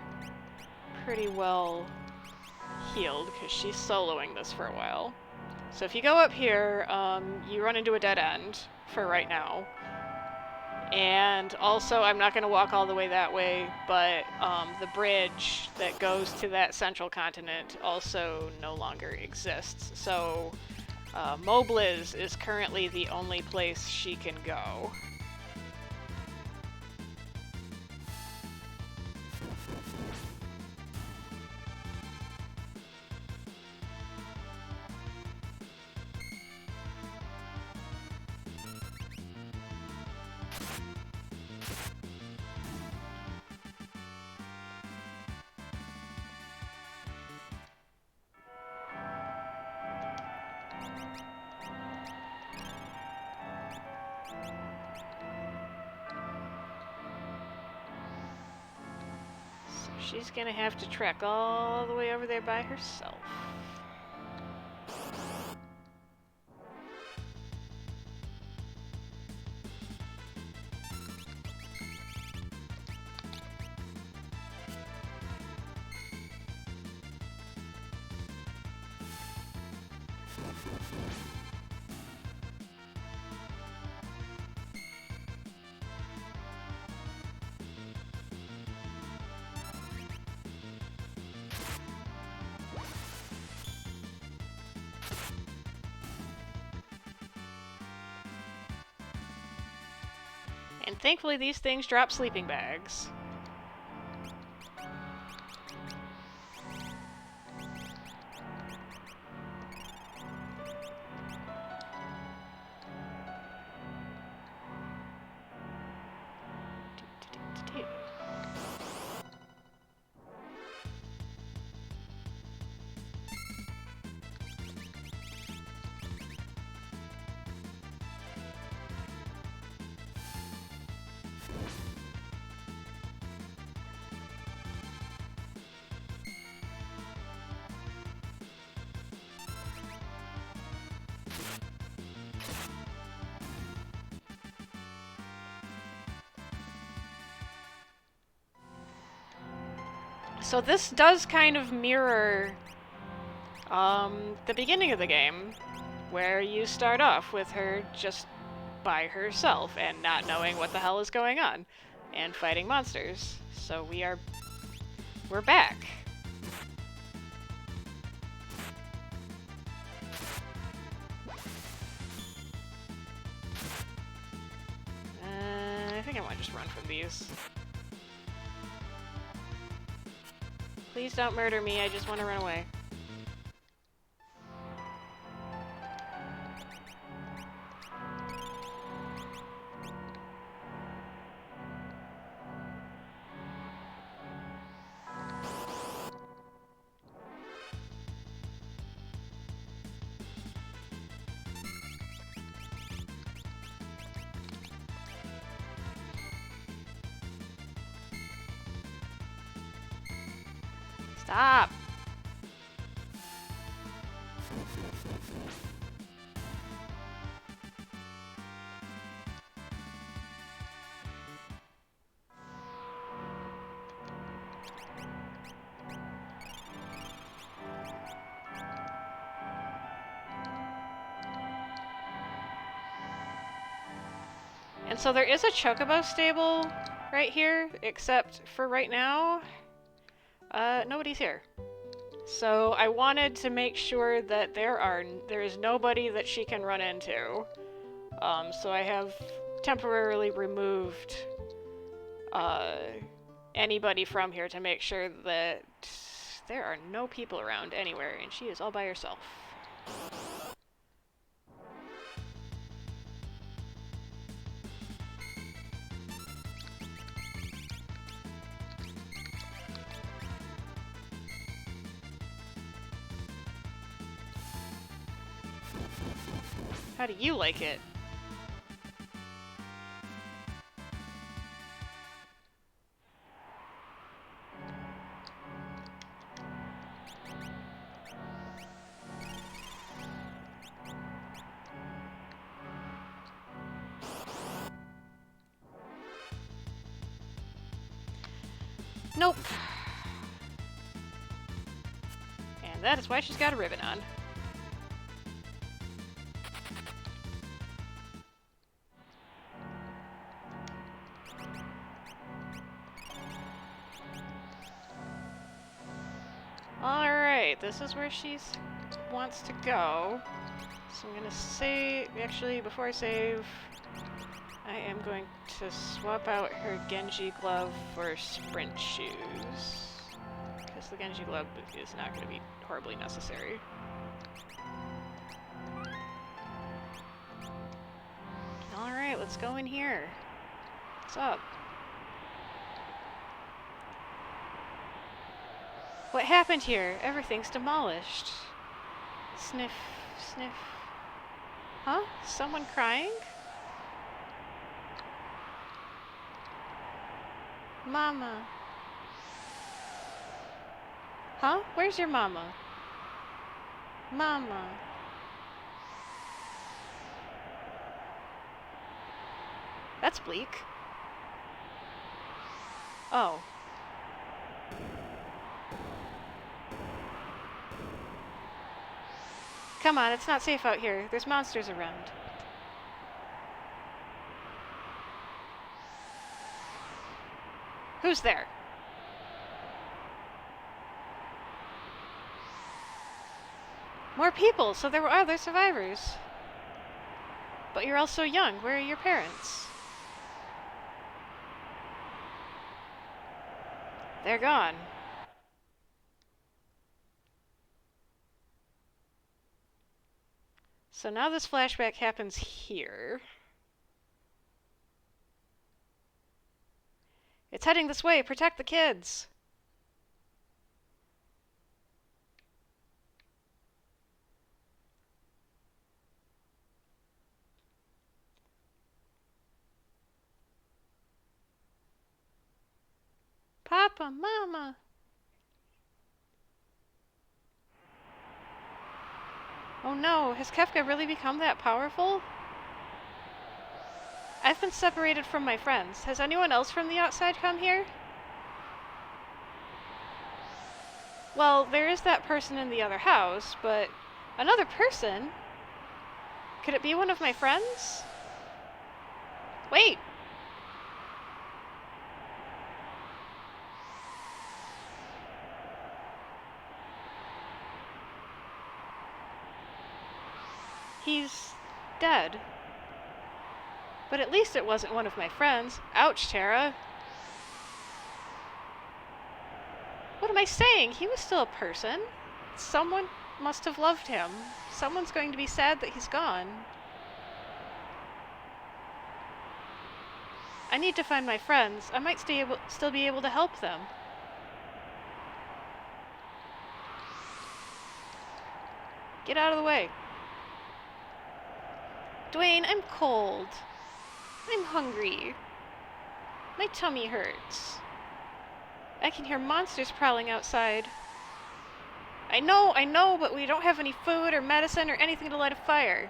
pretty well healed, because she's soloing this for a while. So if you go up here, you run into a dead end for right now. And also, I'm not going to walk all the way that way, but the bridge that goes to that central continent also no longer exists. So Mobliz is currently the only place she can go. She's gonna have to trek all the way over there by herself. And thankfully these things drop sleeping bags. So this does kind of mirror the beginning of the game, where you start off with her just by herself and not knowing what the hell is going on, and fighting monsters. So we're back. I think I want to just run from these. Please don't murder me, I just want to run away. Stop! And so there is a chocobo stable right here, except for right now, nobody's here. So I wanted to make sure that there is nobody that she can run into. So I have temporarily removed anybody from here to make sure that there are no people around anywhere, and she is all by herself. How do you like it? Nope. And that is why she's got a ribbon on. Alright, this is where she wants to go. So I'm gonna save. Actually, before I save, I am going to swap out her Genji glove for sprint shoes. Because the Genji glove is not going to be horribly necessary. Alright, let's go in here. What's up? What happened here? Everything's demolished. Sniff, sniff. Huh? Someone crying? Mama. Huh? Where's your mama? Mama. That's bleak. Oh. Come on, it's not safe out here. There's monsters around. Who's there? More people, so there were other survivors. But you're all so young. Where are your parents? They're gone. So now this flashback happens here. It's heading this way. Protect the kids. Papa, Mama. Oh no, has Kefka really become that powerful? I've been separated from my friends. Has anyone else from the outside come here? Well, there is that person in the other house, but another person? Could it be one of my friends? Wait! He's dead. But at least it wasn't one of my friends. Ouch, Tara. What am I saying? He was still a person. Someone must have loved him. Someone's going to be sad that he's gone. I need to find my friends. I might still be able to help them. Get out of the way. Dwayne, I'm cold. I'm hungry. My tummy hurts. I can hear monsters prowling outside. I know, but we don't have any food or medicine or anything to light a fire.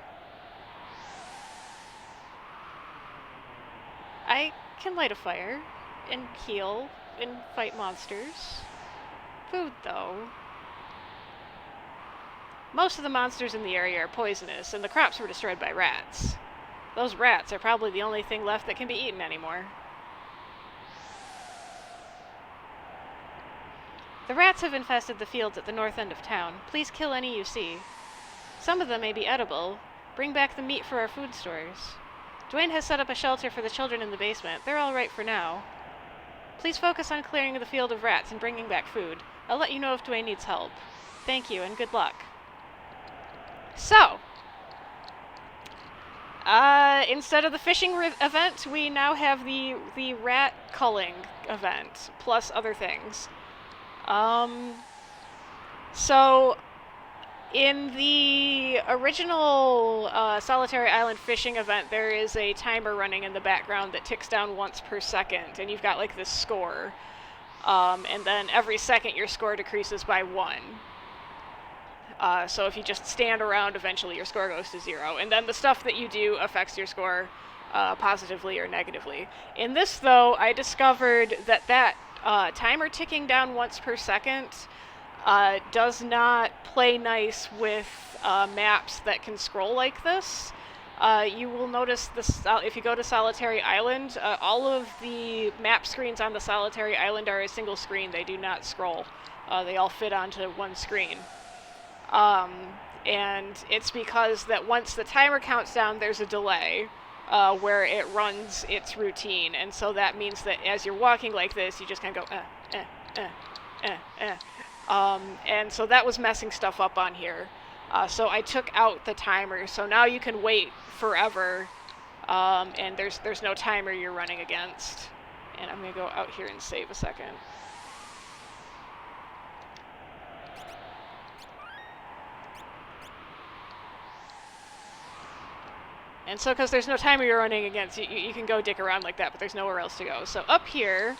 I can light a fire and heal and fight monsters. Food, though. Most of the monsters in the area are poisonous, and the crops were destroyed by rats. Those rats are probably the only thing left that can be eaten anymore. The rats have infested the fields at the north end of town. Please kill any you see. Some of them may be edible. Bring back the meat for our food stores. Dwayne has set up a shelter for the children in the basement. They're all right for now. Please focus on clearing the field of rats and bringing back food. I'll let you know if Dwayne needs help. Thank you, and good luck. So, instead of the fishing event, we now have the rat culling event, plus other things. So, in the original Solitary Island fishing event, there is a timer running in the background that ticks down once per second, and you've got like this score. And then every second your score decreases by 1. So if you just stand around, eventually your score goes to 0. And then the stuff that you do affects your score positively or negatively. In this, though, I discovered that timer ticking down once per second does not play nice with maps that can scroll like this. You will notice this if you go to Solitary Island, all of the map screens on the Solitary Island are a single screen. They do not scroll. They all fit onto one screen. And it's because that once the timer counts down, there's a delay where it runs its routine. And so that means that as you're walking like this, you just kind of go, and so that was messing stuff up on here. So I took out the timer. So now you can wait forever, and there's no timer you're running against. And I'm going to go out here and save a second. And so because there's no timer you're running against, you can go dick around like that, but there's nowhere else to go. So up here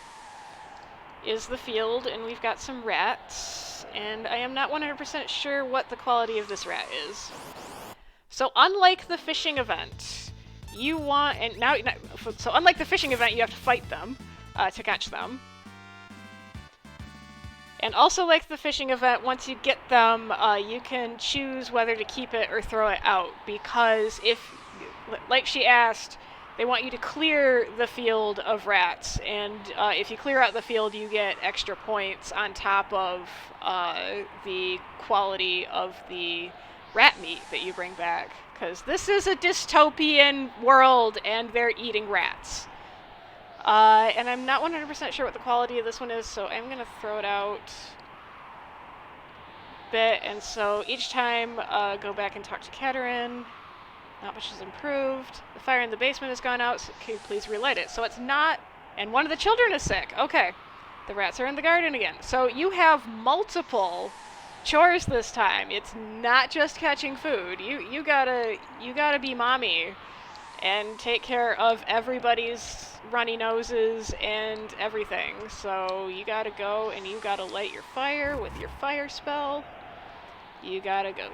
is the field, and we've got some rats, and I am not 100% sure what the quality of this rat is. So unlike the fishing event, so unlike the fishing event, you have to fight them to catch them. And also like the fishing event, once you get them, you can choose whether to keep it or throw it out, because like she asked, they want you to clear the field of rats, and if you clear out the field, you get extra points on top of the quality of the rat meat that you bring back, because this is a dystopian world, and they're eating rats. And I'm not 100% sure what the quality of this one is, so I'm going to throw it out a bit, and so each time go back and talk to Katerin. Not much has improved. The fire in the basement has gone out, so can you please relight it? So it's not... And one of the children is sick. Okay. The rats are in the garden again. So you have multiple chores this time. It's not just catching food. You gotta be mommy and take care of everybody's runny noses and everything. So you gotta go and you gotta light your fire with your fire spell. You gotta go...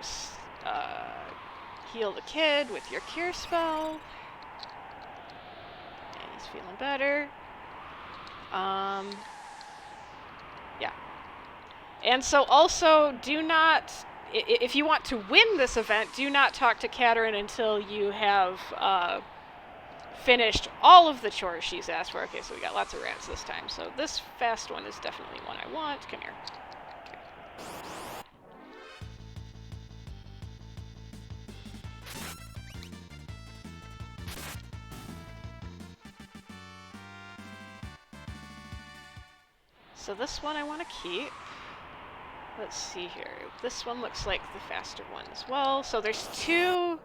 heal the kid with your cure spell. And he's feeling better. Yeah. And so also, do not, if you want to win this event, do not talk to Katerin until you have finished all of the chores she's asked for. Okay, so we got lots of rats this time. So this fast one is definitely one I want. Come here. Okay. So this one I want to keep. Let's see here. This one looks like the faster one as well. So there's two.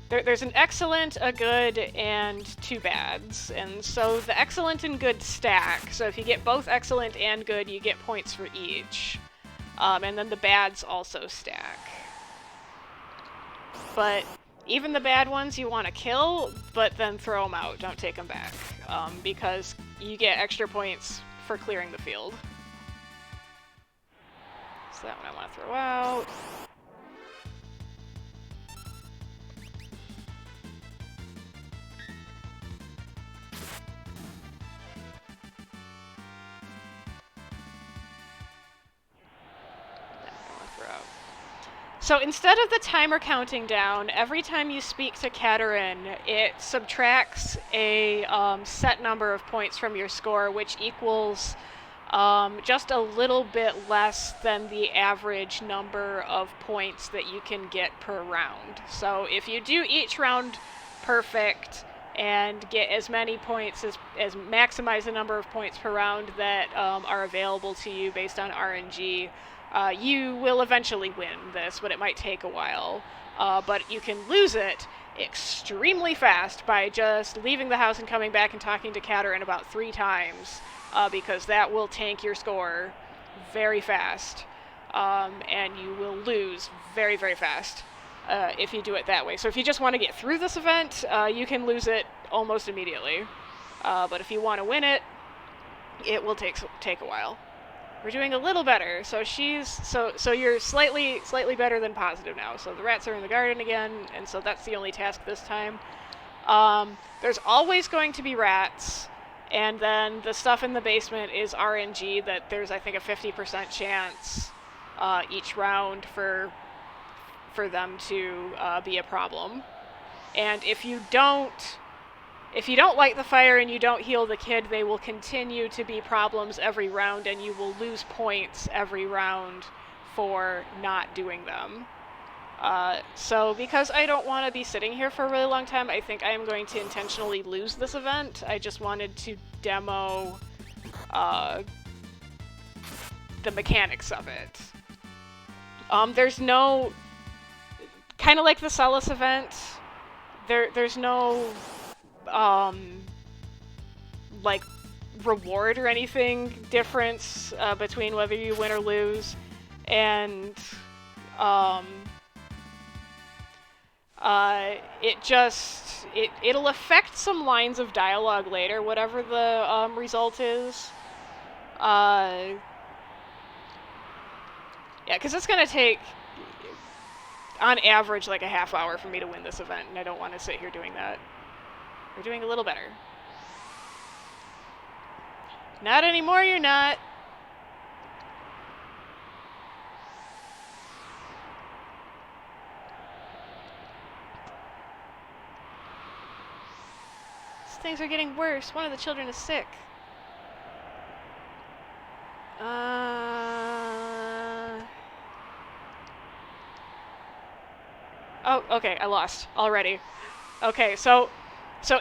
There's an excellent, a good, and two bads. And so the excellent and good stack. So if you get both excellent and good, you get points for each. And then the bads also stack. But even the bad ones you want to kill, but then throw them out. Don't take them back. Because you get extra points for clearing the field. So that one I want to throw out. So instead of the timer counting down, every time you speak to Katerin, it subtracts a set number of points from your score, which equals just a little bit less than the average number of points that you can get per round. So if you do each round perfect and get as many points as maximize the number of points per round that are available to you based on RNG, you will eventually win this, but it might take a while. But you can lose it extremely fast by just leaving the house and coming back and talking to Katerin about 3 times, because that will tank your score very fast, and you will lose very, very fast if you do it that way. So if you just want to get through this event, you can lose it almost immediately. But if you want to win it, it will take a while. We're doing a little better. So so you're slightly better than positive now. So the rats are in the garden again, and so that's the only task this time. There's always going to be rats, and then the stuff in the basement is RNG that there's, I think, a 50% chance each round for them to be a problem. And if you don't light the fire and you don't heal the kid, they will continue to be problems every round, and you will lose points every round for not doing them. So because I don't want to be sitting here for a really long time, I think I am going to intentionally lose this event. I just wanted to demo the mechanics of it. There's no... Kind of like the Celis event, there's no... like reward or anything difference between whether you win or lose, and it'll affect some lines of dialogue later, whatever the result is. Yeah, because it's gonna take on average like a half hour for me to win this event, and I don't want to sit here doing that. We're doing a little better. Not anymore, you're not. Things are getting worse. One of the children is sick. Oh, okay, I lost already. Okay, so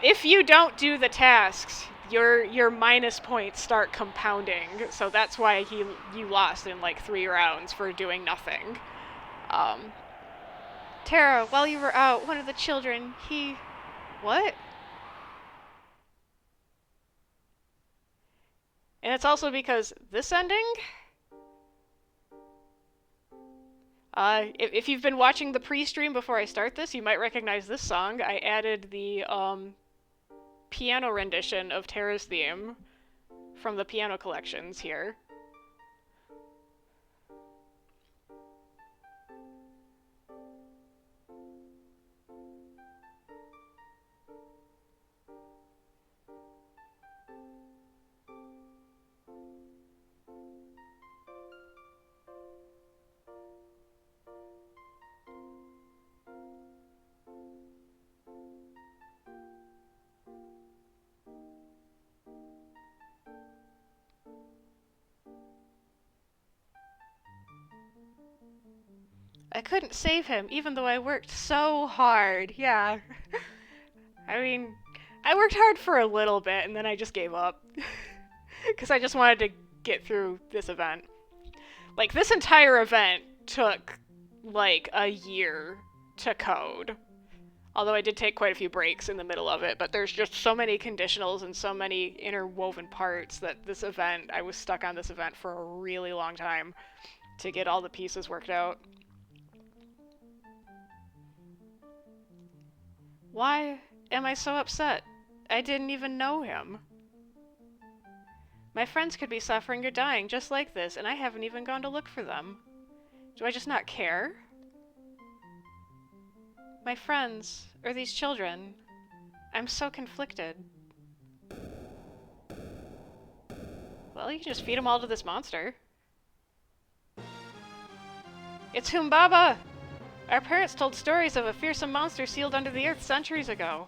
if you don't do the tasks, your minus points start compounding. So that's why you lost in like 3 rounds for doing nothing. Tara, while you were out, one of the children, What? And it's also because this ending... if you've been watching the pre-stream before I start this, you might recognize this song. I added the piano rendition of Tara's theme from the piano collections here. I couldn't save him, even though I worked so hard. Yeah. I mean, I worked hard for a little bit, and then I just gave up. Because I just wanted to get through this event. Like, this entire event took, like, a year to code. Although I did take quite a few breaks in the middle of it, but there's just so many conditionals and so many interwoven parts that this event, I was stuck on this event for a really long time to get all the pieces worked out. Why am I so upset? I didn't even know him. My friends could be suffering or dying just like this, and I haven't even gone to look for them. Do I just not care? My friends, or these children, I'm so conflicted. Well, you can just feed them all to this monster. It's Humbaba! Our parents told stories of a fearsome monster sealed under the earth centuries ago.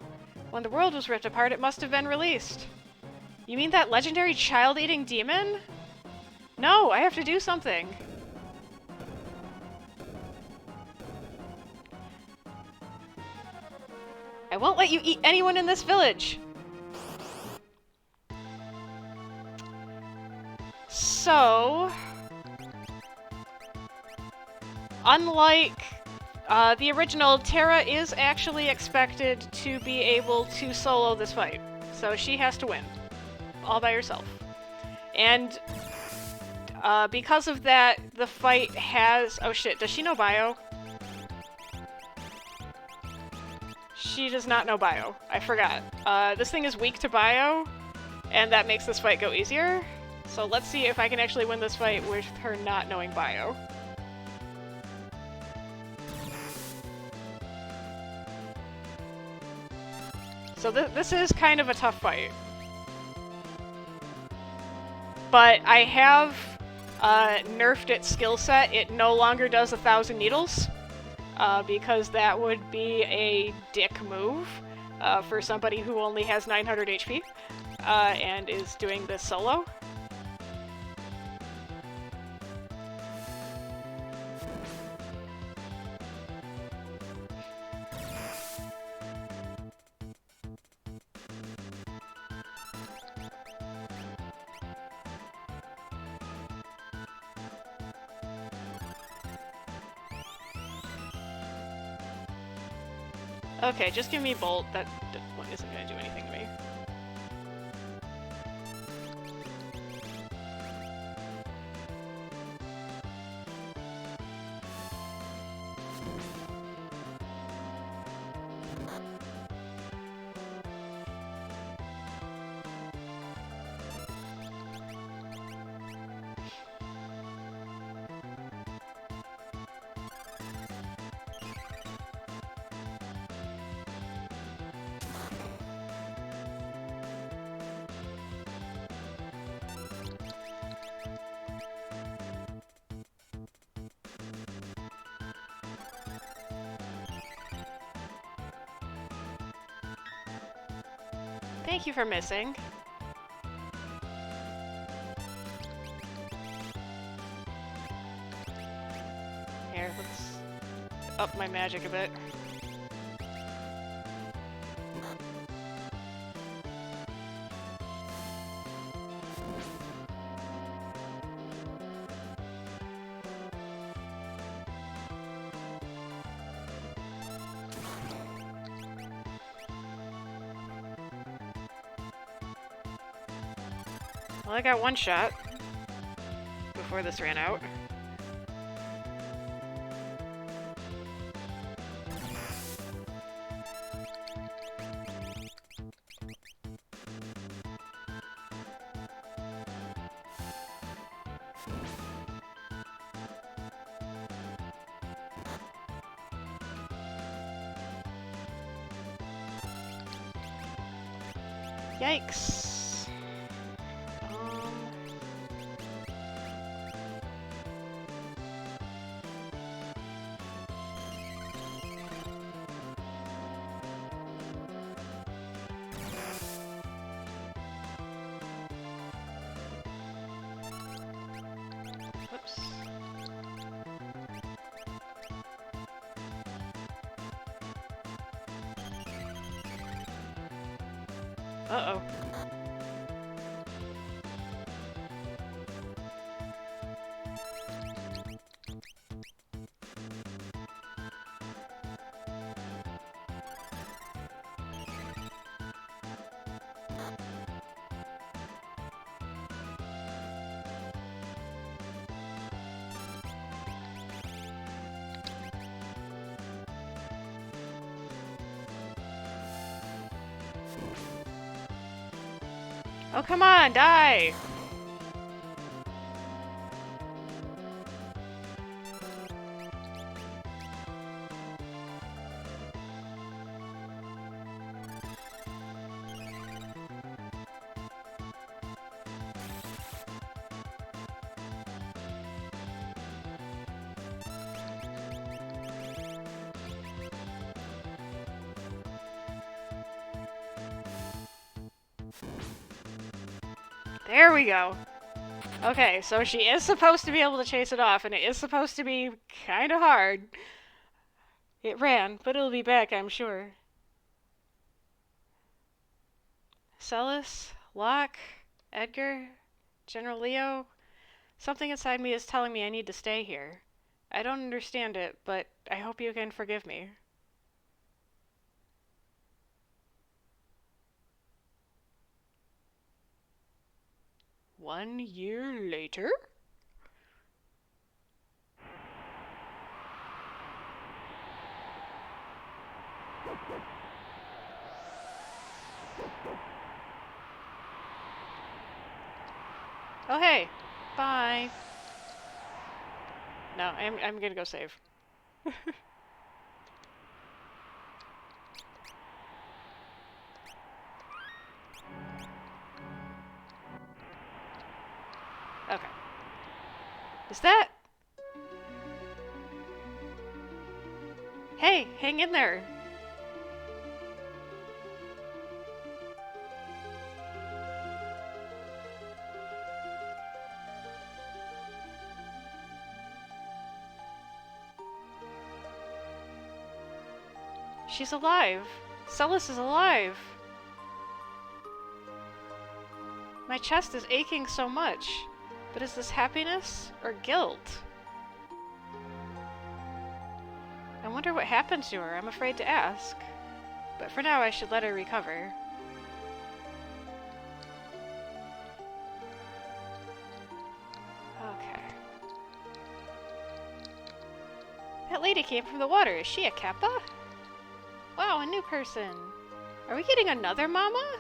When the world was ripped apart, it must have been released. You mean that legendary child-eating demon? No, I have to do something. I won't let you eat anyone in this village! So... unlike the original, Terra is actually expected to be able to solo this fight. So she has to win. All by herself. And because of that, the fight has... oh shit, does she know bio? She does not know bio. I forgot. This thing is weak to bio, and that makes this fight go easier. So let's see if I can actually win this fight with her not knowing bio. So this is kind of a tough fight. But I have nerfed its skill set. It no longer does 1,000 needles, because that would be a dick move for somebody who only has 900 HP and is doing this solo. Okay, just give me Bolt. That one isn't going to do anything to me. Thank you for missing. Here, let's up my magic a bit. Well, I got one shot before this ran out. Yikes. Whoops. Uh-oh. Oh, come on, die! There we go. Okay, so she is supposed to be able to chase it off, and it is supposed to be kind of hard. It ran, but it'll be back, I'm sure. Celis, Locke, Edgar, General Leo. Something inside me is telling me I need to stay here. I don't understand it, but I hope you can forgive me. One year later? Oh hey, bye. No, I'm gonna go save. Okay. Is that? Hey, hang in there. She's alive. Celis is alive. My chest is aching so much. But is this happiness or guilt? I wonder what happened to her. I'm afraid to ask. But for now, I should let her recover. Okay. That lady came from the water. Is she a Kappa? Wow, a new person. Are we getting another mama?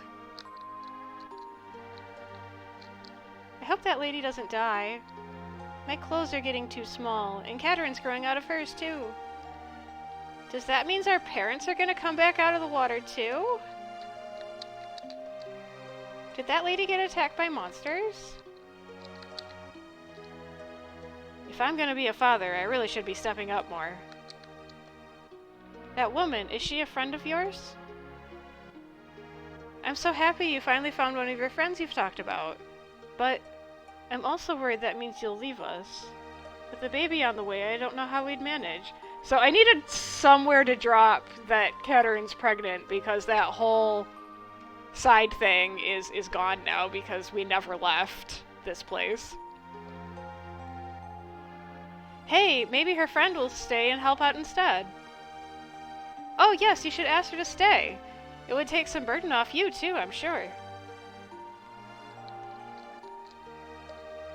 I hope that lady doesn't die. My clothes are getting too small, and Catherine's growing out of hers too. Does that mean our parents are gonna come back out of the water too? Did that lady get attacked by monsters? If I'm gonna be a father, I really should be stepping up more. That woman, is she a friend of yours? I'm so happy you finally found one of your friends you've talked about. But I'm also worried that means you'll leave us. With the baby on the way, I don't know how we'd manage. So I needed somewhere to drop that Catherine's pregnant, because that whole side thing is gone now because we never left this place. Hey, maybe her friend will stay and help out instead. Oh yes, you should ask her to stay. It would take some burden off you too, I'm sure.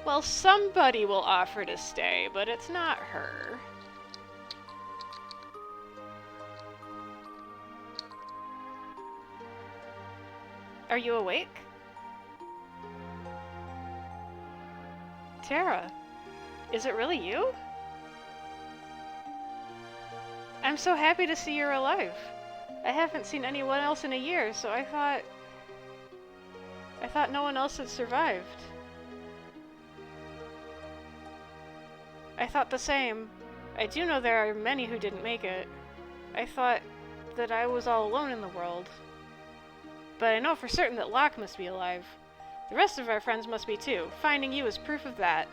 Well, somebody will offer to stay, but it's not her. Are you awake? Tara, is it really you? I'm so happy to see you're alive. I haven't seen anyone else in a year, so I thought no one else had survived. I thought the same. I do know there are many who didn't make it. I thought that I was all alone in the world. But I know for certain that Locke must be alive. The rest of our friends must be too. Finding you is proof of that.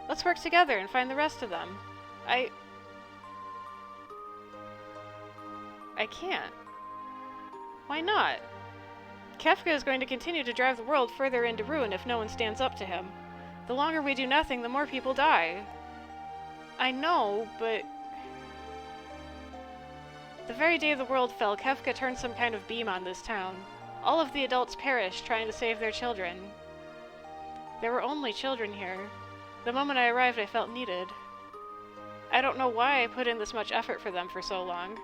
Let's work together and find the rest of them. I can't. Why not? Kefka is going to continue to drive the world further into ruin if no one stands up to him. The longer we do nothing, the more people die. I know, but... The very day the world fell, Kefka turned some kind of beam on this town. All of the adults perished trying to save their children. There were only children here. The moment I arrived, I felt needed. I don't know why I put in this much effort for them for so long.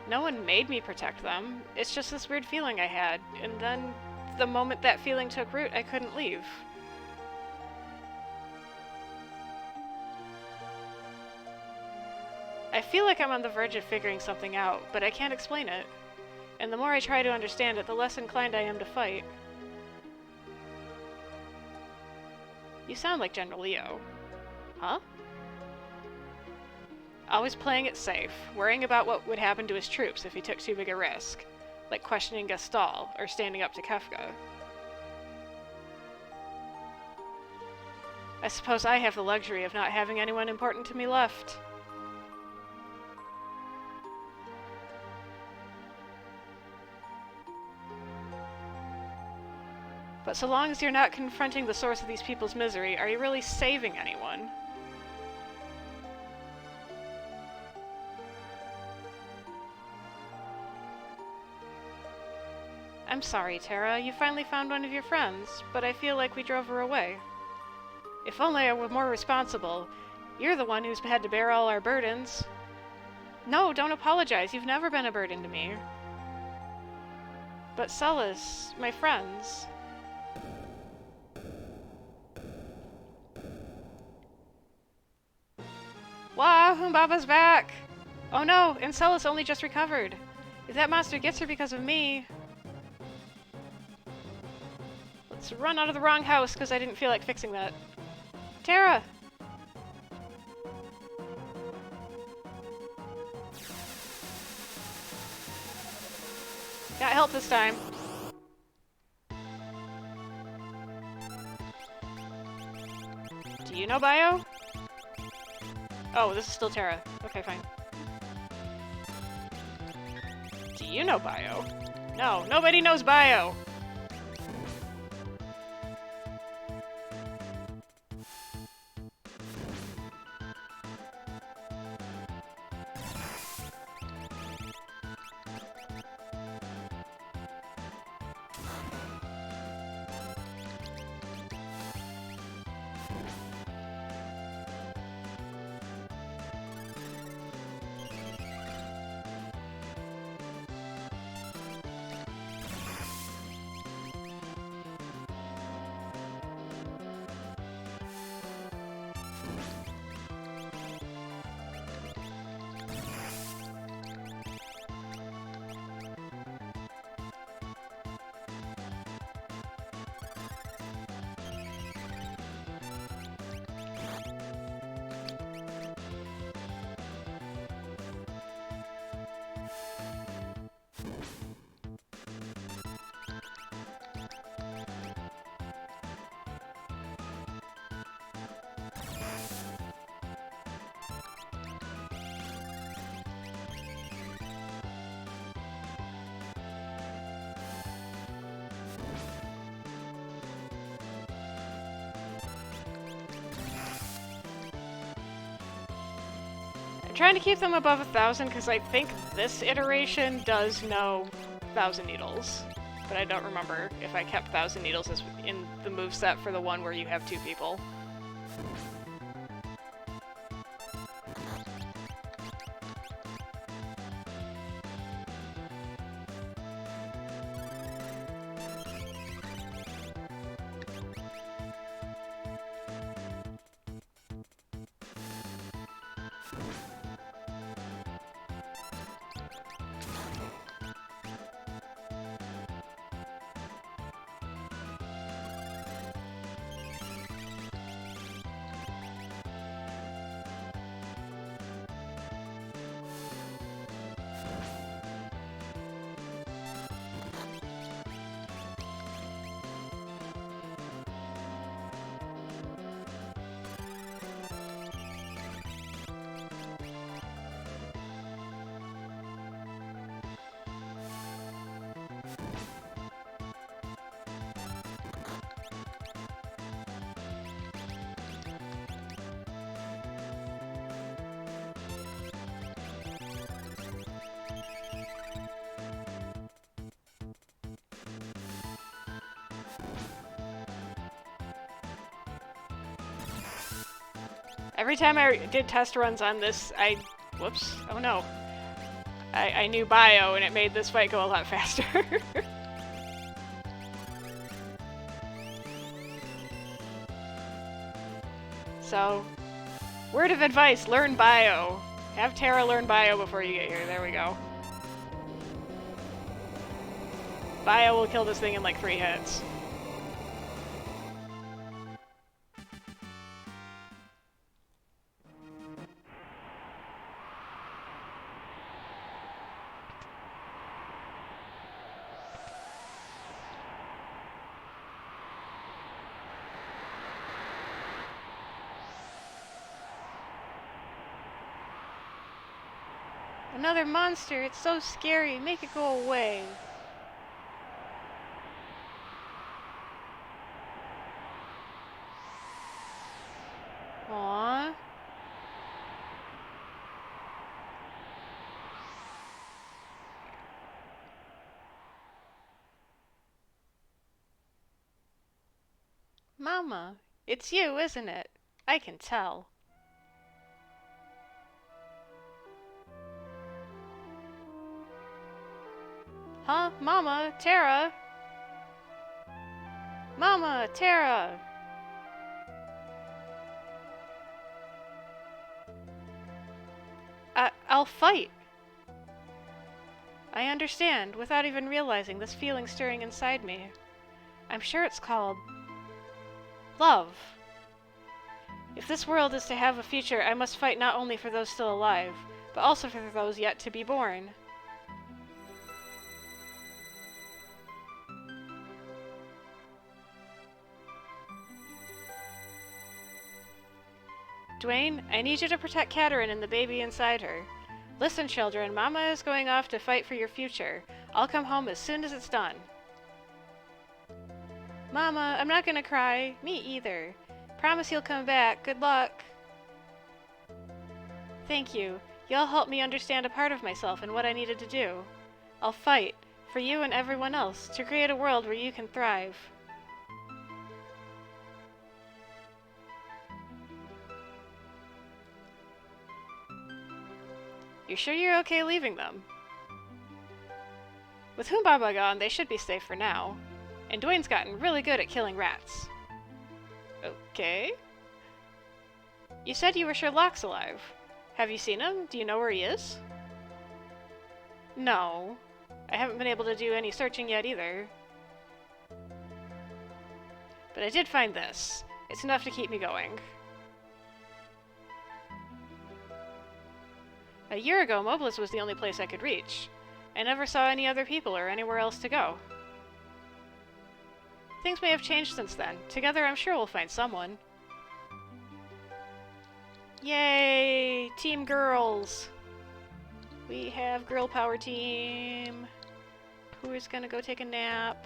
No one made me protect them. It's just this weird feeling I had, and then, the moment that feeling took root, I couldn't leave. I feel like I'm on the verge of figuring something out, but I can't explain it. And the more I try to understand it, the less inclined I am to fight. You sound like General Leo. Huh? Always playing it safe, worrying about what would happen to his troops if he took too big a risk, like questioning Gastal or standing up to Kefka. I suppose I have the luxury of not having anyone important to me left. But so long as you're not confronting the source of these people's misery, are you really saving anyone? I'm sorry, Tara. You finally found one of your friends, but I feel like we drove her away. If only I were more responsible. You're the one who's had to bear all our burdens. No, don't apologize. You've never been a burden to me. But Celis, my friends... Wow, Humbaba's back! Oh no, and Celis only just recovered. If that monster gets her because of me... Let's run out of the wrong house, because I didn't feel like fixing that. Tara! Got help this time. Do you know Bio? Oh, this is still Tara. Okay, fine. Do you know Bio? No, nobody knows Bio! I'm trying to keep them above 1,000 because I think this iteration does know 1,000 Needles. But I don't remember if I kept 1,000 Needles as in the moveset for the one where you have 2 people. Every time I did test runs on this, whoops, oh no. I knew bio and it made this fight go a lot faster. So, word of advice, learn bio. Have Tara learn bio before you get here. There we go. Bio will kill this thing in like 3 hits. Another monster. It's so scary. Make it go away. Aww. Mama, it's you, isn't it? I can tell. Huh? Mama, Tara? Mama, Tara! I'll fight. I understand, without even realizing this feeling stirring inside me. I'm sure it's called love. If this world is to have a future, I must fight not only for those still alive, but also for those yet to be born. Dwayne, I need you to protect Katerin and the baby inside her. Listen, children, Mama is going off to fight for your future. I'll come home as soon as it's done. Mama, I'm not gonna cry. Me either. Promise you'll come back. Good luck. Thank you. Y'all helped me understand a part of myself and what I needed to do. I'll fight, for you and everyone else, to create a world where you can thrive. You sure you're okay leaving them? With Humbaba gone, they should be safe for now. And Dwayne's gotten really good at killing rats. Okay. You said you were sure Locke's alive. Have you seen him? Do you know where he is? No. I haven't been able to do any searching yet either. But I did find this. It's enough to keep me going. A year ago, Mobliz was the only place I could reach. I never saw any other people or anywhere else to go. Things may have changed since then. Together, I'm sure we'll find someone. Yay! Team girls! We have girl power team. Who is gonna go take a nap?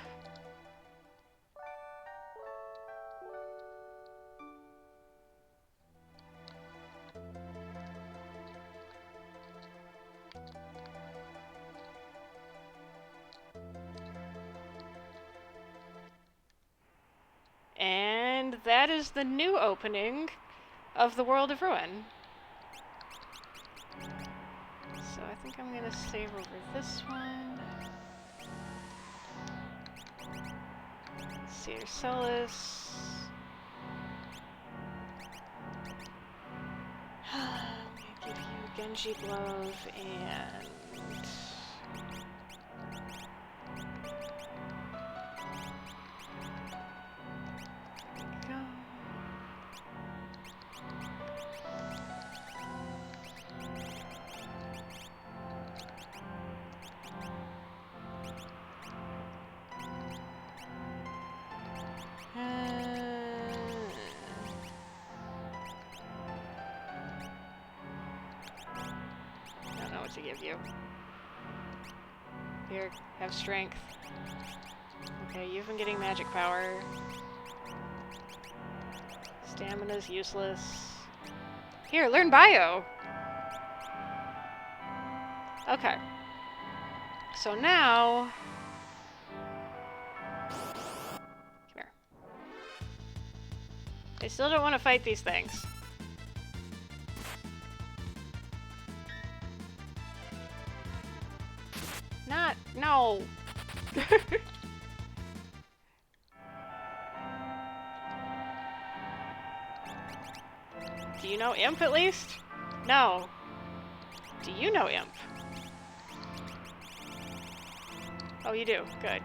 And that is the new opening of the World of Ruin. So I think I'm gonna save over this one. See Ursulus. I'm gonna give you Genji Glove and to give you. Here, have strength. Okay, you've been getting magic power. Stamina's useless. Here, learn bio! Okay. So now... Come here. I still don't want to fight these things. Ow! Do you know Imp at least? No. Do you know Imp? Oh, you do. Good.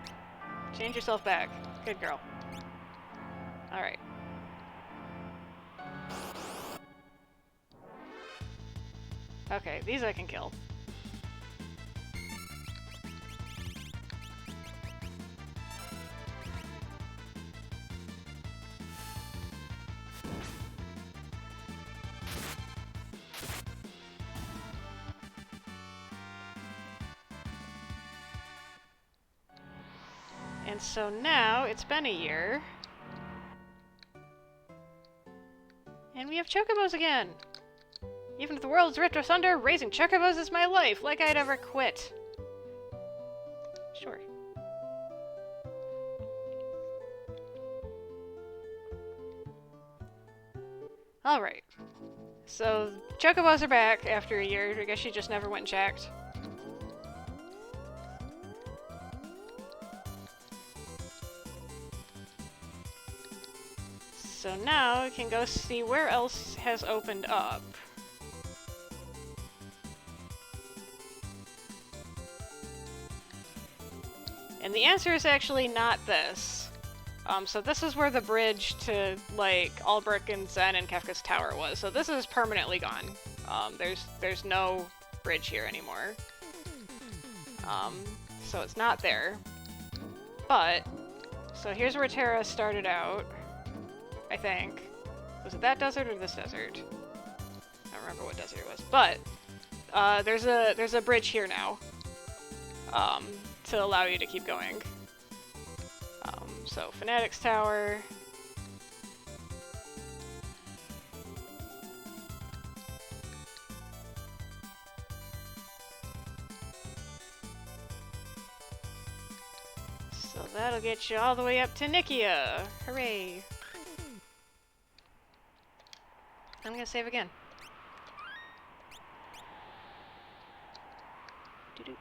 Change yourself back. Good girl. Alright. Okay, these I can kill. And so now, it's been a year. And we have chocobos again! Even if the world's ripped asunder, raising chocobos is my life, like I'd ever quit. Sure. Alright. So, chocobos are back after a year. I guess she just never went and checked. So now we can go see where else has opened up. And the answer is actually not this. So this is where the bridge to, like, Albrecht and Zen and Kefka's Tower was. So this is permanently gone. There's no bridge here anymore. So it's not there. But, so here's where Terra started out, I think. Was it that desert or this desert? I don't remember what desert it was. But, there's a bridge here now. To allow you to keep going. So, Fanatic's Tower. So that'll get you all the way up to Nikia! Hooray! I'm gonna save again. Doo-doot.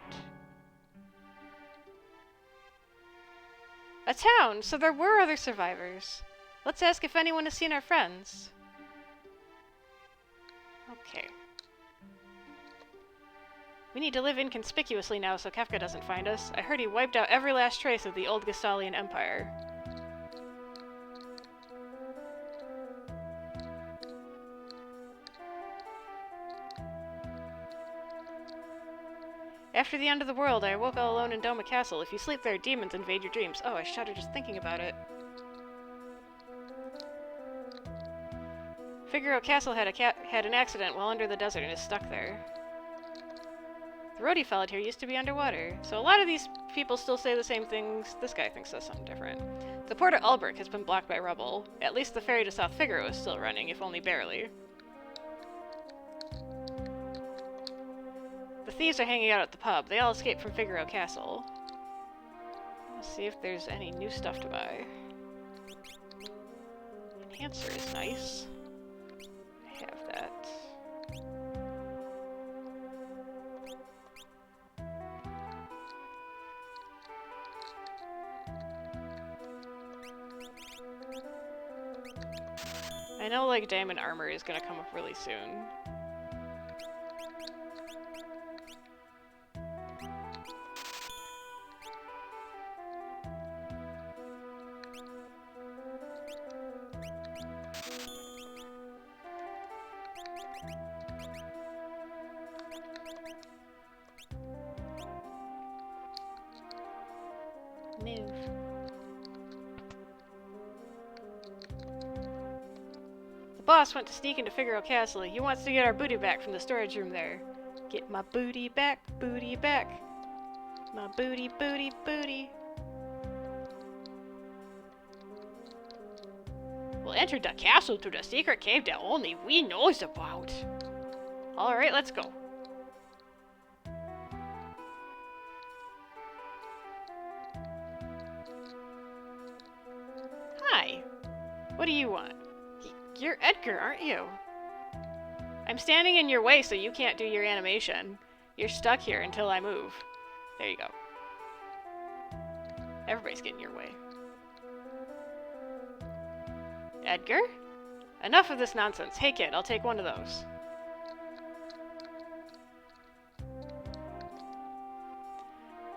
A town! So there were other survivors. Let's ask if anyone has seen our friends. Okay. We need to live inconspicuously now so Kefka doesn't find us. I heard he wiped out every last trace of the old Gestalian Empire. After the end of the world, I awoke all alone in Doma Castle. If you sleep there, demons invade your dreams. Oh, I shudder just thinking about it. Figaro Castle had an accident while under the desert and is stuck there. The road he followed here used to be underwater, so a lot of these people still say the same things. This guy thinks says something different. The port at Albrecht has been blocked by rubble. At least the ferry to South Figaro is still running, if only barely. The thieves are hanging out at the pub. They all escaped from Figaro Castle. Let's see if there's any new stuff to buy. Enhancer is nice. I have that. I know, like, diamond armor is gonna come up really soon. Move. The boss went to sneak into Figaro Castle. He wants to get our booty back from the storage room there. Get my booty back, booty back. My booty, booty, booty. We'll enter the castle through the secret cave that only we knows about. Alright, let's go. Hi. What do you want? You're Edgar, aren't you? I'm standing in your way so you can't do your animation. You're stuck here until I move. There you go. Everybody's getting your way. Edgar? Enough of this nonsense. Hey kid, I'll take one of those.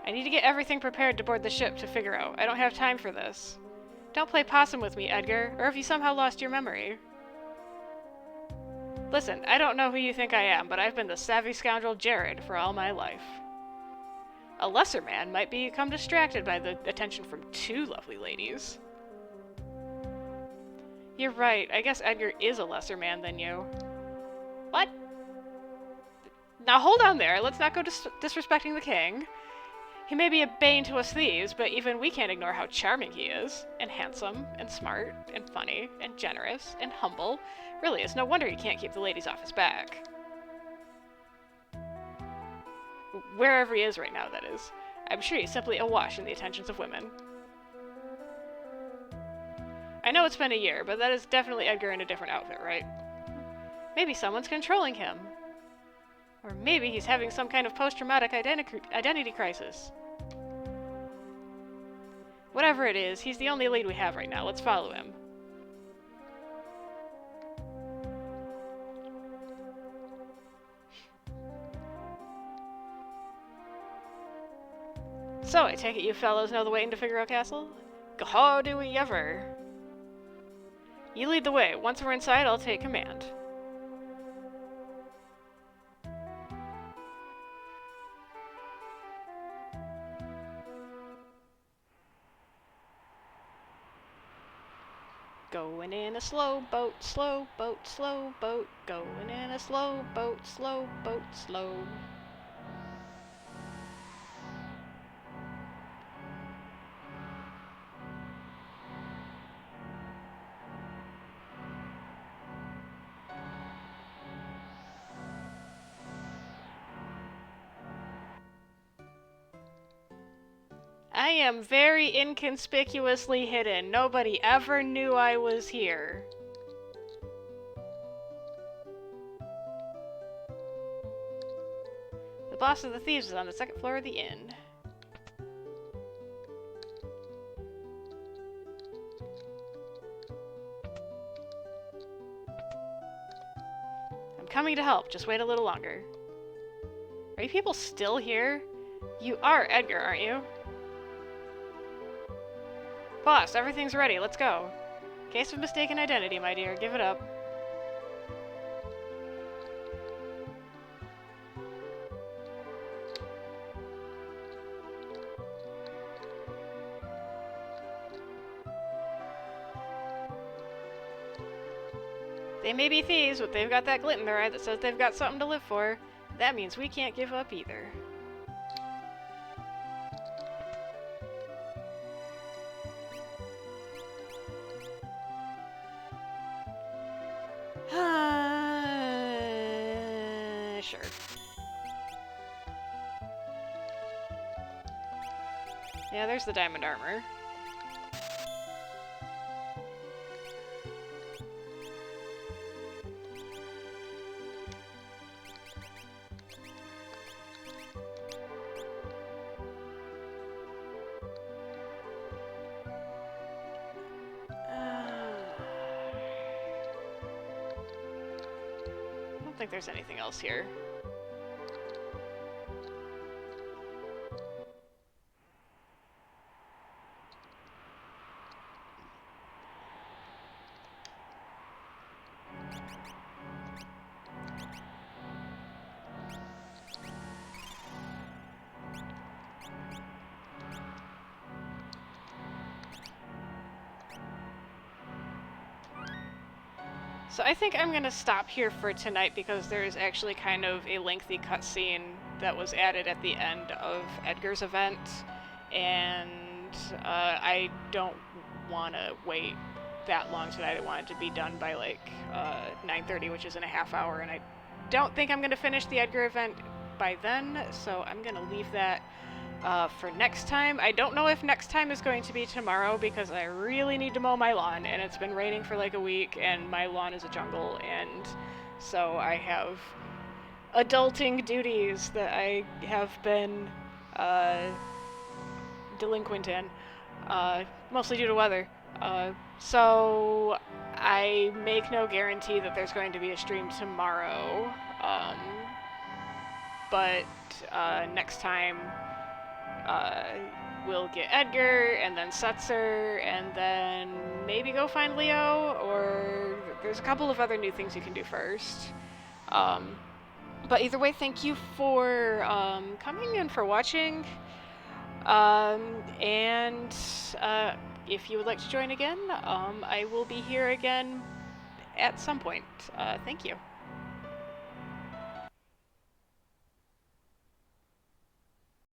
I need to get everything prepared to board the ship to figure out. I don't have time for this. Don't play possum with me, Edgar, or have you somehow lost your memory? Listen, I don't know who you think I am, but I've been the savvy scoundrel Jared for all my life. A lesser man might become distracted by the attention from two lovely ladies. You're right, I guess Edgar is a lesser man than you. What? Now hold on there, let's not go disrespecting the king. He may be a bane to us thieves, but even we can't ignore how charming he is, and handsome, and smart, and funny, and generous, and humble. Really, it's no wonder he can't keep the ladies off his back. Wherever he is right now, that is. I'm sure he's simply awash in the attentions of women. I know it's been a year, but that is definitely Edgar in a different outfit, right? Maybe someone's controlling him. Or maybe he's having some kind of post-traumatic identity crisis. Whatever it is, he's the only lead we have right now. Let's follow him. So, I take it you fellows know the way into Figaro Castle? How do we ever? You lead the way. Once we're inside, I'll take command. Going in a slow boat, slow boat, slow boat. Going in a slow boat, slow boat, slow. I am very inconspicuously hidden. Nobody ever knew I was here. The boss of the thieves is on the second floor of the inn. I'm coming to help. Just wait a little longer. Are you people still here? You are Edgar, aren't you? Boss, everything's ready. Let's go. Case of mistaken identity, my dear. Give it up. They may be thieves, but they've got that glint in their eye that says they've got something to live for. That means we can't give up either. Sure. Yeah, there's the diamond armor. I don't think there's anything else here. So I think I'm gonna stop here for tonight because there is actually kind of a lengthy cutscene that was added at the end of Edgar's event, and I don't want to wait that long tonight. I want it to be done by like 9:30, which is in a half hour, and I don't think I'm gonna finish the Edgar event by then, so I'm gonna leave that for next time. I don't know if next time is going to be tomorrow because I really need to mow my lawn, and it's been raining for like a week and my lawn is a jungle, and so I have adulting duties that I have been delinquent in. mostly due to weather. So I make no guarantee that there's going to be a stream tomorrow. Um, but next time uh, we'll get Edgar and then Setzer and then maybe go find Leo, or there's a couple of other new things you can do first. But either way, thank you for coming and for watching. And if you would like to join again, I will be here again at some point. Thank you.